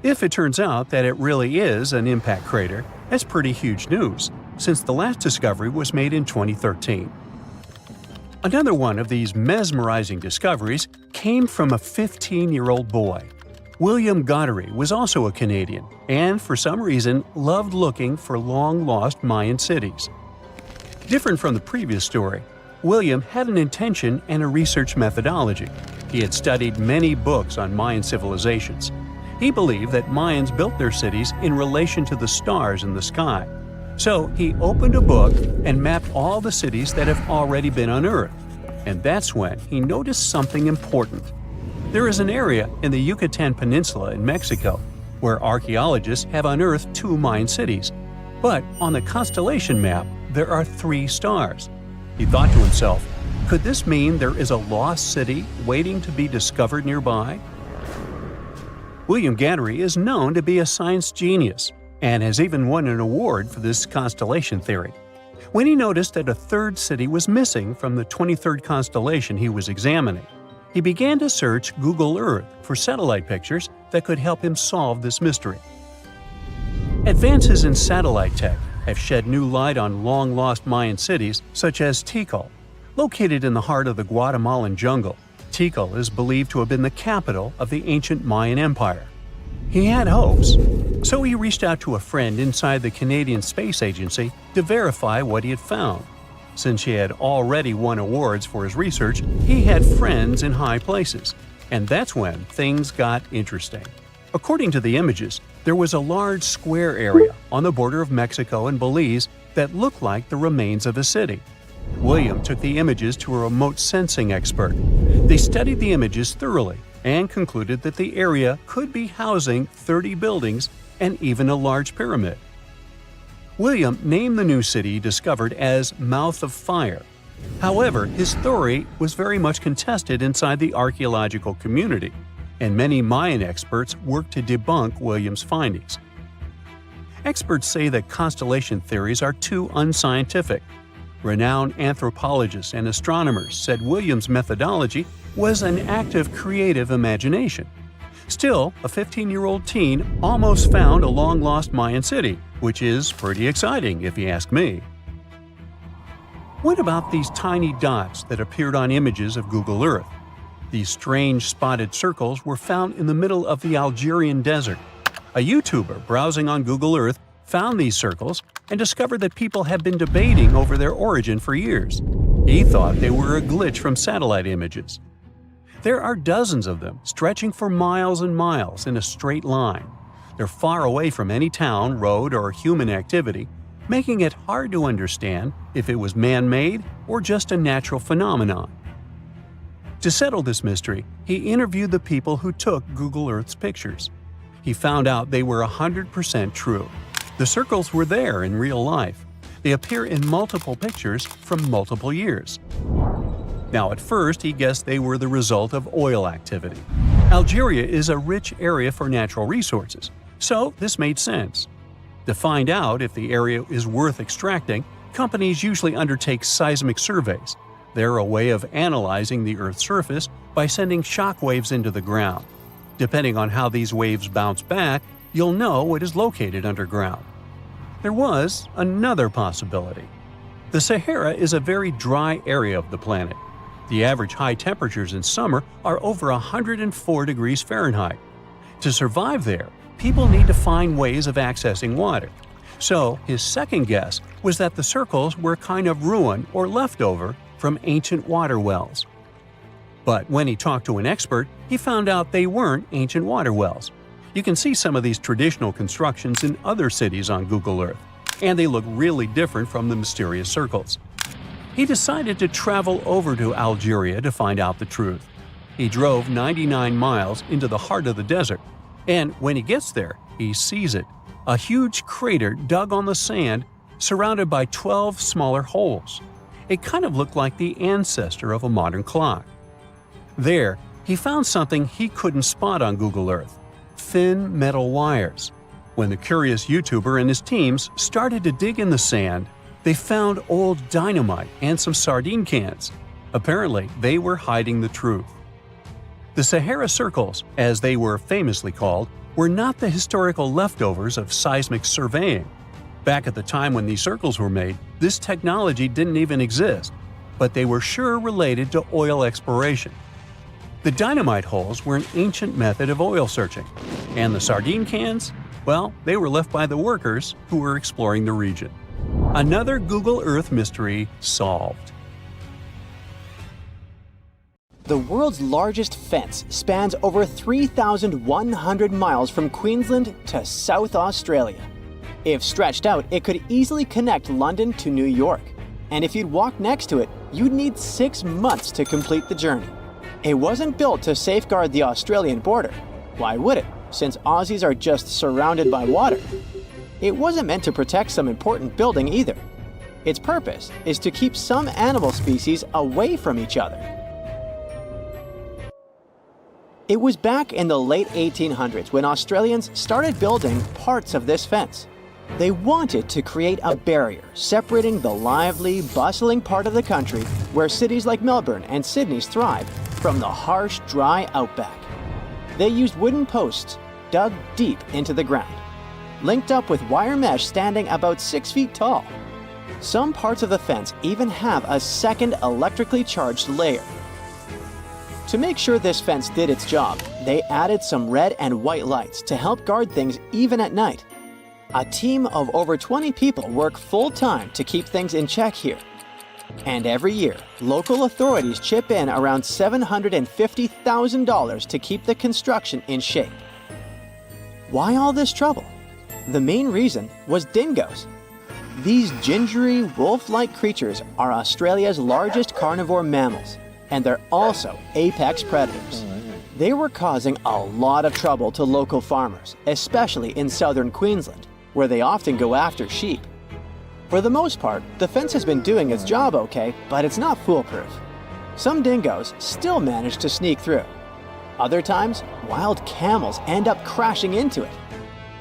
If it turns out that it really is an impact crater, that's pretty huge news, since the last discovery was made in 2013. Another one of these mesmerizing discoveries came from a 15-year-old boy. William Goddery was also a Canadian, and for some reason loved looking for long-lost Mayan cities. Different from the previous story, William had an intention and a research methodology. He had studied many books on Mayan civilizations. He believed that Mayans built their cities in relation to the stars in the sky. So he opened a book and mapped all the cities that have already been unearthed. And that's when he noticed something important. There is an area in the Yucatan Peninsula in Mexico where archaeologists have unearthed 2 Mayan cities. But on the constellation map, there are 3 stars. He thought to himself, could this mean there is a lost city waiting to be discovered nearby? William Goddery is known to be a science genius and has even won an award for this constellation theory. When he noticed that a 3rd city was missing from the 23rd constellation he was examining, he began to search Google Earth for satellite pictures that could help him solve this mystery. Advances in satellite tech have shed new light on long-lost Mayan cities such as Tikal. Located in the heart of the Guatemalan jungle, Tikal is believed to have been the capital of the ancient Mayan Empire. He had hopes, so he reached out to a friend inside the Canadian Space Agency to verify what he had found. Since he had already won awards for his research, he had friends in high places, and that's when things got interesting. According to the images, there was a large square area on the border of Mexico and Belize that looked like the remains of a city. William took the images to a remote sensing expert. They studied the images thoroughly and concluded that the area could be housing 30 buildings and even a large pyramid. William named the new city he discovered as Mouth of Fire. However, his theory was very much contested inside the archaeological community, and many Mayan experts worked to debunk William's findings. Experts say that constellation theories are too unscientific. Renowned anthropologists and astronomers said William's methodology was an act of creative imagination. Still, a 15-year-old teen almost found a long-lost Mayan city, which is pretty exciting if you ask me. What about these tiny dots that appeared on images of Google Earth? These strange spotted circles were found in the middle of the Algerian desert. A YouTuber browsing on Google Earth found these circles and discovered that people had been debating over their origin for years. He thought they were a glitch from satellite images. There are dozens of them, stretching for miles and miles in a straight line. They're far away from any town, road, or human activity, making it hard to understand if it was man-made or just a natural phenomenon. To settle this mystery, he interviewed the people who took Google Earth's pictures. He found out they were 100% true. The circles were there in real life. They appear in multiple pictures from multiple years. Now, at first, he guessed they were the result of oil activity. Algeria is a rich area for natural resources, so this made sense. To find out if the area is worth extracting, companies usually undertake seismic surveys. They're a way of analyzing the Earth's surface by sending shock waves into the ground. Depending on how these waves bounce back, you'll know what is located underground. There was another possibility. The Sahara is a very dry area of the planet. The average high temperatures in summer are over 104 degrees Fahrenheit. To survive there, people need to find ways of accessing water. So his second guess was that the circles were kind of ruin or leftover from ancient water wells. But when he talked to an expert, he found out they weren't ancient water wells. You can see some of these traditional constructions in other cities on Google Earth, and they look really different from the mysterious circles. He decided to travel over to Algeria to find out the truth. He drove 99 miles into the heart of the desert, and when he gets there, he sees it. A huge crater dug on the sand, surrounded by 12 smaller holes. It kind of looked like the ancestor of a modern clock. There, he found something he couldn't spot on Google Earth: thin metal wires. When the curious YouTuber and his teams started to dig in the sand, they found old dynamite and some sardine cans. Apparently, they were hiding the truth. The Sahara Circles, as they were famously called, were not the historical leftovers of seismic surveying. Back at the time when these circles were made, this technology didn't even exist, but they were sure related to oil exploration. The dynamite holes were an ancient method of oil searching, and the sardine cans, well, they were left by the workers who were exploring the region. Another Google Earth mystery solved. The world's largest fence spans over 3,100 miles from Queensland to South Australia. If stretched out, it could easily connect London to New York. And if you'd walk next to it, you'd need 6 months to complete the journey. It wasn't built to safeguard the Australian border. Why would it, since Aussies are just surrounded by water? It wasn't meant to protect some important building either. Its purpose is to keep some animal species away from each other. It was back in the late 1800s when Australians started building parts of this fence. They wanted to create a barrier separating the lively, bustling part of the country where cities like Melbourne and Sydney thrive from the harsh, dry outback. They used wooden posts dug deep into the ground, linked up with wire mesh standing about 6 feet tall. Some parts of the fence even have a second electrically charged layer. To make sure this fence did its job, they added some red and white lights to help guard things even at night. A team of over 20 people work full-time to keep things in check here. And every year, local authorities chip in around $750,000 to keep the construction in shape. Why all this trouble? The main reason was dingoes. These gingery, wolf-like creatures are Australia's largest carnivore mammals, and they're also apex predators. They were causing a lot of trouble to local farmers, especially in southern Queensland, where they often go after sheep. For the most part, the fence has been doing its job okay, but it's not foolproof. Some dingoes still manage to sneak through. Other times, wild camels end up crashing into it.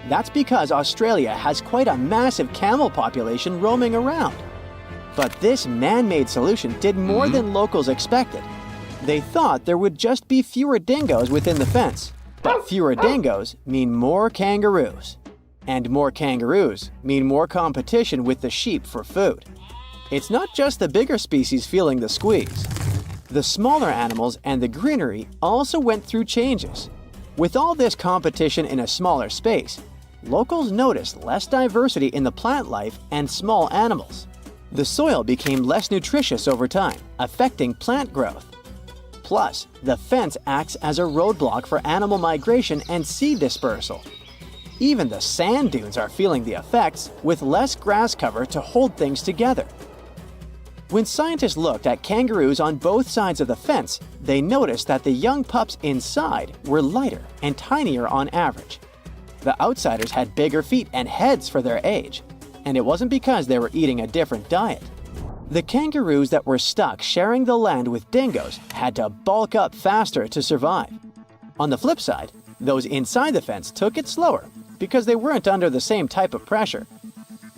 That's because Australia has quite a massive camel population roaming around. But this man-made solution did more than locals expected. They thought there would just be fewer dingoes within the fence, but fewer dingoes mean more kangaroos. And more kangaroos mean more competition with the sheep for food. It's not just the bigger species feeling the squeeze. The smaller animals and the greenery also went through changes. With all this competition in a smaller space, locals noticed less diversity in the plant life and small animals. The soil became less nutritious over time, affecting plant growth. Plus, the fence acts as a roadblock for animal migration and seed dispersal. Even the sand dunes are feeling the effects, with less grass cover to hold things together. When scientists looked at kangaroos on both sides of the fence, they noticed that the young pups inside were lighter and tinier on average. The outsiders had bigger feet and heads for their age, and it wasn't because they were eating a different diet. The kangaroos that were stuck sharing the land with dingoes had to bulk up faster to survive. On the flip side, those inside the fence took it slower because they weren't under the same type of pressure.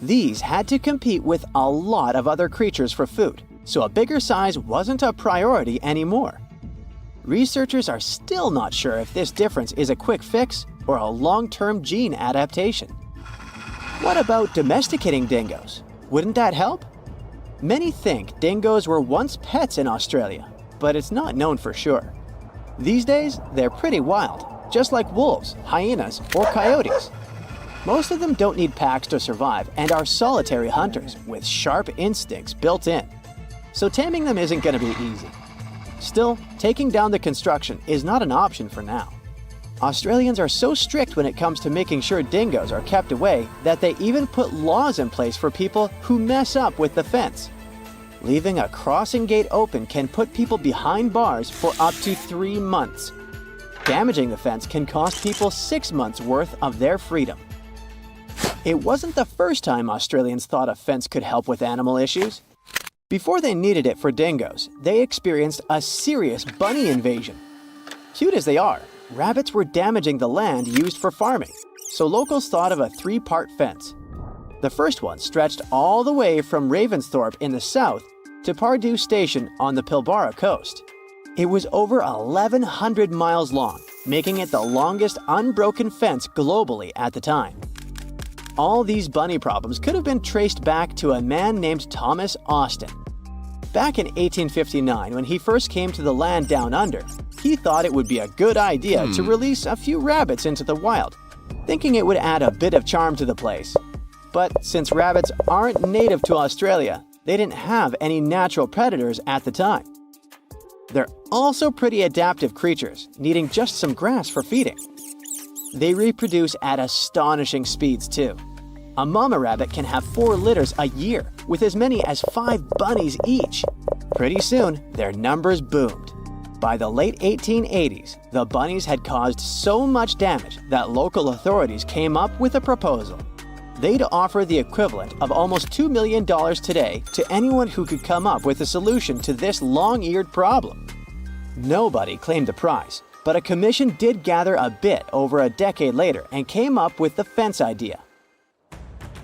These had to compete with a lot of other creatures for food, so a bigger size wasn't a priority anymore. Researchers are still not sure if this difference is a quick fix or a long-term gene adaptation. What about domesticating dingoes? Wouldn't that help? Many think dingoes were once pets in Australia, but it's not known for sure. These days, they're pretty wild, just like wolves, hyenas, or coyotes. Most of them don't need packs to survive and are solitary hunters with sharp instincts built in. So taming them isn't going to be easy. Still, taking down the construction is not an option for now. Australians are so strict when it comes to making sure dingoes are kept away that they even put laws in place for people who mess up with the fence. Leaving a crossing gate open can put people behind bars for up to 3 months. Damaging the fence can cost people 6 months' worth of their freedom. It wasn't the first time Australians thought a fence could help with animal issues. Before they needed it for dingoes, they experienced a serious bunny invasion. Cute as they are, rabbits were damaging the land used for farming, so locals thought of a 3-part fence. The first one stretched all the way from Ravensthorpe in the south to Pardue Station on the Pilbara coast. It was over 1,100 miles long, making it the longest unbroken fence globally at the time. All these bunny problems could have been traced back to a man named Thomas Austin. Back in 1859, when he first came to the land down under, he thought it would be a good idea to release a few rabbits into the wild, thinking it would add a bit of charm to the place. But since rabbits aren't native to Australia, they didn't have any natural predators at the time. They're also pretty adaptive creatures, needing just some grass for feeding. They reproduce at astonishing speeds too. A mama rabbit can have 4 litters a year, with as many as 5 bunnies each. Pretty soon, their numbers boomed. By the late 1880s, the bunnies had caused so much damage that local authorities came up with a proposal. They'd offer the equivalent of almost $2 million today to anyone who could come up with a solution to this long-eared problem. Nobody claimed the prize, but a commission did gather a bit over a decade later and came up with the fence idea.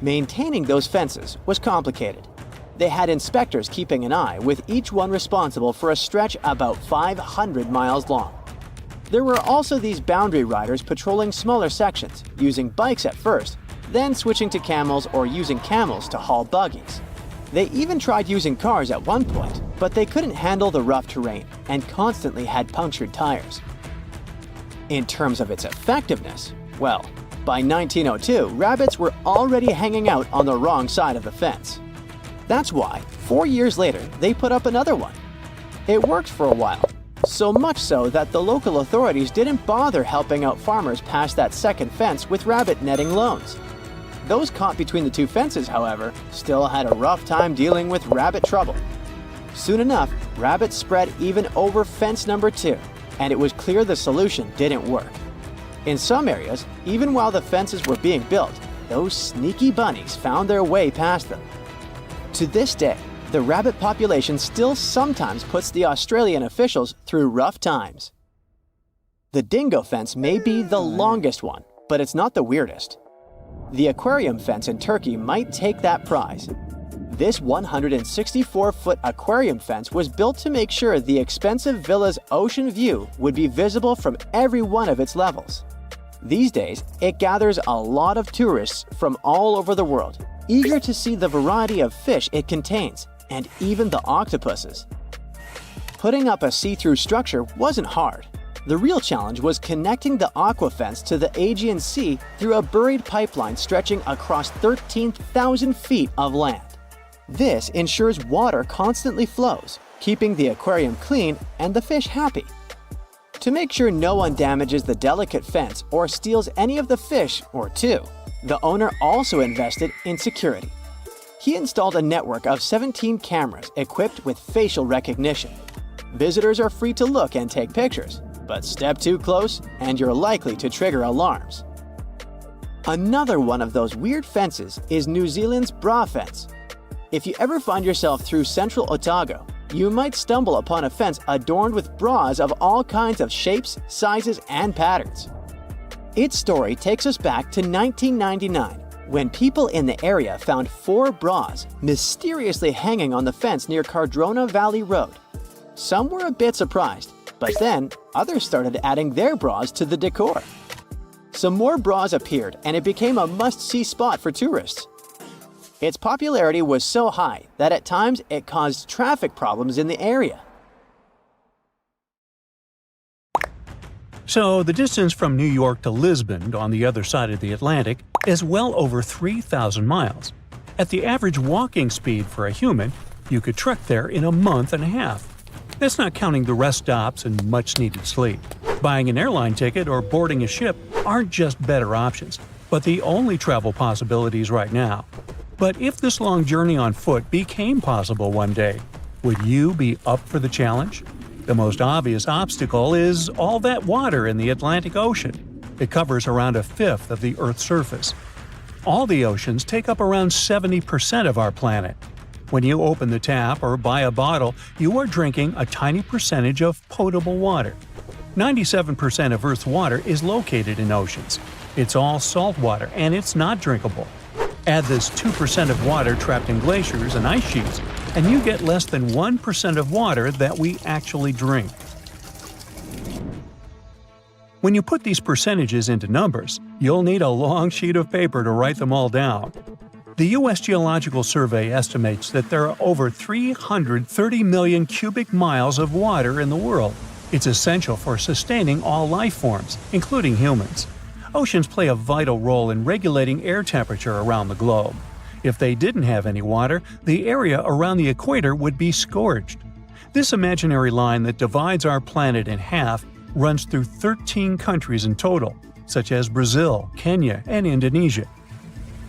Maintaining those fences was complicated. They had inspectors keeping an eye, with each one responsible for a stretch about 500 miles long. There were also these boundary riders patrolling smaller sections, using bikes at first, then switching to camels or using camels to haul buggies. They even tried using cars at one point, but they couldn't handle the rough terrain and constantly had punctured tires. In terms of its effectiveness, well, by 1902, rabbits were already hanging out on the wrong side of the fence. That's why, 4 years later, they put up another one. It worked for a while, so much so that the local authorities didn't bother helping out farmers past that second fence with rabbit netting loans. Those caught between the two fences, however, still had a rough time dealing with rabbit trouble. Soon enough, rabbits spread even over fence number 2, and it was clear the solution didn't work. In some areas, even while the fences were being built, those sneaky bunnies found their way past them. To this day, the rabbit population still sometimes puts the Australian officials through rough times. The dingo fence may be the longest one, but it's not the weirdest. The aquarium fence in Turkey might take that prize. This 164-foot aquarium fence was built to make sure the expensive villa's ocean view would be visible from every one of its levels. These days, it gathers a lot of tourists from all over the world, eager to see the variety of fish it contains, and even the octopuses. Putting up a see-through structure wasn't hard. The real challenge was connecting the aqua fence to the Aegean Sea through a buried pipeline stretching across 13,000 feet of land. This ensures water constantly flows, keeping the aquarium clean and the fish happy. To make sure no one damages the delicate fence or steals any of the fish or two, the owner also invested in security. He installed a network of 17 cameras equipped with facial recognition. Visitors are free to look and take pictures, but step too close and you're likely to trigger alarms. Another one of those weird fences is New Zealand's bra fence. If you ever find yourself through central Otago, you might stumble upon a fence adorned with bras of all kinds of shapes, sizes, and patterns. Its story takes us back to 1999, when people in the area found 4 bras mysteriously hanging on the fence near Cardrona Valley Road. Some were a bit surprised, but then others started adding their bras to the decor. Some more bras appeared and it became a must-see spot for tourists. Its popularity was so high that at times it caused traffic problems in the area. So, the distance from New York to Lisbon, on the other side of the Atlantic, is well over 3,000 miles. At the average walking speed for a human, you could trek there in a month and a half. That's not counting the rest stops and much-needed sleep. Buying an airline ticket or boarding a ship aren't just better options, but the only travel possibilities right now. But if this long journey on foot became possible one day, would you be up for the challenge? The most obvious obstacle is all that water in the Atlantic Ocean. It covers around 1/5 of the Earth's surface. All the oceans take up around 70% of our planet. When you open the tap or buy a bottle, you are drinking a tiny percentage of potable water. 97% of Earth's water is located in oceans. It's all salt water and it's not drinkable. Add this 2% of water trapped in glaciers and ice sheets, and you get less than 1% of water that we actually drink. When you put these percentages into numbers, you'll need a long sheet of paper to write them all down. The U.S. Geological Survey estimates that there are over 330 million cubic miles of water in the world. It's essential for sustaining all life forms, including humans. Oceans play a vital role in regulating air temperature around the globe. If they didn't have any water, the area around the equator would be scorched. This imaginary line that divides our planet in half runs through 13 countries in total, such as Brazil, Kenya, and Indonesia.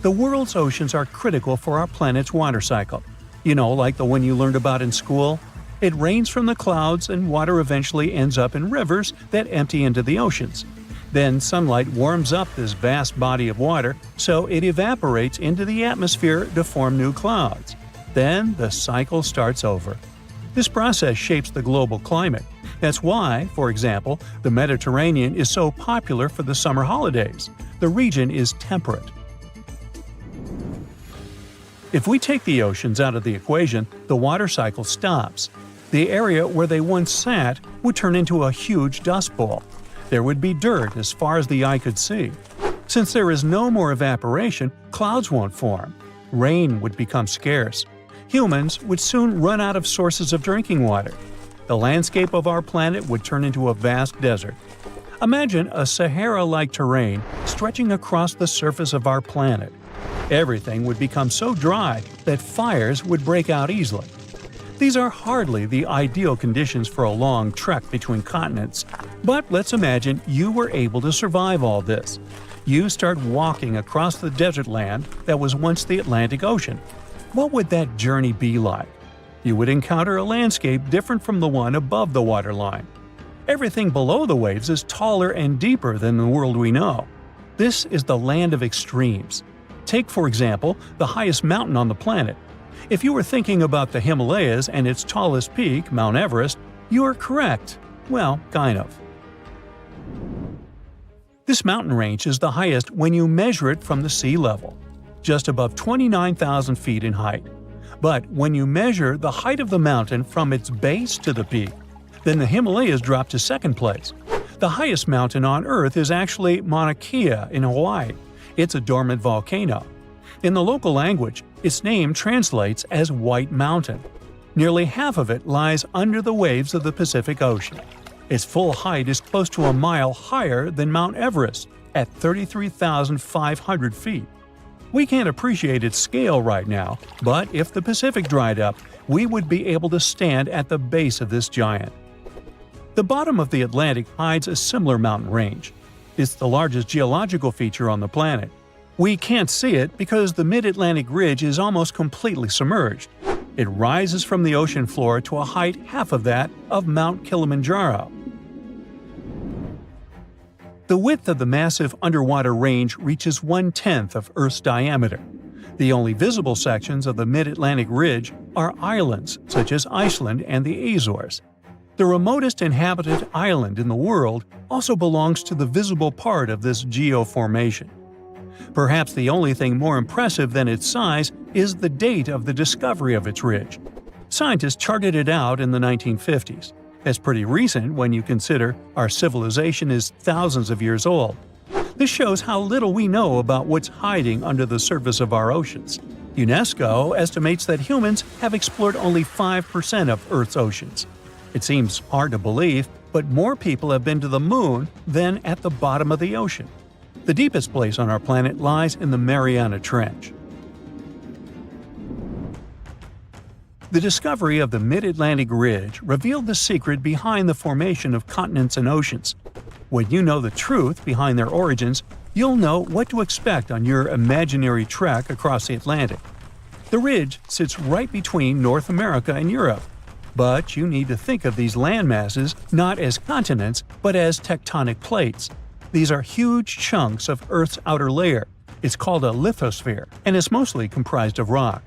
The world's oceans are critical for our planet's water cycle. You know, like the one you learned about in school? It rains from the clouds and water eventually ends up in rivers that empty into the oceans. Then sunlight warms up this vast body of water, so it evaporates into the atmosphere to form new clouds. Then the cycle starts over. This process shapes the global climate. That's why, for example, the Mediterranean is so popular for the summer holidays. The region is temperate. If we take the oceans out of the equation, the water cycle stops. The area where they once sat would turn into a huge dust bowl. There would be dirt as far as the eye could see. Since there is no more evaporation, clouds won't form. Rain would become scarce. Humans would soon run out of sources of drinking water. The landscape of our planet would turn into a vast desert. Imagine a Sahara-like terrain stretching across the surface of our planet. Everything would become so dry that fires would break out easily. These are hardly the ideal conditions for a long trek between continents, but let's imagine you were able to survive all this. You start walking across the desert land that was once the Atlantic Ocean. What would that journey be like? You would encounter a landscape different from the one above the waterline. Everything below the waves is taller and deeper than the world we know. This is the land of extremes. Take, for example, the highest mountain on the planet. If you were thinking about the Himalayas and its tallest peak, Mount Everest, you are correct. Well, kind of. This mountain range is the highest when you measure it from the sea level, just above 29,000 feet in height. But when you measure the height of the mountain from its base to the peak, then the Himalayas drop to second place. The highest mountain on Earth is actually Mauna Kea in Hawaii. It's a dormant volcano. In the local language, its name translates as White Mountain. Nearly half of it lies under the waves of the Pacific Ocean. Its full height is close to a mile higher than Mount Everest, at 33,500 feet. We can't appreciate its scale right now, but if the Pacific dried up, we would be able to stand at the base of this giant. The bottom of the Atlantic hides a similar mountain range. It's the largest geological feature on the planet. We can't see it because the mid-Atlantic ridge is almost completely submerged. It rises from the ocean floor to a height half of that of Mount Kilimanjaro. The width of the massive underwater range reaches 1/10 of Earth's diameter. The only visible sections of the mid-Atlantic ridge are islands such as Iceland and the Azores. The remotest inhabited island in the world also belongs to the visible part of this geoformation. Perhaps the only thing more impressive than its size is the date of the discovery of its ridge. Scientists charted it out in the 1950s. That's pretty recent when you consider our civilization is thousands of years old. This shows how little we know about what's hiding under the surface of our oceans. UNESCO estimates that humans have explored only 5% of Earth's oceans. It seems hard to believe, but more people have been to the moon than at the bottom of the ocean. The deepest place on our planet lies in the Mariana Trench. The discovery of the Mid-Atlantic Ridge revealed the secret behind the formation of continents and oceans. When you know the truth behind their origins, you'll know what to expect on your imaginary trek across the Atlantic. The ridge sits right between North America and Europe. But you need to think of these landmasses not as continents, but as tectonic plates. These are huge chunks of Earth's outer layer. It's called a lithosphere, and is mostly comprised of rock.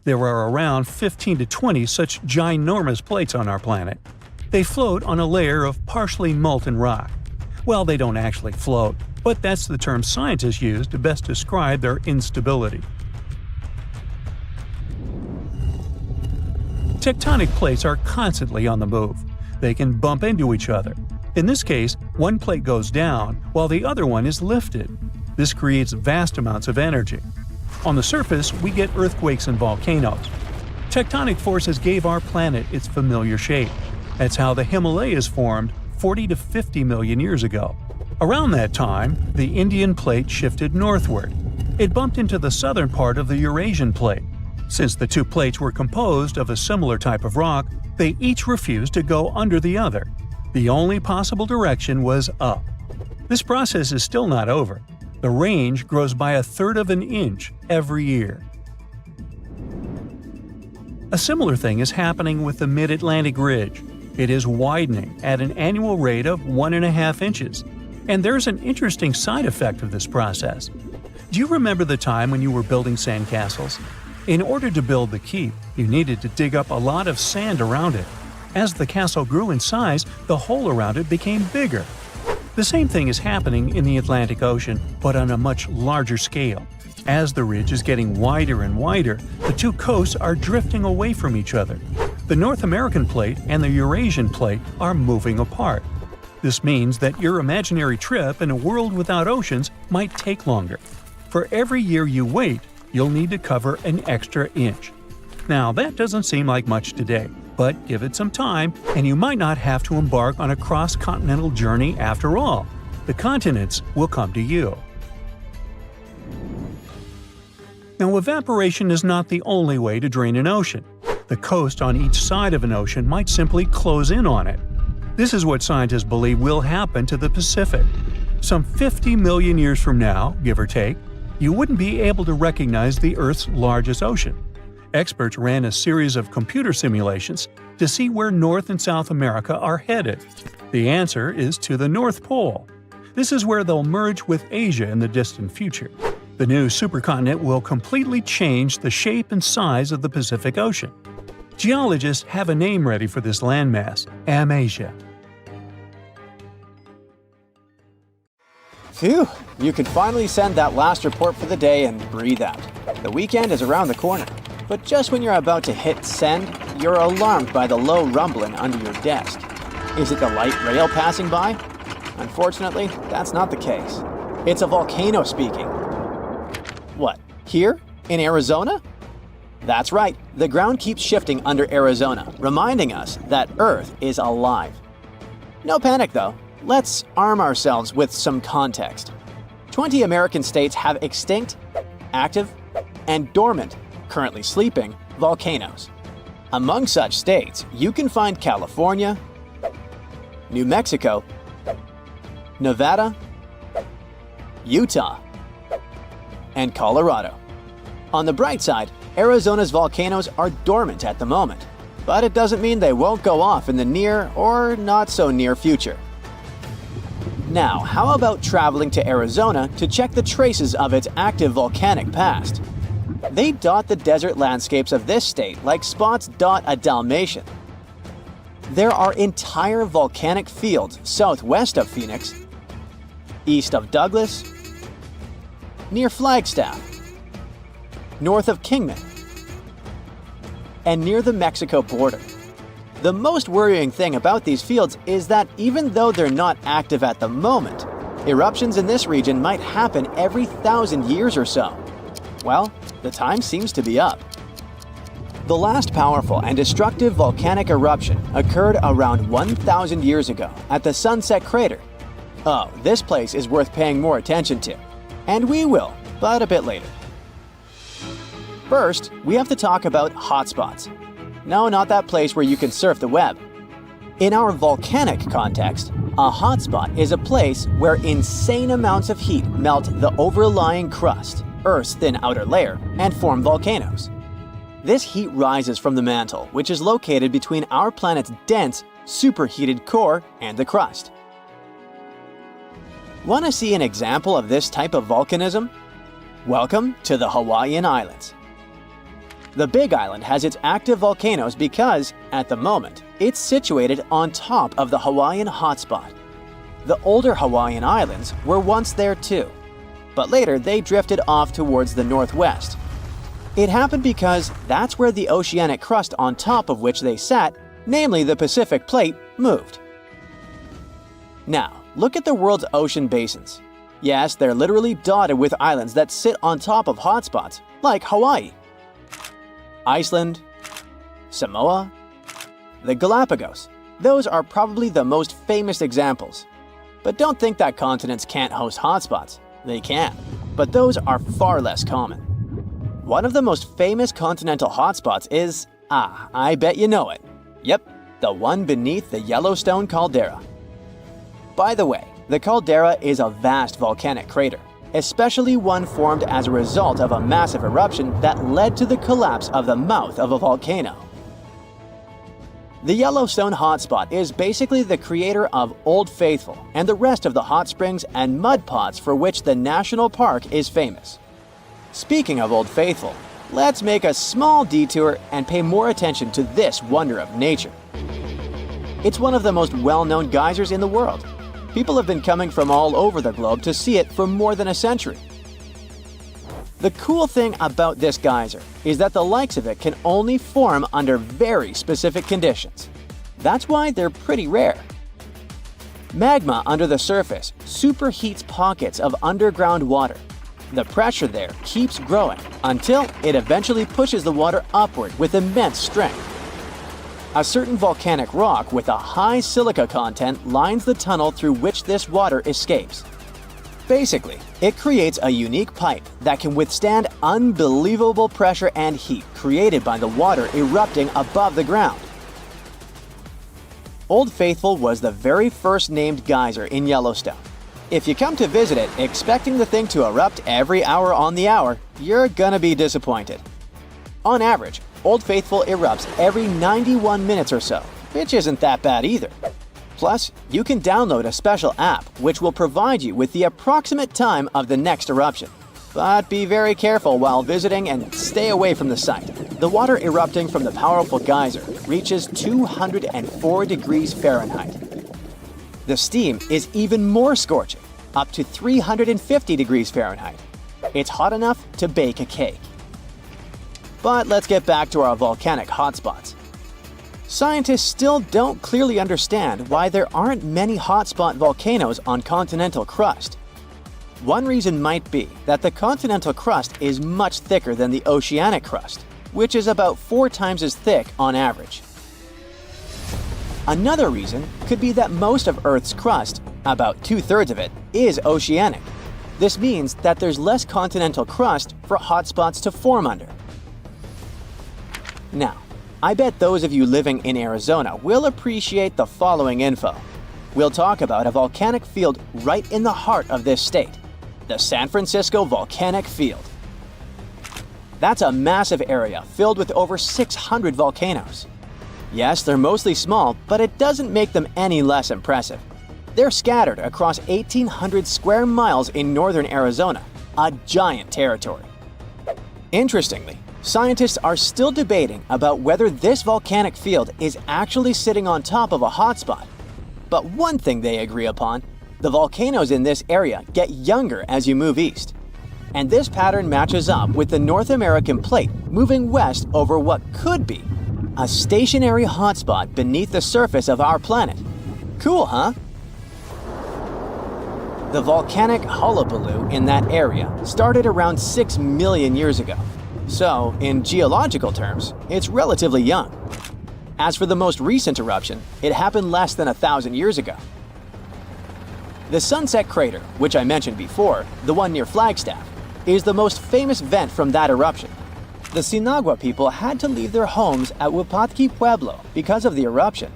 There are around 15 to 20 such ginormous plates on our planet. They float on a layer of partially molten rock. Well, they don't actually float, but that's the term scientists use to best describe their instability. Tectonic plates are constantly on the move. They can bump into each other. In this case, one plate goes down while the other one is lifted. This creates vast amounts of energy. On the surface, we get earthquakes and volcanoes. Tectonic forces gave our planet its familiar shape. That's how the Himalayas formed 40 to 50 million years ago. Around that time, the Indian plate shifted northward. It bumped into the southern part of the Eurasian plate. Since the two plates were composed of a similar type of rock, they each refused to go under the other. The only possible direction was up. This process is still not over. The range grows by 1/3 of an inch every year. A similar thing is happening with the Mid-Atlantic Ridge. It is widening at an annual rate of 1.5 inches. And there's an interesting side effect of this process. Do you remember the time when you were building sandcastles? In order to build the keep, you needed to dig up a lot of sand around it. As the castle grew in size, the hole around it became bigger. The same thing is happening in the Atlantic Ocean, but on a much larger scale. As the ridge is getting wider and wider, the two coasts are drifting away from each other. The North American plate and the Eurasian plate are moving apart. This means that your imaginary trip in a world without oceans might take longer. For every year you wait, you'll need to cover an extra inch. Now, that doesn't seem like much today, but give it some time and you might not have to embark on a cross-continental journey after all. The continents will come to you. Now, evaporation is not the only way to drain an ocean. The coast on each side of an ocean might simply close in on it. This is what scientists believe will happen to the Pacific. Some 50 million years from now, give or take, you wouldn't be able to recognize the Earth's largest ocean. Experts ran a series of computer simulations to see where North and South America are headed. The answer is to the North Pole. This is where they'll merge with Asia in the distant future. The new supercontinent will completely change the shape and size of the Pacific Ocean. Geologists have a name ready for this landmass: Pangea. Phew, you can finally send that last report for the day and breathe out. The weekend is around the corner, but just when you're about to hit send, you're alarmed by the low rumbling under your desk. Is it the light rail passing by? Unfortunately, that's not the case. It's a volcano speaking. What, here? In Arizona? That's right, the ground keeps shifting under Arizona, reminding us that Earth is alive. No panic though, let's arm ourselves with some context. 20 American states have extinct, active, and dormant, currently sleeping, volcanoes. Among such states, you can find California, New Mexico, Nevada, Utah, and Colorado. On the bright side, Arizona's volcanoes are dormant at the moment, but it doesn't mean they won't go off in the near or not so near future. Now, how about traveling to Arizona to check the traces of its active volcanic past? They dot the desert landscapes of this state like spots dot a Dalmatian. There are entire volcanic fields southwest of Phoenix, east of Douglas, near Flagstaff, north of Kingman, and near the Mexico border. The most worrying thing about these fields is that even though they're not active at the moment, eruptions in this region might happen every 1,000 years or so. Well, the time seems to be up. The last powerful and destructive volcanic eruption occurred around 1,000 years ago at the Sunset Crater. Oh, this place is worth paying more attention to. And we will, but a bit later. First, we have to talk about hotspots. No, not that place where you can surf the web. In our volcanic context, a hotspot is a place where insane amounts of heat melt the overlying crust, Earth's thin outer layer, and form volcanoes. This heat rises from the mantle, which is located between our planet's dense, superheated core and the crust. Want to see an example of this type of volcanism? Welcome to the Hawaiian Islands. The Big Island has its active volcanoes because, at the moment, it's situated on top of the Hawaiian hotspot. The older Hawaiian Islands were once there too, but later they drifted off towards the northwest. It happened because that's where the oceanic crust on top of which they sat, namely the Pacific Plate, moved. Now, look at the world's ocean basins. Yes, they're literally dotted with islands that sit on top of hotspots, like Hawaii, Iceland, Samoa, the Galapagos. Those are probably the most famous examples. But don't think that continents can't host hotspots. They can, but those are far less common. One of the most famous continental hotspots is, I bet you know it. Yep, the one beneath the Yellowstone caldera. By the way, the caldera is a vast volcanic crater, especially one formed as a result of a massive eruption that led to the collapse of the mouth of a volcano. The Yellowstone hotspot is basically the creator of Old Faithful and the rest of the hot springs and mud pots for which the national park is famous. Speaking of Old Faithful, let's make a small detour and pay more attention to this wonder of nature. It's one of the most well-known geysers in the world. People have been coming from all over the globe to see it for more than a century. The cool thing about this geyser is that the likes of it can only form under very specific conditions. That's why they're pretty rare. Magma under the surface superheats pockets of underground water. The pressure there keeps growing until it eventually pushes the water upward with immense strength. A certain volcanic rock with a high silica content lines the tunnel through which this water escapes. Basically, it creates a unique pipe that can withstand unbelievable pressure and heat created by the water erupting above the ground. Old Faithful was the very first named geyser in Yellowstone. If you come to visit it expecting the thing to erupt every hour on the hour, you're gonna be disappointed. On average, Old Faithful erupts every 91 minutes or so, which isn't that bad either. Plus, you can download a special app which will provide you with the approximate time of the next eruption. But be very careful while visiting and stay away from the site. The water erupting from the powerful geyser reaches 204 degrees Fahrenheit. The steam is even more scorching, up to 350 degrees Fahrenheit. It's hot enough to bake a cake. But let's get back to our volcanic hotspots. Scientists still don't clearly understand why there aren't many hotspot volcanoes on continental crust. One reason might be that the continental crust is much thicker than the oceanic crust, which is about 4 times as thick on average. Another reason could be that most of Earth's crust, about 2/3 of it, is oceanic. This means that there's less continental crust for hotspots to form under. Now, I bet those of you living in Arizona will appreciate the following info. We'll talk about a volcanic field right in the heart of this state, the San Francisco Volcanic Field. That's a massive area filled with over 600 volcanoes. Yes, they're mostly small, but it doesn't make them any less impressive. They're scattered across 1,800 square miles in northern Arizona, a giant territory. Interestingly, scientists are still debating about whether this volcanic field is actually sitting on top of a hotspot. But one thing they agree upon, the volcanoes in this area get younger as you move east. And this pattern matches up with the North American plate moving west over what could be a stationary hotspot beneath the surface of our planet. Cool, huh? The volcanic hullabaloo in that area started around 6 million years ago. So, in geological terms, it's relatively young. As for the most recent eruption, it happened less than 1,000 years ago. The Sunset Crater, which I mentioned before, the one near Flagstaff, is the most famous vent from that eruption. The Sinagua people had to leave their homes at Wupatki Pueblo because of the eruption.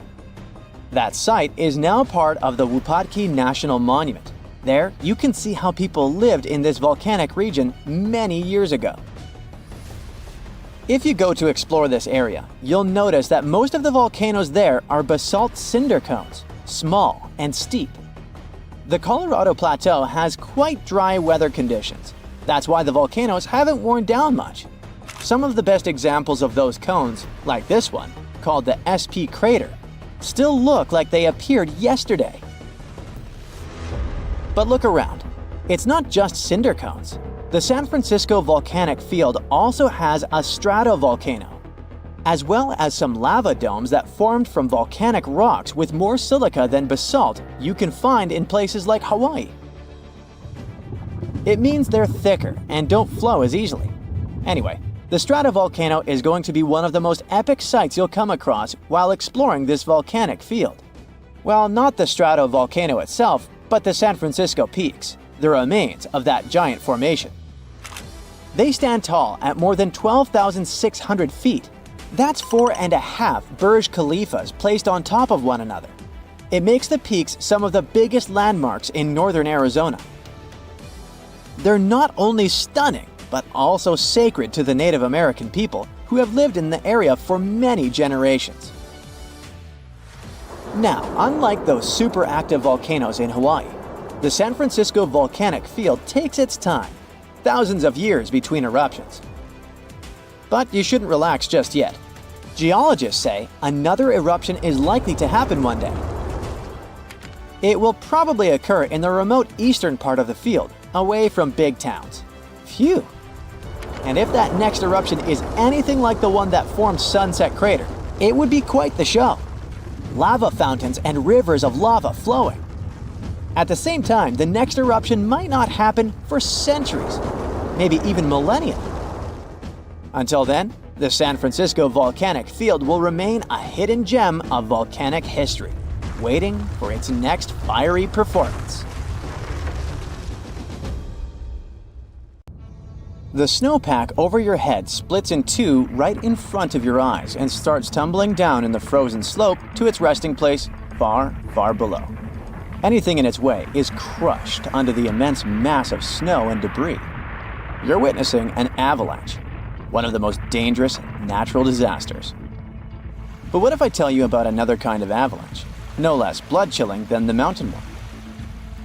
That site is now part of the Wupatki National Monument. There, you can see how people lived in this volcanic region many years ago. If you go to explore this area, you'll notice that most of the volcanoes there are basalt cinder cones, small and steep. The Colorado Plateau has quite dry weather conditions. That's why the volcanoes haven't worn down much. Some of the best examples of those cones, like this one, called the SP crater, still look like they appeared yesterday. But look around. It's not just cinder cones. The San Francisco Volcanic Field also has a stratovolcano, as well as some lava domes that formed from volcanic rocks with more silica than basalt you can find in places like Hawaii. It means they're thicker and don't flow as easily. Anyway, the stratovolcano is going to be one of the most epic sights you'll come across while exploring this volcanic field. Well, not the stratovolcano itself, but the San Francisco peaks, the remains of that giant formation. They stand tall at more than 12,600 feet. That's 4.5 Burj Khalifas placed on top of one another. It makes the peaks some of the biggest landmarks in northern Arizona. They're not only stunning, but also sacred to the Native American people who have lived in the area for many generations. Now, unlike those super active volcanoes in Hawaii, the San Francisco Volcanic Field takes its time, thousands of years between eruptions. But you shouldn't relax just yet. Geologists say another eruption is likely to happen one day. It will probably occur in the remote eastern part of the field, away from big towns. Phew! And if that next eruption is anything like the one that formed Sunset Crater, it would be quite the show. Lava fountains and rivers of lava flowing. At the same time, the next eruption might not happen for centuries. maybe even millennia. Until then, the San Francisco Volcanic Field will remain a hidden gem of volcanic history, waiting for its next fiery performance. The snowpack over your head splits in two right in front of your eyes and starts tumbling down in the frozen slope to its resting place far, far below. Anything in its way is crushed under the immense mass of snow and debris. You're witnessing an avalanche, one of the most dangerous natural disasters. But what if I tell you about another kind of avalanche, no less blood-chilling than the mountain one?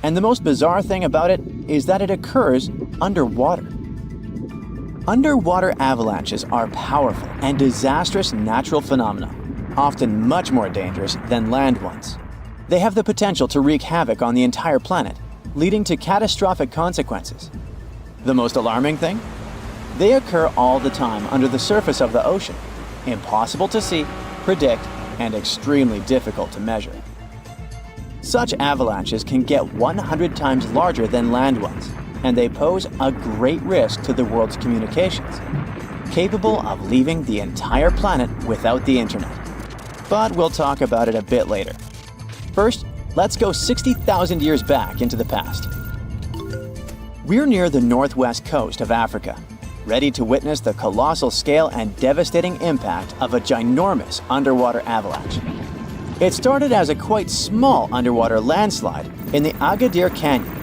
And the most bizarre thing about it is that it occurs underwater. Underwater avalanches are powerful and disastrous natural phenomena, often much more dangerous than land ones. They have the potential to wreak havoc on the entire planet, leading to catastrophic consequences. The most alarming thing? They occur all the time under the surface of the ocean, impossible to see, predict, and extremely difficult to measure. Such avalanches can get 100 times larger than land ones, and they pose a great risk to the world's communications, capable of leaving the entire planet without the internet. But we'll talk about it a bit later. First, let's go 60,000 years back into the past. We're near the northwest coast of Africa, ready to witness the colossal scale and devastating impact of a ginormous underwater avalanche. It started as a quite small underwater landslide in the Agadir Canyon.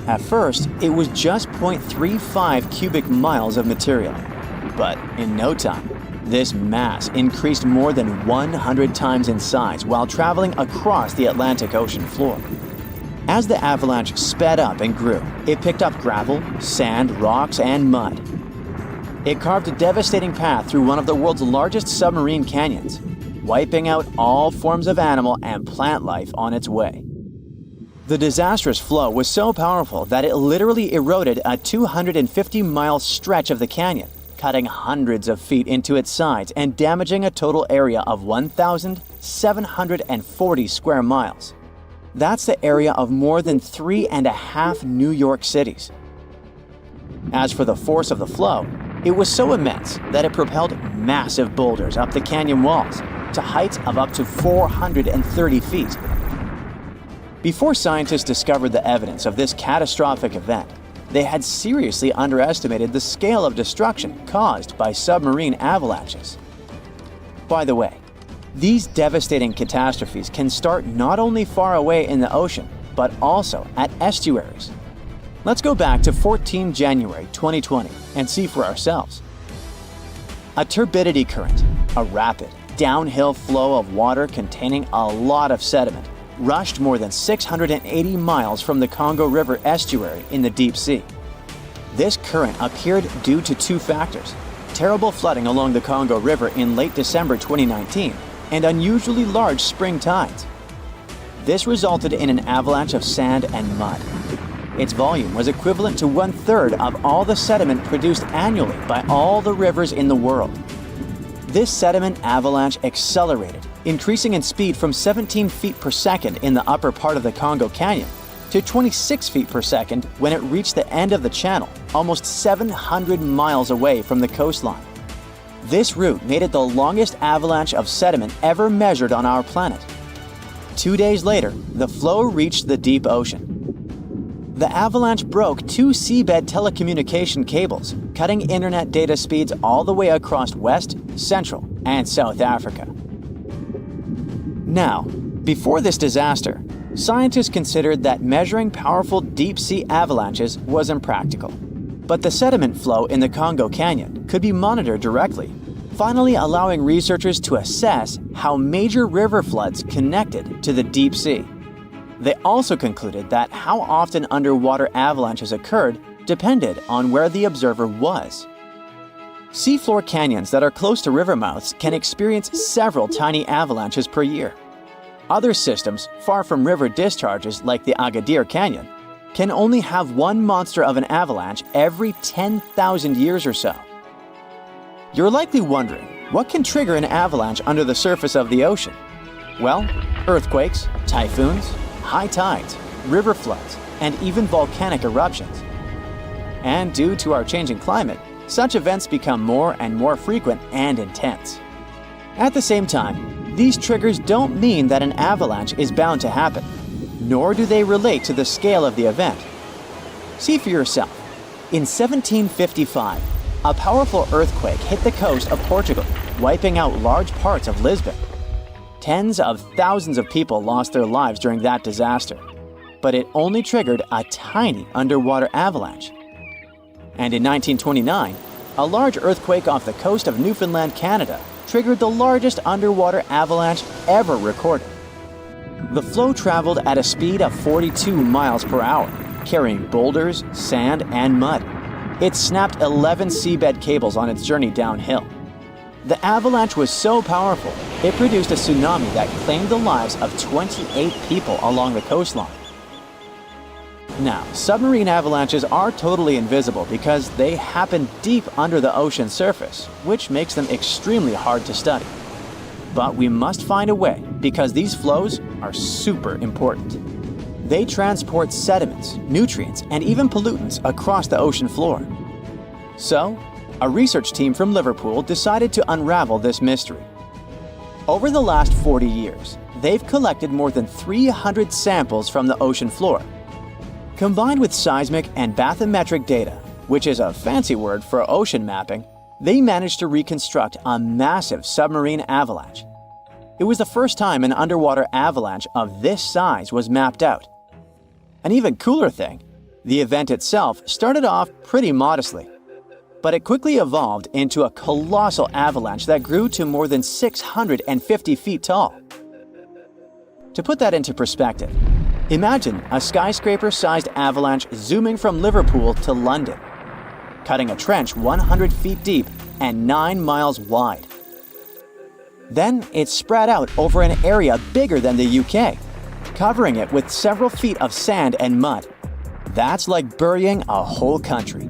At first, it was just 0.35 cubic miles of material, but in no time, this mass increased more than 100 times in size while traveling across the Atlantic Ocean floor. As the avalanche sped up and grew, it picked up gravel, sand, rocks, and mud. It carved a devastating path through one of the world's largest submarine canyons, wiping out all forms of animal and plant life on its way. The disastrous flow was so powerful that it literally eroded a 250-mile stretch of the canyon, cutting hundreds of feet into its sides and damaging a total area of 1,740 square miles. That's the area of more than 3.5 New York cities. As for the force of the flow, it was so immense that it propelled massive boulders up the canyon walls to heights of up to 430 feet. Before scientists discovered the evidence of this catastrophic event, they had seriously underestimated the scale of destruction caused by submarine avalanches. By the way, these devastating catastrophes can start not only far away in the ocean, but also at estuaries. Let's go back to 14 January 2020 and see for ourselves. A turbidity current, a rapid, downhill flow of water containing a lot of sediment, rushed more than 680 miles from the Congo River estuary in the deep sea. This current appeared due to two factors: terrible flooding along the Congo River in late December 2019 and unusually large spring tides. This resulted in an avalanche of sand and mud. Its volume was equivalent to 1/3 of all the sediment produced annually by all the rivers in the world. This sediment avalanche accelerated, increasing in speed from 17 feet per second in the upper part of the Congo Canyon to 26 feet per second when it reached the end of the channel, almost 700 miles away from the coastline. This route made it the longest avalanche of sediment ever measured on our planet. 2 days later, the flow reached the deep ocean. The avalanche broke 2 seabed telecommunication cables, cutting internet data speeds all the way across West, Central, and South Africa. Now, before this disaster, scientists considered that measuring powerful deep-sea avalanches was impractical. But the sediment flow in the Congo Canyon could be monitored directly, finally allowing researchers to assess how major river floods connected to the deep sea. They also concluded that how often underwater avalanches occurred depended on where the observer was. Seafloor canyons that are close to river mouths can experience several tiny avalanches per year. Other systems, far from river discharges like the Agadir Canyon, can only have one monster of an avalanche every 10,000 years or so. You're likely wondering, what can trigger an avalanche under the surface of the ocean? Well, earthquakes, typhoons, high tides, river floods, and even volcanic eruptions. And due to our changing climate, such events become more and more frequent and intense. At the same time, these triggers don't mean that an avalanche is bound to happen, nor do they relate to the scale of the event. See for yourself. In 1755, a powerful earthquake hit the coast of Portugal, wiping out large parts of Lisbon. Tens of thousands of people lost their lives during that disaster, but it only triggered a tiny underwater avalanche. And in 1929, a large earthquake off the coast of Newfoundland, Canada, triggered the largest underwater avalanche ever recorded. The flow traveled at a speed of 42 miles per hour, carrying boulders, sand, and mud. It snapped 11 seabed cables on its journey downhill. The avalanche was so powerful, it produced a tsunami that claimed the lives of 28 people along the coastline. Now, submarine avalanches are totally invisible because they happen deep under the ocean surface, which makes them extremely hard to study. But we must find a way because these flows are super important. They transport sediments, nutrients, and even pollutants across the ocean floor. So, a research team from Liverpool decided to unravel this mystery. Over the last 40 years, they've collected more than 300 samples from the ocean floor. Combined with seismic and bathymetric data, which is a fancy word for ocean mapping, they managed to reconstruct a massive submarine avalanche. It was the first time an underwater avalanche of this size was mapped out. An even cooler thing, the event itself started off pretty modestly, but it quickly evolved into a colossal avalanche that grew to more than 650 feet tall. To put that into perspective, imagine a skyscraper-sized avalanche zooming from Liverpool to London, cutting a trench 100 feet deep and 9 miles wide. Then it spread out over an area bigger than the UK, covering it with several feet of sand and mud. That's like burying a whole country.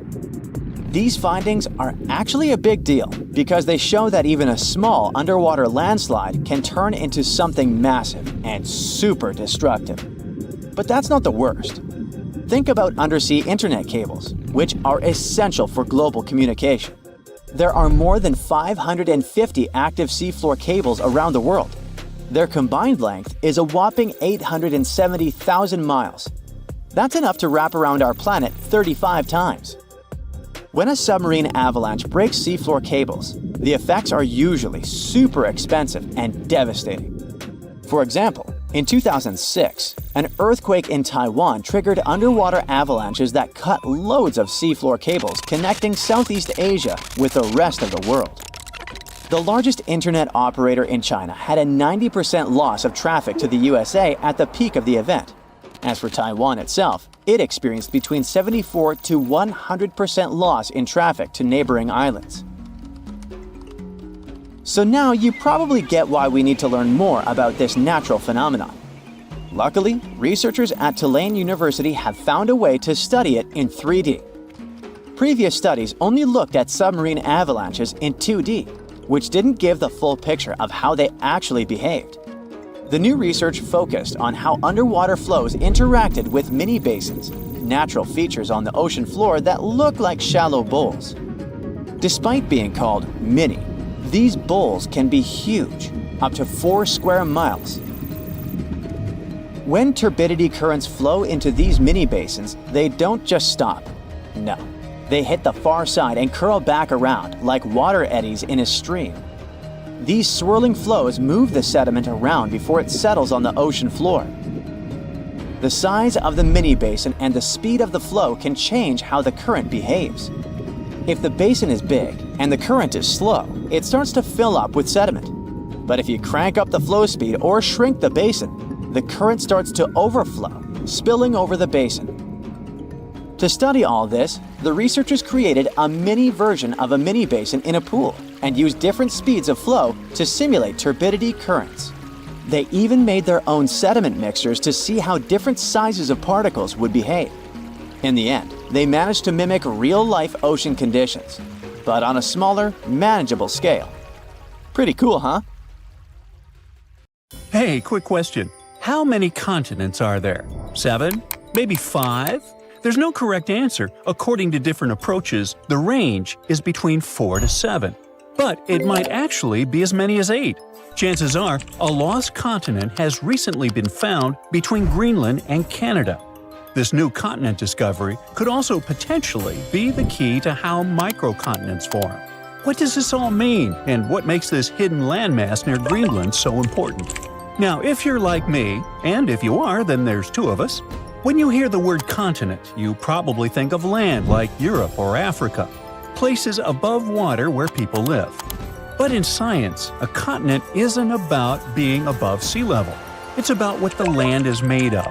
These findings are actually a big deal because they show that even a small underwater landslide can turn into something massive and super destructive. But that's not the worst. Think about undersea internet cables, which are essential for global communication. There are more than 550 active seafloor cables around the world. Their combined length is a whopping 870,000 miles. That's enough to wrap around our planet 35 times. When a submarine avalanche breaks seafloor cables, the effects are usually super expensive and devastating. For example, in 2006, an earthquake in Taiwan triggered underwater avalanches that cut loads of seafloor cables connecting Southeast Asia with the rest of the world. The largest internet operator in China had a 90% loss of traffic to the USA at the peak of the event. As for Taiwan itself, it experienced between 74 to 100% loss in traffic to neighboring islands. So now you probably get why we need to learn more about this natural phenomenon. Luckily, researchers at Tulane University have found a way to study it in 3D. Previous studies only looked at submarine avalanches in 2D, which didn't give the full picture of how they actually behaved. The new research focused on how underwater flows interacted with mini basins, natural features on the ocean floor that look like shallow bowls. Despite being called mini, these bowls can be huge, up to 4 square miles. When turbidity currents flow into these mini basins, they don't just stop. No, they hit the far side and curl back around like water eddies in a stream. These swirling flows move the sediment around before it settles on the ocean floor. The size of the mini basin and the speed of the flow can change how the current behaves. If the basin is big and the current is slow, it starts to fill up with sediment. But if you crank up the flow speed or shrink the basin, the current starts to overflow, spilling over the basin. To study all this, the researchers created a mini version of a mini basin in a pool and used different speeds of flow to simulate turbidity currents. They even made their own sediment mixtures to see how different sizes of particles would behave. In the end, they managed to mimic real-life ocean conditions, but on a smaller, manageable scale. Pretty cool, huh? Hey, quick question. How many continents are there? 7? Maybe 5? There's no correct answer. According to different approaches, the range is between 4 to 7. But it might actually be as many as 8. Chances are, a lost continent has recently been found between Greenland and Canada. This new continent discovery could also potentially be the key to how microcontinents form. What does this all mean, and what makes this hidden landmass near Greenland so important? Now, if you're like me, and if you are, then there's two of us, when you hear the word continent, you probably think of land like Europe or Africa, places above water where people live. But in science, a continent isn't about being above sea level. It's about what the land is made of.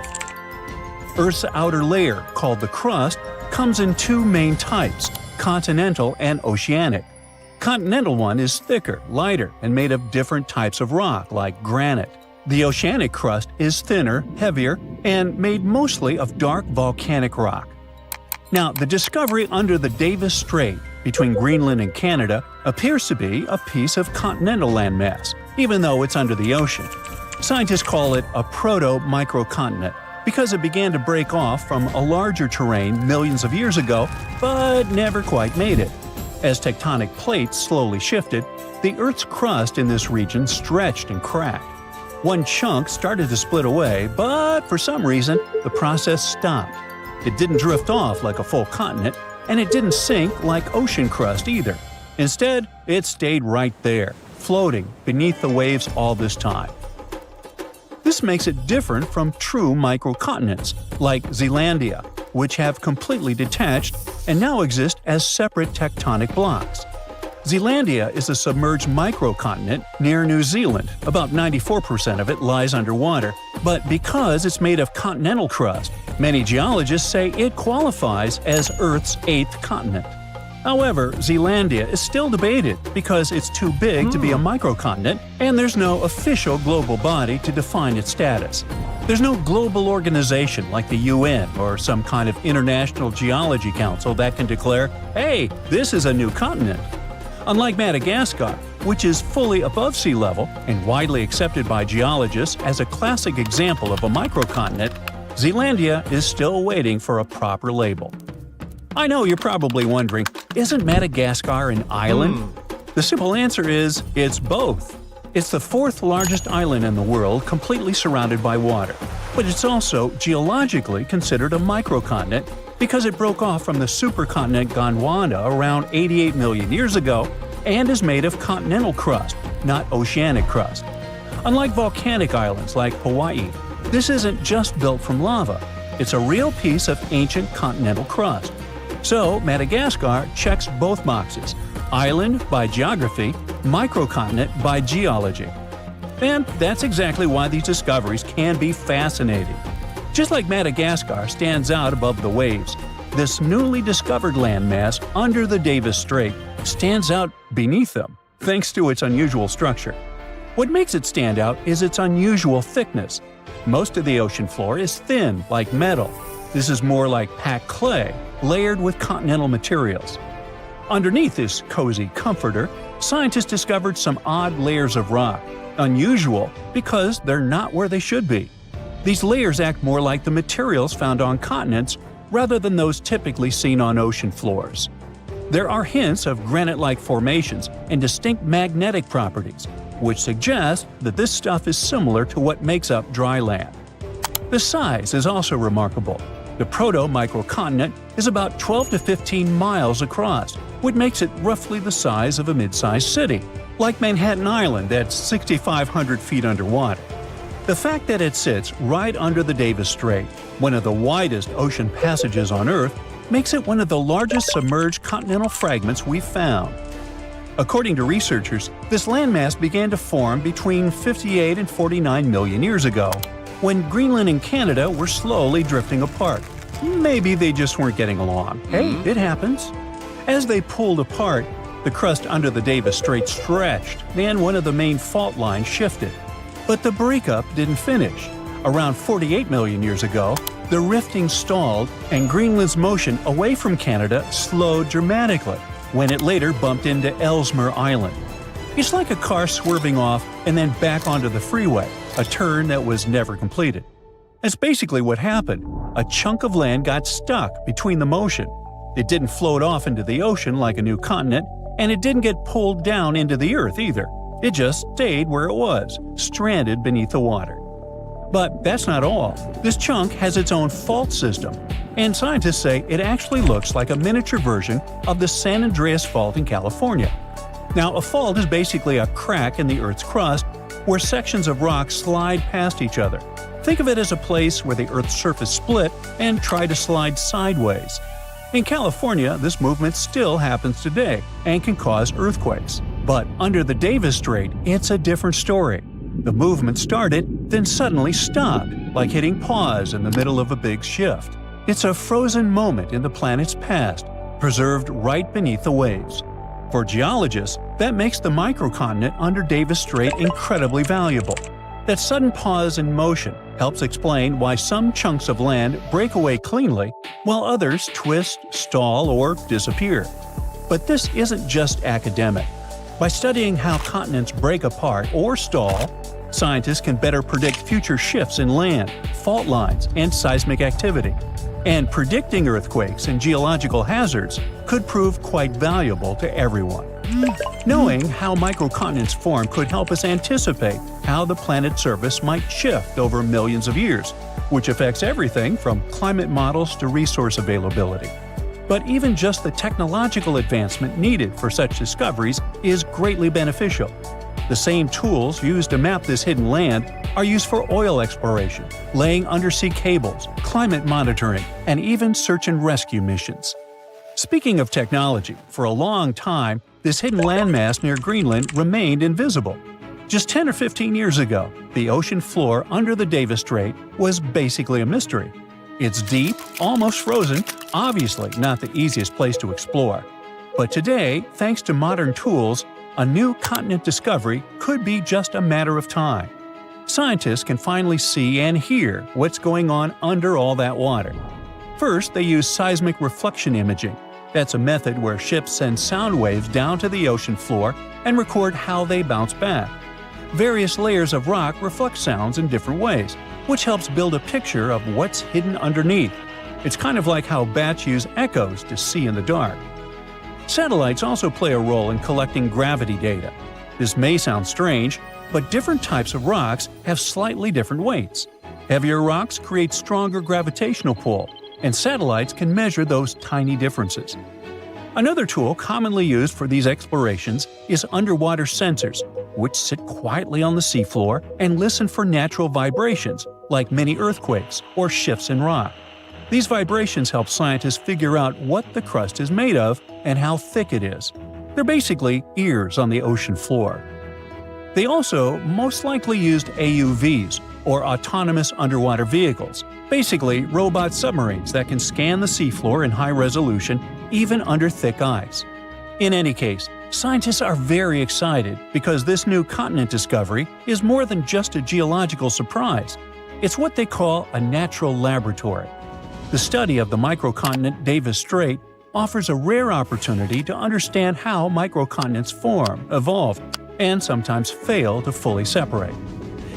Earth's outer layer, called the crust, comes in two main types, continental and oceanic. Continental one is thicker, lighter, and made of different types of rock, like granite. The oceanic crust is thinner, heavier, and made mostly of dark volcanic rock. Now, the discovery under the Davis Strait between Greenland and Canada appears to be a piece of continental landmass, even though it's under the ocean. Scientists call it a proto-microcontinent because it began to break off from a larger terrain millions of years ago, but never quite made it. As tectonic plates slowly shifted, the Earth's crust in this region stretched and cracked. One chunk started to split away, but for some reason, the process stopped. It didn't drift off like a full continent, and it didn't sink like ocean crust either. Instead, it stayed right there, floating beneath the waves all this time. This makes it different from true microcontinents, like Zealandia, which have completely detached and now exist as separate tectonic blocks. Zealandia is a submerged microcontinent near New Zealand. About 94% of it lies underwater, but because it's made of continental crust, many geologists say it qualifies as Earth's eighth continent. However, Zealandia is still debated because it's too big to be a microcontinent, and there's no official global body to define its status. There's no global organization like the UN or some kind of international geology council that can declare, hey, this is a new continent. Unlike Madagascar, which is fully above sea level and widely accepted by geologists as a classic example of a microcontinent, Zealandia is still waiting for a proper label. I know you're probably wondering, isn't Madagascar an island? The simple answer is, it's both. It's the fourth largest island in the world, completely surrounded by water. But it's also geologically considered a microcontinent because it broke off from the supercontinent Gondwana around 88 million years ago and is made of continental crust, not oceanic crust. Unlike volcanic islands like Hawaii, this isn't just built from lava. It's a real piece of ancient continental crust. So, Madagascar checks both boxes: island by geography, microcontinent by geology. And that's exactly why these discoveries can be fascinating. Just like Madagascar stands out above the waves, this newly discovered landmass under the Davis Strait stands out beneath them, thanks to its unusual structure. What makes it stand out is its unusual thickness. Most of the ocean floor is thin, like metal. This is more like packed clay, layered with continental materials. Underneath this cozy comforter, scientists discovered some odd layers of rock, unusual because they're not where they should be. These layers act more like the materials found on continents rather than those typically seen on ocean floors. There are hints of granite-like formations and distinct magnetic properties, which suggest that this stuff is similar to what makes up dry land. The size is also remarkable. The proto-microcontinent is about 12 to 15 miles across, which makes it roughly the size of a mid-sized city, like Manhattan Island that's 6,500 feet underwater. The fact that it sits right under the Davis Strait, one of the widest ocean passages on Earth, makes it one of the largest submerged continental fragments we've found. According to researchers, this landmass began to form between 58 and 49 million years ago, when Greenland and Canada were slowly drifting apart. Maybe they just weren't getting along. Hey, it happens. As they pulled apart, the crust under the Davis Strait stretched, and one of the main fault lines shifted. But the breakup didn't finish. Around 48 million years ago, the rifting stalled and Greenland's motion away from Canada slowed dramatically when it later bumped into Ellesmere Island. It's like a car swerving off and then back onto the freeway, a turn that was never completed. That's basically what happened. A chunk of land got stuck between the motion. It didn't float off into the ocean like a new continent, and it didn't get pulled down into the Earth either. It just stayed where it was, stranded beneath the water. But that's not all. This chunk has its own fault system, and scientists say it actually looks like a miniature version of the San Andreas Fault in California. Now, a fault is basically a crack in the Earth's crust where sections of rock slide past each other. Think of it as a place where the Earth's surface split and tried to slide sideways. In California, this movement still happens today and can cause earthquakes. But under the Davis Strait, it's a different story. The movement started, then suddenly stopped, like hitting pause in the middle of a big shift. It's a frozen moment in the planet's past, preserved right beneath the waves. For geologists, that makes the microcontinent under Davis Strait incredibly valuable. That sudden pause in motion helps explain why some chunks of land break away cleanly, while others twist, stall, or disappear. But this isn't just academic. By studying how continents break apart or stall, scientists can better predict future shifts in land, fault lines, and seismic activity. And predicting earthquakes and geological hazards could prove quite valuable to everyone. Knowing how microcontinents form could help us anticipate how the planet's surface might shift over millions of years, which affects everything from climate models to resource availability. But even just the technological advancement needed for such discoveries is greatly beneficial. The same tools used to map this hidden land are used for oil exploration, laying undersea cables, climate monitoring, and even search and rescue missions. Speaking of technology, for a long time, this hidden landmass near Greenland remained invisible. Just 10 or 15 years ago, the ocean floor under the Davis Strait was basically a mystery. It's deep, almost frozen, obviously not the easiest place to explore. But today, thanks to modern tools, a new continent discovery could be just a matter of time. Scientists can finally see and hear what's going on under all that water. First, they use seismic reflection imaging. That's a method where ships send sound waves down to the ocean floor and record how they bounce back. Various layers of rock reflect sounds in different ways, which helps build a picture of what's hidden underneath. It's kind of like how bats use echoes to see in the dark. Satellites also play a role in collecting gravity data. This may sound strange, but different types of rocks have slightly different weights. Heavier rocks create stronger gravitational pull, and satellites can measure those tiny differences. Another tool commonly used for these explorations is underwater sensors, which sit quietly on the seafloor and listen for natural vibrations, like mini earthquakes or shifts in rock. These vibrations help scientists figure out what the crust is made of and how thick it is. They're basically ears on the ocean floor. They also most likely used AUVs, or autonomous underwater vehicles, basically robot submarines that can scan the seafloor in high resolution even under thick ice. In any case, scientists are very excited because this new continent discovery is more than just a geological surprise. It's what they call a natural laboratory. The study of the microcontinent Davis Strait offers a rare opportunity to understand how microcontinents form, evolve, and sometimes fail to fully separate.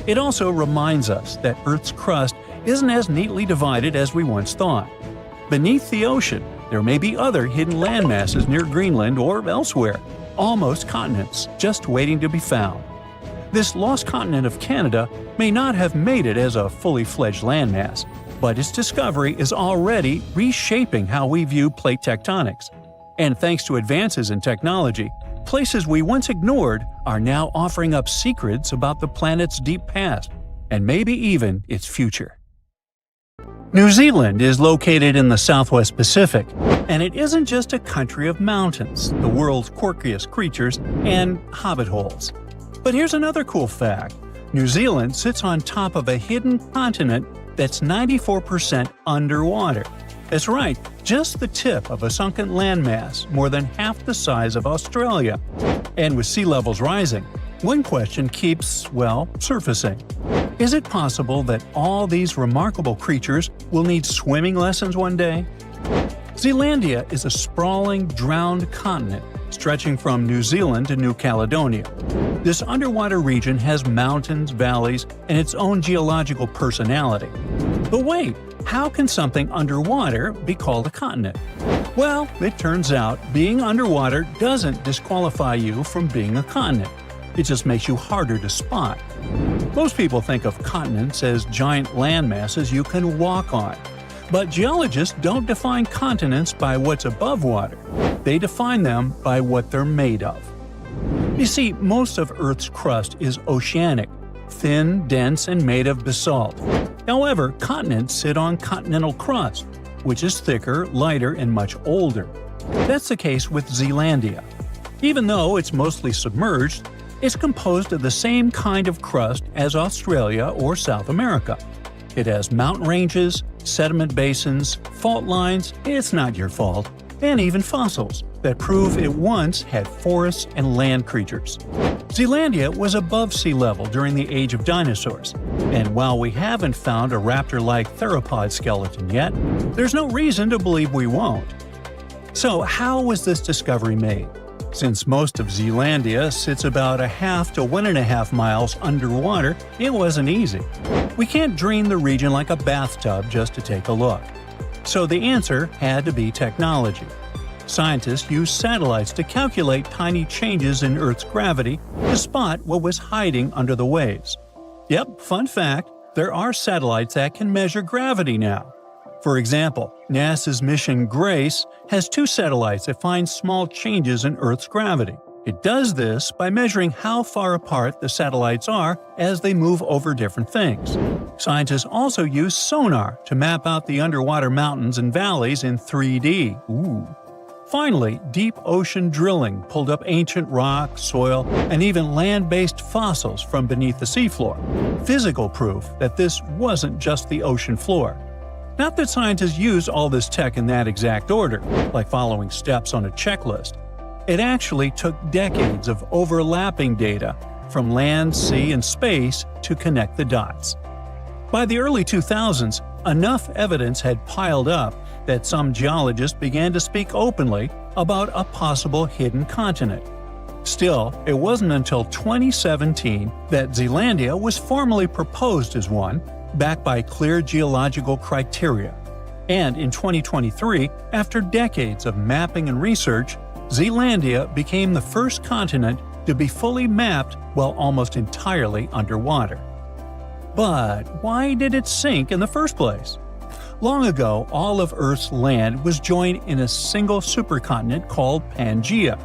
It also reminds us that Earth's crust isn't as neatly divided as we once thought. Beneath the ocean, there may be other hidden landmasses near Greenland or elsewhere, almost continents just waiting to be found. This lost continent of Canada may not have made it as a fully fledged landmass, but its discovery is already reshaping how we view plate tectonics. And thanks to advances in technology, places we once ignored are now offering up secrets about the planet's deep past, and maybe even its future. New Zealand is located in the Southwest Pacific, and it isn't just a country of mountains, the world's quirkiest creatures, and hobbit holes. But here's another cool fact. New Zealand sits on top of a hidden continent that's 94% underwater. That's right, just the tip of a sunken landmass more than half the size of Australia. And with sea levels rising, one question keeps, surfacing. Is it possible that all these remarkable creatures will need swimming lessons one day? Zealandia is a sprawling, drowned continent stretching from New Zealand to New Caledonia. This underwater region has mountains, valleys, and its own geological personality. But wait, how can something underwater be called a continent? Well, it turns out being underwater doesn't disqualify you from being a continent. It just makes you harder to spot. Most people think of continents as giant land masses you can walk on. But geologists don't define continents by what's above water. They define them by what they're made of. You see, most of Earth's crust is oceanic, thin, dense, and made of basalt. However, continents sit on continental crust, which is thicker, lighter, and much older. That's the case with Zealandia. Even though it's mostly submerged, it's composed of the same kind of crust as Australia or South America. It has mountain ranges, sediment basins, fault lines, it's not your fault, and even fossils that prove it once had forests and land creatures. Zealandia was above sea level during the age of dinosaurs, and while we haven't found a raptor-like theropod skeleton yet, there's no reason to believe we won't. So how was this discovery made? Since most of Zealandia sits about 1/2 to 1.5 miles underwater, it wasn't easy. We can't drain the region like a bathtub just to take a look. So the answer had to be technology. Scientists used satellites to calculate tiny changes in Earth's gravity to spot what was hiding under the waves. Yep, fun fact, there are satellites that can measure gravity now. For example, NASA's mission GRACE has 2 satellites that find small changes in Earth's gravity. It does this by measuring how far apart the satellites are as they move over different things. Scientists also use sonar to map out the underwater mountains and valleys in 3D. Finally, deep ocean drilling pulled up ancient rock, soil, and even land-based fossils from beneath the seafloor. Physical proof that this wasn't just the ocean floor. Not that scientists use all this tech in that exact order, like following steps on a checklist. It actually took decades of overlapping data from land, sea, and space to connect the dots. By the early 2000s, enough evidence had piled up that some geologists began to speak openly about a possible hidden continent. Still, it wasn't until 2017 that Zealandia was formally proposed as one, backed by clear geological criteria. And in 2023, after decades of mapping and research, Zealandia became the first continent to be fully mapped while almost entirely underwater. But why did it sink in the first place? Long ago, all of Earth's land was joined in a single supercontinent called Pangea.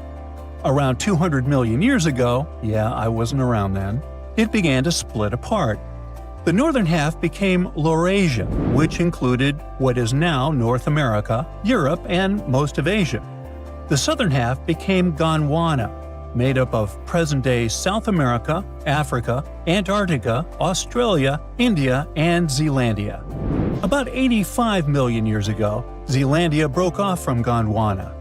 Around 200 million years ago, yeah, I wasn't around then, it began to split apart. The northern half became Laurasia, which included what is now North America, Europe, and most of Asia. The southern half became Gondwana, made up of present-day South America, Africa, Antarctica, Australia, India, and Zealandia. About 85 million years ago, Zealandia broke off from Gondwana.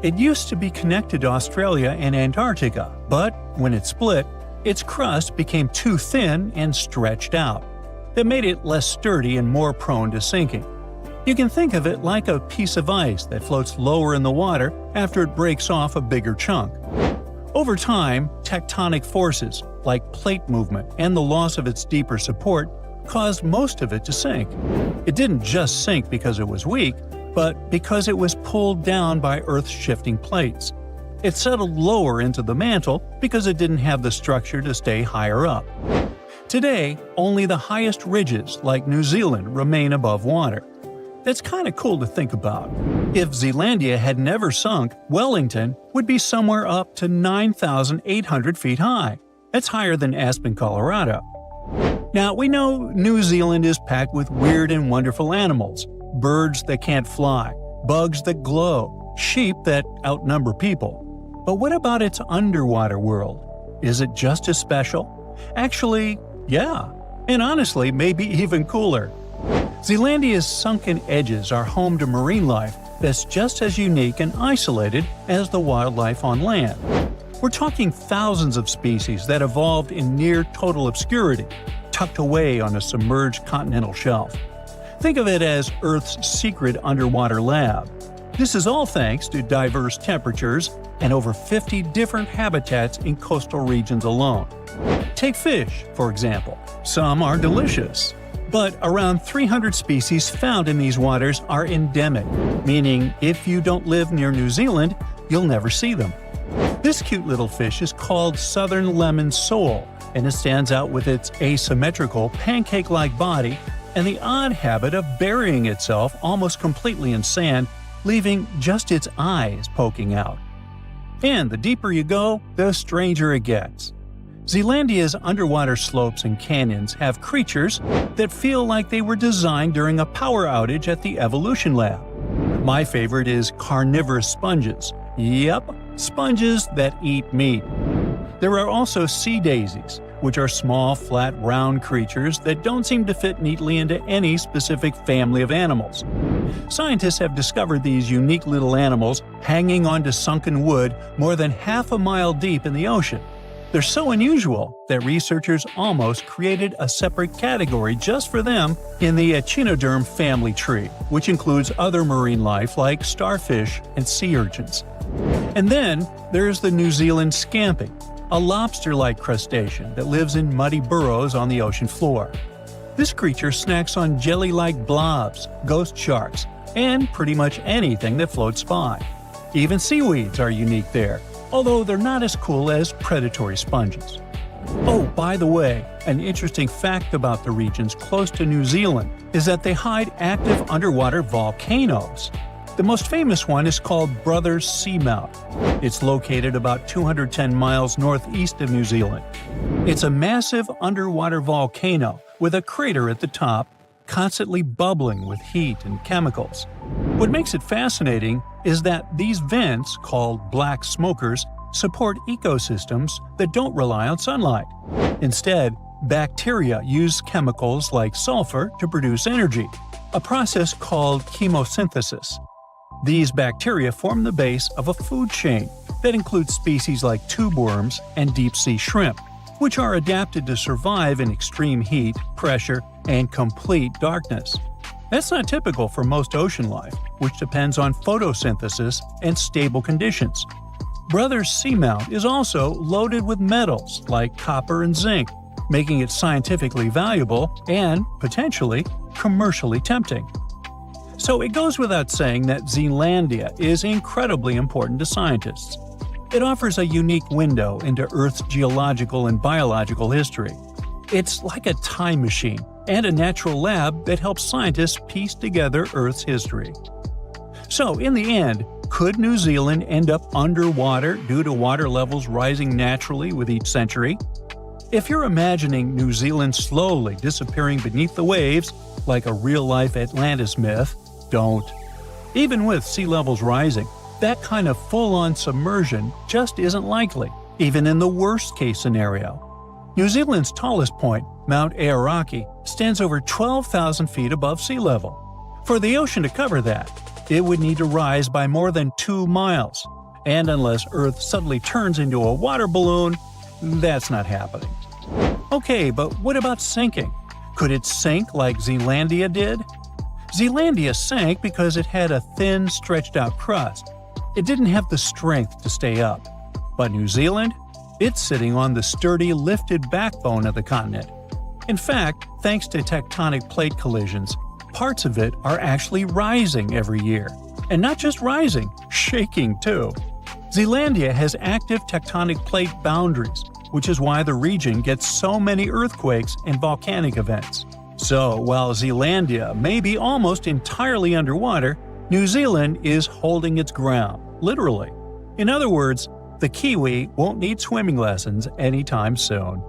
It used to be connected to Australia and Antarctica, but when it split, its crust became too thin and stretched out. That made it less sturdy and more prone to sinking. You can think of it like a piece of ice that floats lower in the water after it breaks off a bigger chunk. Over time, tectonic forces, like plate movement and the loss of its deeper support, caused most of it to sink. It didn't just sink because it was weak, but because it was pulled down by Earth's shifting plates. It settled lower into the mantle because it didn't have the structure to stay higher up. Today, only the highest ridges, like New Zealand, remain above water. That's kind of cool to think about. If Zealandia had never sunk, Wellington would be somewhere up to 9,800 feet high. That's higher than Aspen, Colorado. Now, we know New Zealand is packed with weird and wonderful animals, birds that can't fly, bugs that glow, sheep that outnumber people. But what about its underwater world? Is it just as special? Actually, yeah. And honestly, maybe even cooler. Zealandia's sunken edges are home to marine life that's just as unique and isolated as the wildlife on land. We're talking thousands of species that evolved in near total obscurity, tucked away on a submerged continental shelf. Think of it as Earth's secret underwater lab. This is all thanks to diverse temperatures and over 50 different habitats in coastal regions alone. Take fish, for example. Some are delicious. But around 300 species found in these waters are endemic, meaning if you don't live near New Zealand, you'll never see them. This cute little fish is called southern lemon sole, and it stands out with its asymmetrical, pancake-like body and the odd habit of burying itself almost completely in sand, leaving just its eyes poking out. And the deeper you go, the stranger it gets. Zealandia's underwater slopes and canyons have creatures that feel like they were designed during a power outage at the Evolution Lab. My favorite is carnivorous sponges. Yep, sponges that eat meat. There are also sea daisies, which are small, flat, round creatures that don't seem to fit neatly into any specific family of animals. Scientists have discovered these unique little animals hanging onto sunken wood more than half a mile deep in the ocean. They're so unusual that researchers almost created a separate category just for them in the echinoderm family tree, which includes other marine life like starfish and sea urchins. And then there's the New Zealand scampi, a lobster-like crustacean that lives in muddy burrows on the ocean floor. This creature snacks on jelly-like blobs, ghost sharks, and pretty much anything that floats by. Even seaweeds are unique there, although they're not as cool as predatory sponges. Oh, by the way, an interesting fact about the regions close to New Zealand is that they hide active underwater volcanoes. The most famous one is called Brothers Seamount. It's located about 210 miles northeast of New Zealand. It's a massive underwater volcano with a crater at the top, constantly bubbling with heat and chemicals. What makes it fascinating is that these vents, called black smokers, support ecosystems that don't rely on sunlight. Instead, bacteria use chemicals like sulfur to produce energy, a process called chemosynthesis. These bacteria form the base of a food chain that includes species like tube worms and deep-sea shrimp, which are adapted to survive in extreme heat, pressure, and complete darkness. That's not typical for most ocean life, which depends on photosynthesis and stable conditions. Brothers Seamount is also loaded with metals like copper and zinc, making it scientifically valuable and, potentially, commercially tempting. So it goes without saying that Zealandia is incredibly important to scientists. It offers a unique window into Earth's geological and biological history. It's like a time machine and a natural lab that helps scientists piece together Earth's history. So, in the end, could New Zealand end up underwater due to water levels rising naturally with each century? If you're imagining New Zealand slowly disappearing beneath the waves, like a real-life Atlantis myth, don't. Even with sea levels rising, that kind of full-on submersion just isn't likely, even in the worst-case scenario. New Zealand's tallest point, Mount Aoraki, stands over 12,000 feet above sea level. For the ocean to cover that, it would need to rise by more than 2 miles. And unless Earth suddenly turns into a water balloon, that's not happening. Okay, but what about sinking? Could it sink like Zealandia did? Zealandia sank because it had a thin, stretched-out crust. It didn't have the strength to stay up. But New Zealand? It's sitting on the sturdy, lifted backbone of the continent. In fact, thanks to tectonic plate collisions, parts of it are actually rising every year. And not just rising, shaking too. Zealandia has active tectonic plate boundaries, which is why the region gets so many earthquakes and volcanic events. So, while Zealandia may be almost entirely underwater, New Zealand is holding its ground, literally. In other words, the Kiwi won't need swimming lessons anytime soon.